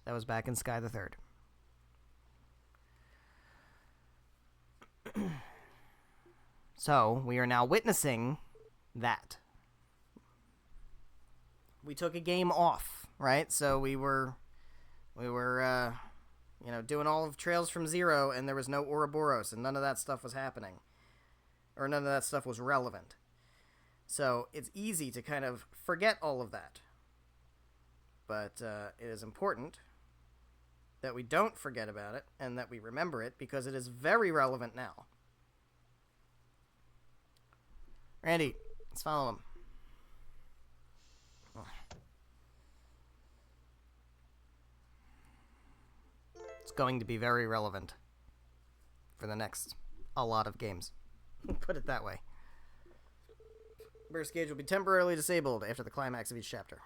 That was back in Sky the Third. So, we are now witnessing that. We took a game off, right? So we were doing all of Trails from Zero, and there was no Ouroboros, and none of that stuff was happening. Or none of that stuff was relevant. So it's easy to kind of forget all of that. But it is important that we don't forget about it, and that we remember it, because it is very relevant now. Randy, let's follow him. It's going to be very relevant for the next a lot of games. Put it that way. Burst gauge will be temporarily disabled after the climax of each chapter.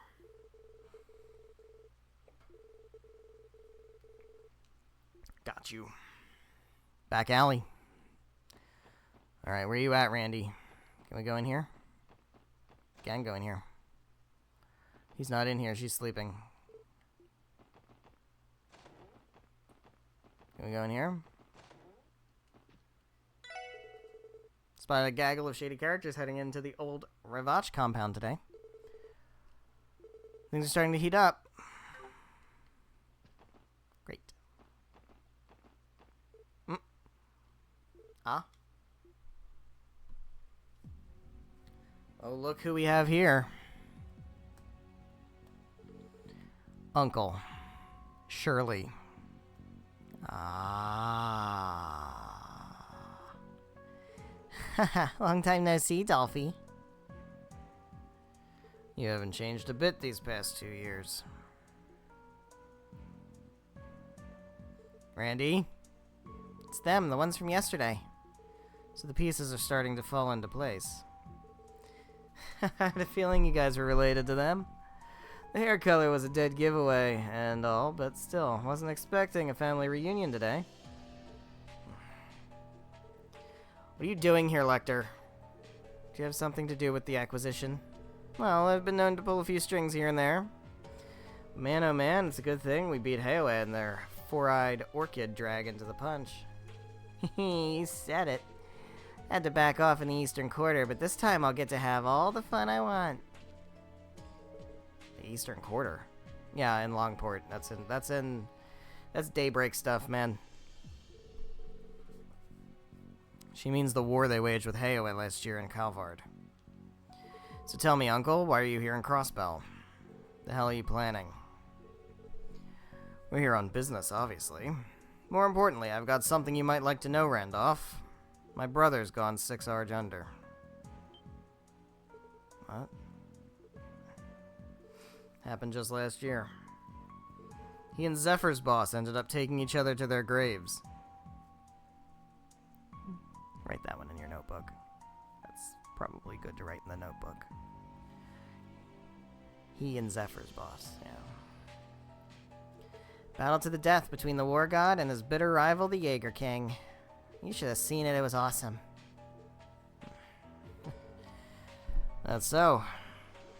Got you. Back alley. Alright, where are you at, Randy? Can we go in here? Can go in here. He's not in here. She's sleeping. Can we go in here? Spotted a gaggle of shady characters heading into the old Rivach compound today. Things are starting to heat up. Great. Ah. Oh, look who we have here. Uncle. Shirley. Ah. Long time no see, Dolphy. You haven't changed a bit these past 2 years. Randy? It's them, the ones from yesterday. So the pieces are starting to fall into place. I had a feeling you guys were related to them. The hair color was a dead giveaway and all, but still, wasn't expecting a family reunion today. What are you doing here, Lecter? Do you have something to do with the acquisition? Well, I've been known to pull a few strings here and there. Man, oh man, it's a good thing we beat Haoe and their four-eyed orchid dragon to the punch. You said it. Had to back off in the Eastern Quarter, but this time I'll get to have all the fun I want. The Eastern Quarter? Yeah, in Longport. That's Daybreak stuff, man. She means the war they waged with Haoe last year in Calvard. So tell me, Uncle, why are you here in Crossbell? The hell are you planning? We're here on business, obviously. More importantly, I've got something you might like to know, Randolph. My brother's gone 6 Arg under. What? Happened just last year. He and Zephyr's boss ended up taking each other to their graves. Write that one in your notebook. That's probably good to write in the notebook. He and Zephyr's boss, yeah. Battle to the death between the War God and his bitter rival, the Jaeger King. You should have seen it, it was awesome. That's so.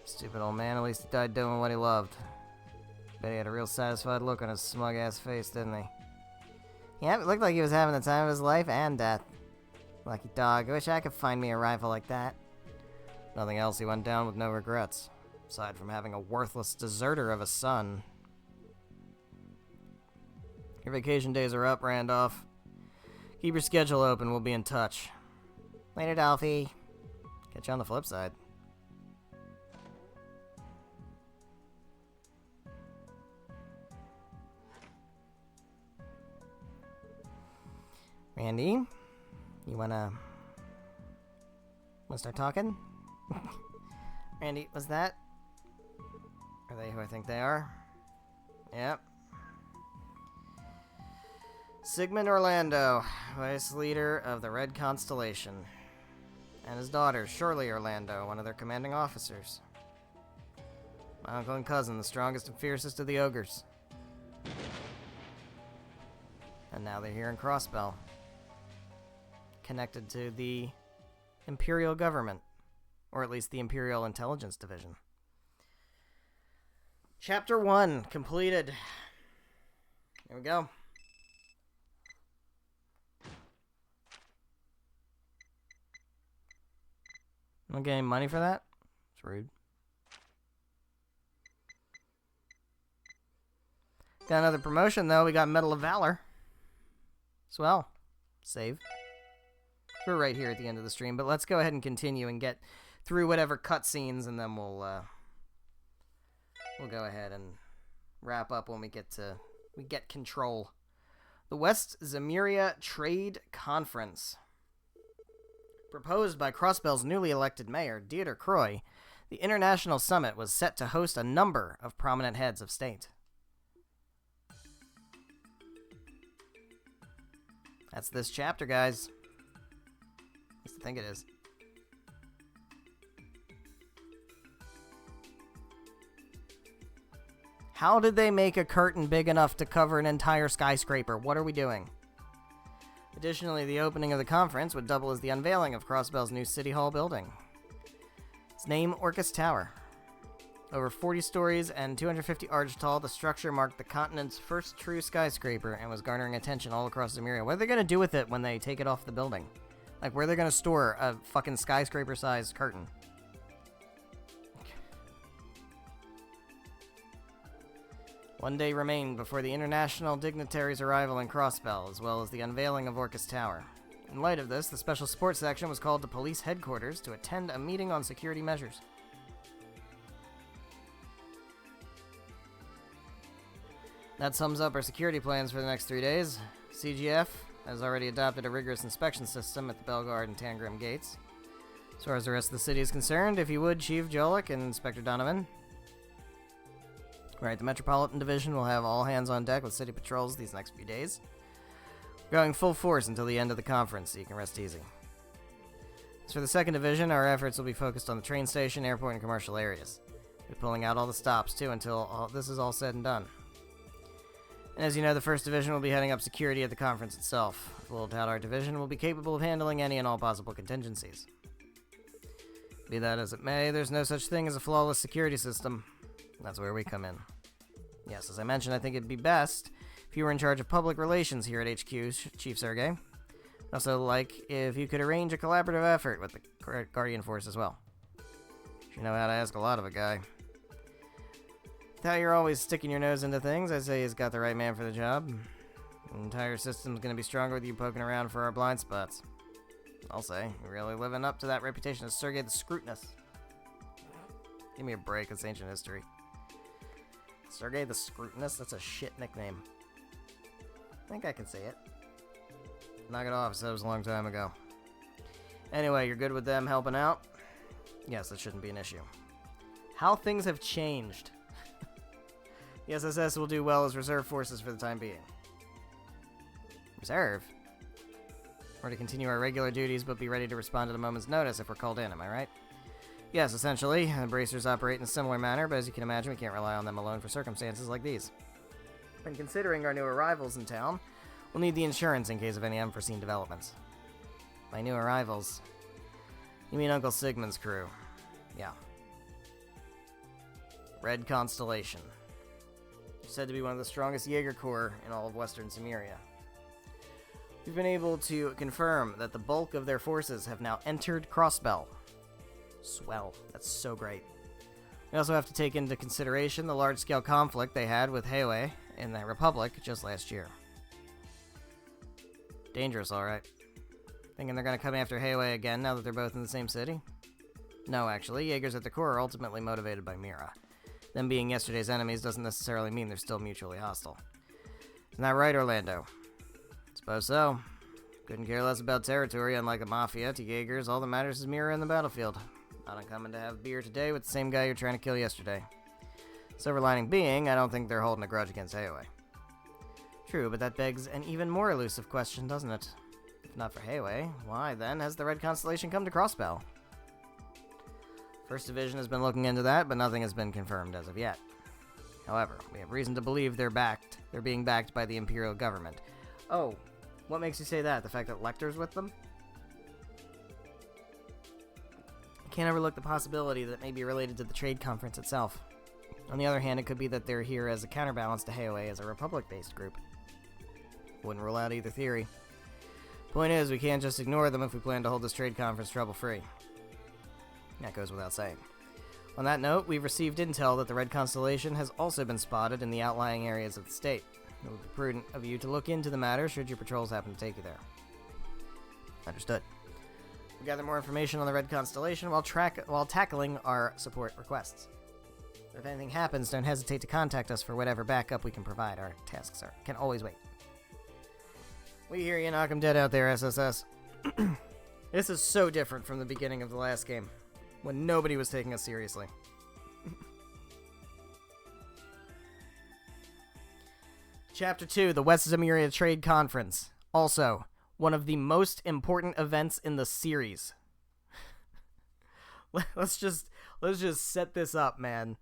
Stupid old man, at least he died doing what he loved. Bet he had a real satisfied look on his smug-ass face, didn't he? Yeah, it looked like he was having the time of his life and death. Lucky dog, I wish I could find me a rifle like that. Nothing else, he went down with no regrets. Aside from having a worthless deserter of a son. Your vacation days are up, Randolph. Keep your schedule open, we'll be in touch. Later, Dolphy. Catch you on the flip side. Randy? You wanna start talking? Randy, was that? Are they who I think they are? Yep. Sigmund Orlando, vice leader of the Red Constellation. And his daughter, Shirley Orlando, one of their commanding officers. My uncle and cousin, the strongest and fiercest of the ogres. And now they're here in Crossbell. Connected to the Imperial government. Or at least the Imperial Intelligence Division. Chapter 1 completed. Here we go. Not getting money for that? It's rude. Got another promotion though. We got Medal of Valor. Swell. Save. We're right here at the end of the stream, but let's go ahead and continue and get through whatever cutscenes, and then we'll go ahead and wrap up when we get control. The West Zemuria Trade Conference. Proposed by Crossbell's newly elected mayor, Dieter Croy, the international summit was set to host a number of prominent heads of state. That's this chapter, guys. At least I think it is. How did they make a curtain big enough to cover an entire skyscraper? What are we doing? Additionally, the opening of the conference would double as the unveiling of Crossbell's new City Hall building. Its name, Orcus Tower. Over 40 stories and 250 arch tall, the structure marked the continent's first true skyscraper and was garnering attention all across Zemuria. What are they going to do with it when they take it off the building? Like, where are they going to store a fucking skyscraper-sized curtain? One day remained before the international dignitary's arrival in Crossbell, as well as the unveiling of Orcus Tower. In light of this, the Special Support Section was called to police headquarters to attend a meeting on security measures. That sums up our security plans for the next 3 days. CGF has already adopted a rigorous inspection system at the Belgard and Tangrim gates. As far as the rest of the city is concerned, if you would, Chief Jolik and Inspector Donovan. Right, the Metropolitan Division will have all hands on deck with city patrols these next few days. We're going full force until the end of the conference, so you can rest easy. As for the 2nd Division, our efforts will be focused on the train station, airport, and commercial areas. We're pulling out all the stops, too, until this is all said and done. And as you know, the 1st Division will be heading up security at the conference itself. With little doubt our division will be capable of handling any and all possible contingencies. Be that as it may, there's no such thing as a flawless security system. That's where we come in. Yes, as I mentioned, I think it'd be best if you were in charge of public relations here at HQ, Chief Sergey. I'd also like if you could arrange a collaborative effort with the Guardian Force as well. You know how to ask a lot of a guy. With how you're always sticking your nose into things, I'd say he's got the right man for the job. The entire system's gonna be stronger with you poking around for our blind spots. I'll say, you're really living up to that reputation as Sergey the Scrutinous. Give me a break, it's ancient history. Sergey the Scrutinous? That's a shit nickname. I think I can say it. Knock it off, that was a long time ago. Anyway, you're good with them helping out? Yes, that shouldn't be an issue. How things have changed. The SSS will do well as reserve forces for the time being. Reserve? We're to continue our regular duties, but be ready to respond at a moment's notice if we're called in, am I right? Yes, essentially. The bracers operate in a similar manner, but as you can imagine, we can't rely on them alone for circumstances like these. When considering our new arrivals in town, we'll need the insurance in case of any unforeseen developments. By new arrivals, you mean Uncle Sigmund's crew. Yeah. Red Constellation. Said to be one of the strongest Jaeger Corps in all of Western Cimmeria. We've been able to confirm that the bulk of their forces have now entered Crossbell. Swell. That's so great. We also have to take into consideration the large-scale conflict they had with Heiwei in the Republic just last year. Dangerous, alright. Thinking they're going to come after Heiwei again now that they're both in the same city? No, actually. Jaegers at the core are ultimately motivated by Mira. Them being yesterday's enemies doesn't necessarily mean they're still mutually hostile. Isn't that right, Orlando? Suppose so. Couldn't care less about territory, unlike the Mafia. To Jaegers, all that matters is Mira in the battlefield. Not uncommon to have beer today with the same guy you're trying to kill yesterday. Silver lining being, I don't think they're holding a grudge against Heiwei. True, but that begs an even more elusive question, doesn't it? If not for Heiwei, why then has the Red Constellation come to Crossbell? 1st Division has been looking into that, but nothing has been confirmed as of yet. However, we have reason to believe they're being backed by the Imperial government. Oh, what makes you say that? The fact that Lecter's with them? I can't overlook the possibility that it may be related to the trade conference itself. On the other hand, it could be that they're here as a counterbalance to Heiwei as a Republic-based group. Wouldn't rule out either theory. Point is, we can't just ignore them if we plan to hold this trade conference trouble-free. That goes without saying. On that note, we've received intel that the Red Constellation has also been spotted in the outlying areas of the state. It would be prudent of you to look into the matter should your patrols happen to take you there. Understood. We'll gather more information on the Red Constellation while tackling our support requests. If anything happens, don't hesitate to contact us for whatever backup we can provide. Our tasks can always wait. We hear you, knock 'em dead out there, SSS. This is so different from the beginning of the last game, when nobody was taking us seriously. Chapter 2, the West Zemuria Trade Conference. Also, one of the most important events in the series. Let's just set this up, man.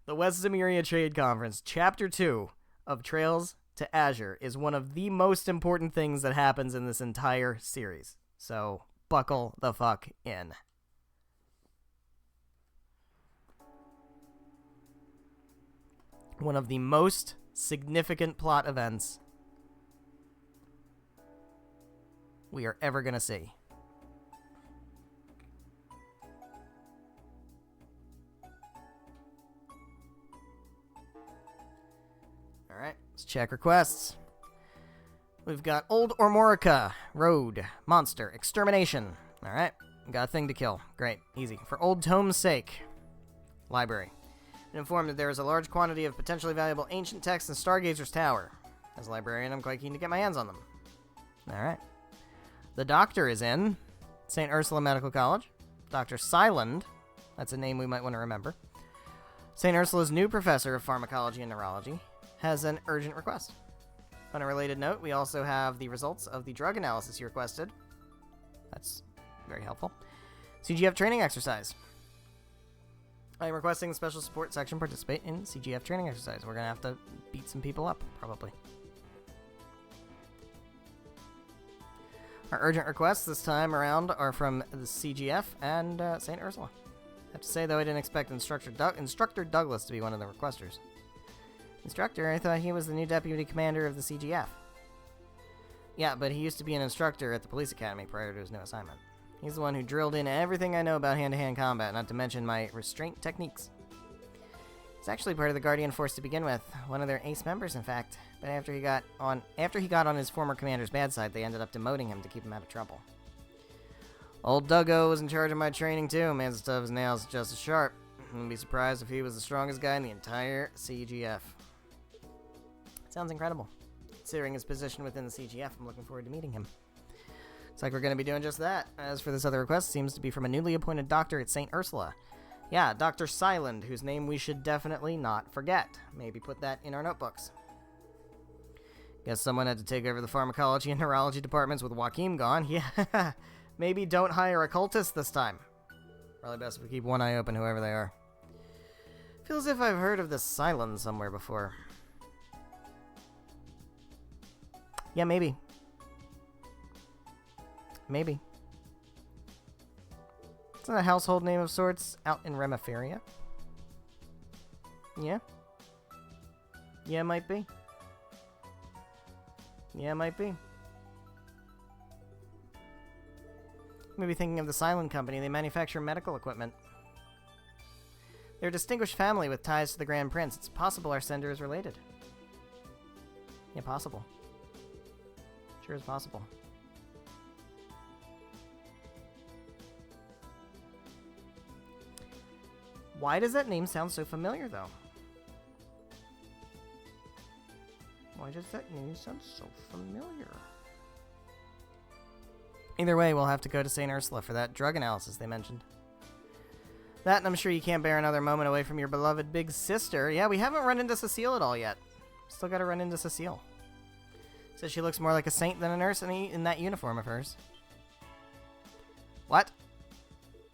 The West Zemuria Trade Conference, Chapter 2 of Trails to Azure, is one of the most important things that happens in this entire series. So, buckle the fuck in. One of the most significant plot events we are ever going to see. Alright, let's check requests. We've got Old Ormorica, Road, Monster, Extermination. Alright, got a thing to kill. Great, easy. For Old Tome's sake, Library. Been informed that there is a large quantity of potentially valuable ancient texts in Stargazer's Tower. As a librarian, I'm quite keen to get my hands on them. Alright. The Doctor is in St. Ursula Medical College. Dr. Siland, that's a name we might want to remember. St. Ursula's new professor of pharmacology and neurology has an urgent request. On a related note, we also have the results of the drug analysis you requested. That's very helpful. CGF training exercise. I am requesting the special support section participate in CGF training exercise. We're going to have to beat some people up, probably. Our urgent requests this time around are from the CGF and St. Ursula. I have to say, though, I didn't expect Instructor Douglas to be one of the requesters. Instructor? I thought he was the new deputy commander of the CGF. Yeah, but he used to be an instructor at the police academy prior to his new assignment. He's the one who drilled in everything I know about hand-to-hand combat, not to mention my restraint techniques. He's actually part of the Guardian Force to begin with, one of their ace members, in fact. But after he got on his former commander's bad side, they ended up demoting him to keep him out of trouble. Old Duggo was in charge of my training too. Man's as tough as nails, just as sharp. Wouldn't be surprised if he was the strongest guy in the entire CGF. Sounds incredible. Considering his position within the CGF, I'm looking forward to meeting him. Looks like we're going to be doing just that. As for this other request, seems to be from a newly appointed doctor at St. Ursula. Yeah, Dr. Siland, whose name we should definitely not forget. Maybe put that in our notebooks. Guess someone had to take over the pharmacology and neurology departments with Joaquin gone. Yeah, maybe don't hire a cultist this time. Probably best if we keep one eye open, whoever they are. Feels as if I've heard of this Siland somewhere before. Yeah, maybe. Maybe. Isn't that a household name of sorts out in Remiferia? Yeah? Yeah, might be. Yeah, might be. Maybe thinking of the Silent Company. They manufacture medical equipment. They're a distinguished family with ties to the Grand Prince. It's possible our sender is related. Yeah, possible. Sure is possible. Why does that name sound so familiar, though? Why does that name sound so familiar? Either way, we'll have to go to St. Ursula for that drug analysis they mentioned. That, and I'm sure you can't bear another moment away from your beloved big sister. Yeah, we haven't run into Cecile at all yet. Still gotta run into Cecile. Says she looks more like a saint than a nurse in that uniform of hers. What?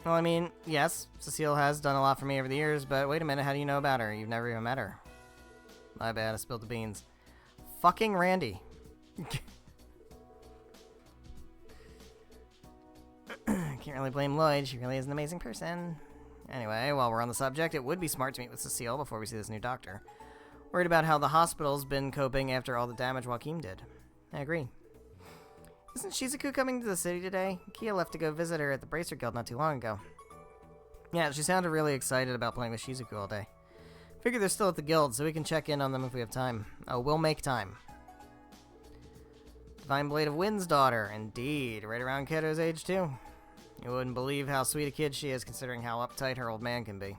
Well, I mean, yes, Cecile has done a lot for me over the years, but wait a minute, how do you know about her? You've never even met her. My bad, I spilled the beans. Fucking Randy. Can't really blame Lloyd, she really is an amazing person. Anyway, while we're on the subject, it would be smart to meet with Cecile before we see this new doctor. Worried about how the hospital's been coping after all the damage Joaquin did. I agree. Isn't Shizuku coming to the city today? Kia left to go visit her at the Bracer Guild not too long ago. Yeah, she sounded really excited about playing with Shizuku all day. Figure they're still at the guild, so we can check in on them if we have time. Oh, we'll make time. Divine Blade of Wind's daughter. Indeed, right around Keto's age, too. You wouldn't believe how sweet a kid she is, considering how uptight her old man can be.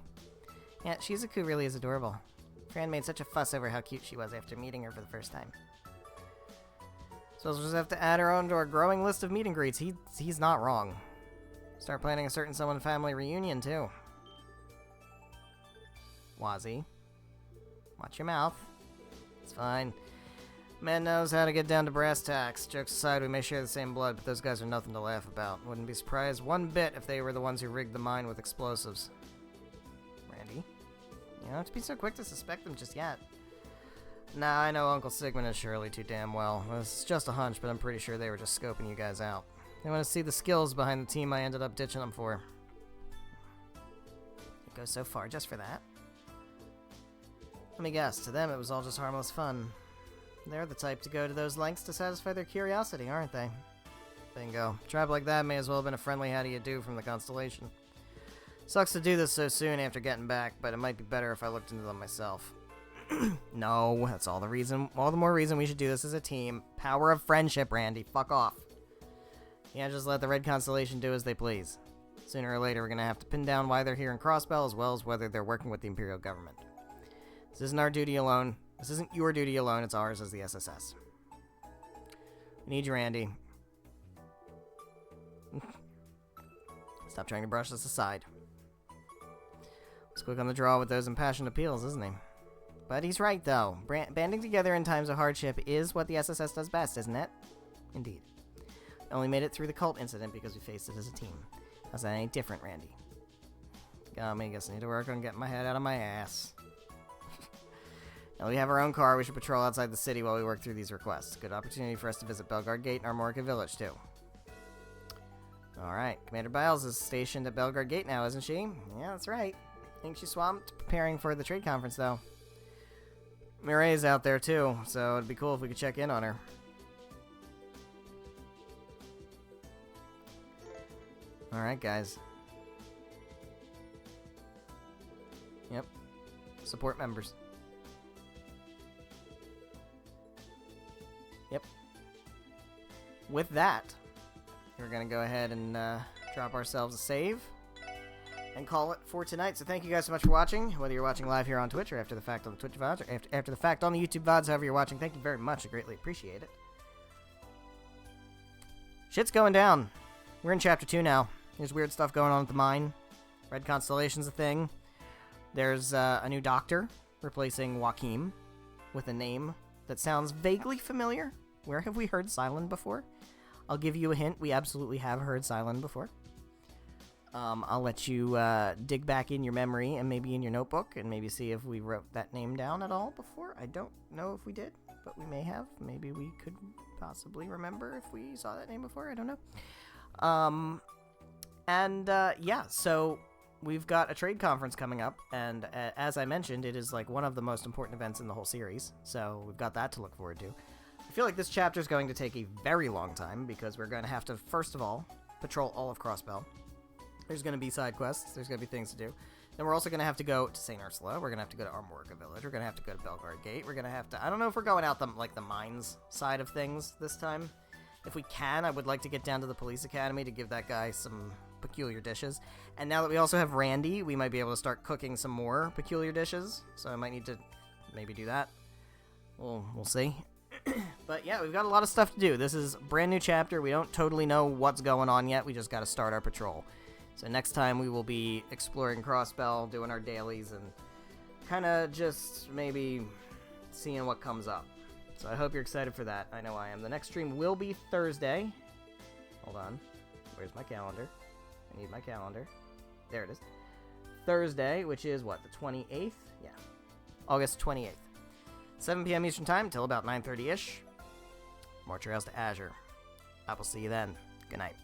Yeah, Shizuku really is adorable. Fran made such a fuss over how cute she was after meeting her for the first time. So we'll just have to add her onto our growing list of meet and greets. He's not wrong. Start planning a certain someone family reunion, too. Wazzy. Watch your mouth. It's fine. Man knows how to get down to brass tacks. Jokes aside, we may share the same blood, but those guys are nothing to laugh about. Wouldn't be surprised one bit if they were the ones who rigged the mine with explosives. Randy? You don't have to be so quick to suspect them just yet. Nah, I know Uncle Sigmund and Shirley too damn well. It's just a hunch, but I'm pretty sure they were just scoping you guys out. They want to see the skills behind the team I ended up ditching them for. It goes so far just for that. Let me guess, to them it was all just harmless fun. They're the type to go to those lengths to satisfy their curiosity, aren't they? Bingo. A trap like that may as well have been a friendly how do you do from the Constellation. Sucks to do this so soon after getting back, but it might be better if I looked into them myself. No, that's all the more reason we should do this as a team. Power of friendship, Randy. Fuck off. Can't just let the Red Constellation do as they please. Sooner or later, we're gonna have to pin down why they're here in Crossbell, as well as whether they're working with the Imperial government. This isn't our duty alone. This isn't your duty alone, it's ours as the SSS. We need you, Randy. Stop trying to brush this aside. He's quick on the draw with those impassioned appeals, isn't he? But he's right, though. Banding together in times of hardship is what the SSS does best, isn't it? Indeed. Only made it through the cult incident because we faced it as a team. How's that any different, Randy? Got me. Guess I need to work on getting my head out of my ass. Now we have our own car. We should patrol outside the city while we work through these requests. Good opportunity for us to visit Belgard Gate and Armorica Village, too. Alright. Commander Biles is stationed at Belgard Gate now, isn't she? Yeah, that's right. I think she's swamped preparing for the trade conference, though. Mireille's out there, too, so it'd be cool if we could check in on her. Alright, guys. Yep. Support members. Yep. With that, we're going to go ahead and drop ourselves a save and call it for tonight. So thank you guys so much for watching, whether you're watching live here on Twitch or after the fact on the Twitch VODs or after the fact on the YouTube VODs, however you're watching. Thank you very much. I greatly appreciate it. Shit's going down. We're in Chapter 2 now. There's weird stuff going on at the mine. Red Constellation's a thing. There's a new doctor replacing Joachim with a name that sounds vaguely familiar. Where have we heard Silent before? I'll give you a hint. We absolutely have heard Silent before. I'll let you dig back in your memory and maybe in your notebook and maybe see if we wrote that name down at all before. I don't know if we did, but we may have. Maybe we could possibly remember if we saw that name before. I don't know. Yeah, so we've got a trade conference coming up, and as I mentioned, it is like one of the most important events in the whole series, so we've got that to look forward to. I feel like this chapter is going to take a very long time because we're going to have to, first of all, patrol all of Crossbell. There's going to be side quests. There's going to be things to do. Then we're also going to have to go to St. Ursula. We're going to have to go to Armorica Village. We're going to have to go to Belgard Gate. We're going to have to... I don't know if we're going out the mines side of things this time. If we can, I would like to get down to the police academy to give that guy some peculiar dishes. And now that we also have Randy, we might be able to start cooking some more peculiar dishes. So I might need to maybe do that. We'll see. But yeah, we've got a lot of stuff to do. This is a brand new chapter. We don't totally know what's going on yet. We just got to start our patrol. So next time we will be exploring Crossbell, doing our dailies, and kind of just maybe seeing what comes up. So I hope you're excited for that. I know I am. The next stream will be Thursday. Hold on. Where's my calendar? I need my calendar. There it is. Thursday, which is what, the 28th? Yeah. August 28th. 7 p.m. Eastern Time until about 9:30-ish. More trails to Azure. I will see you then. Good night.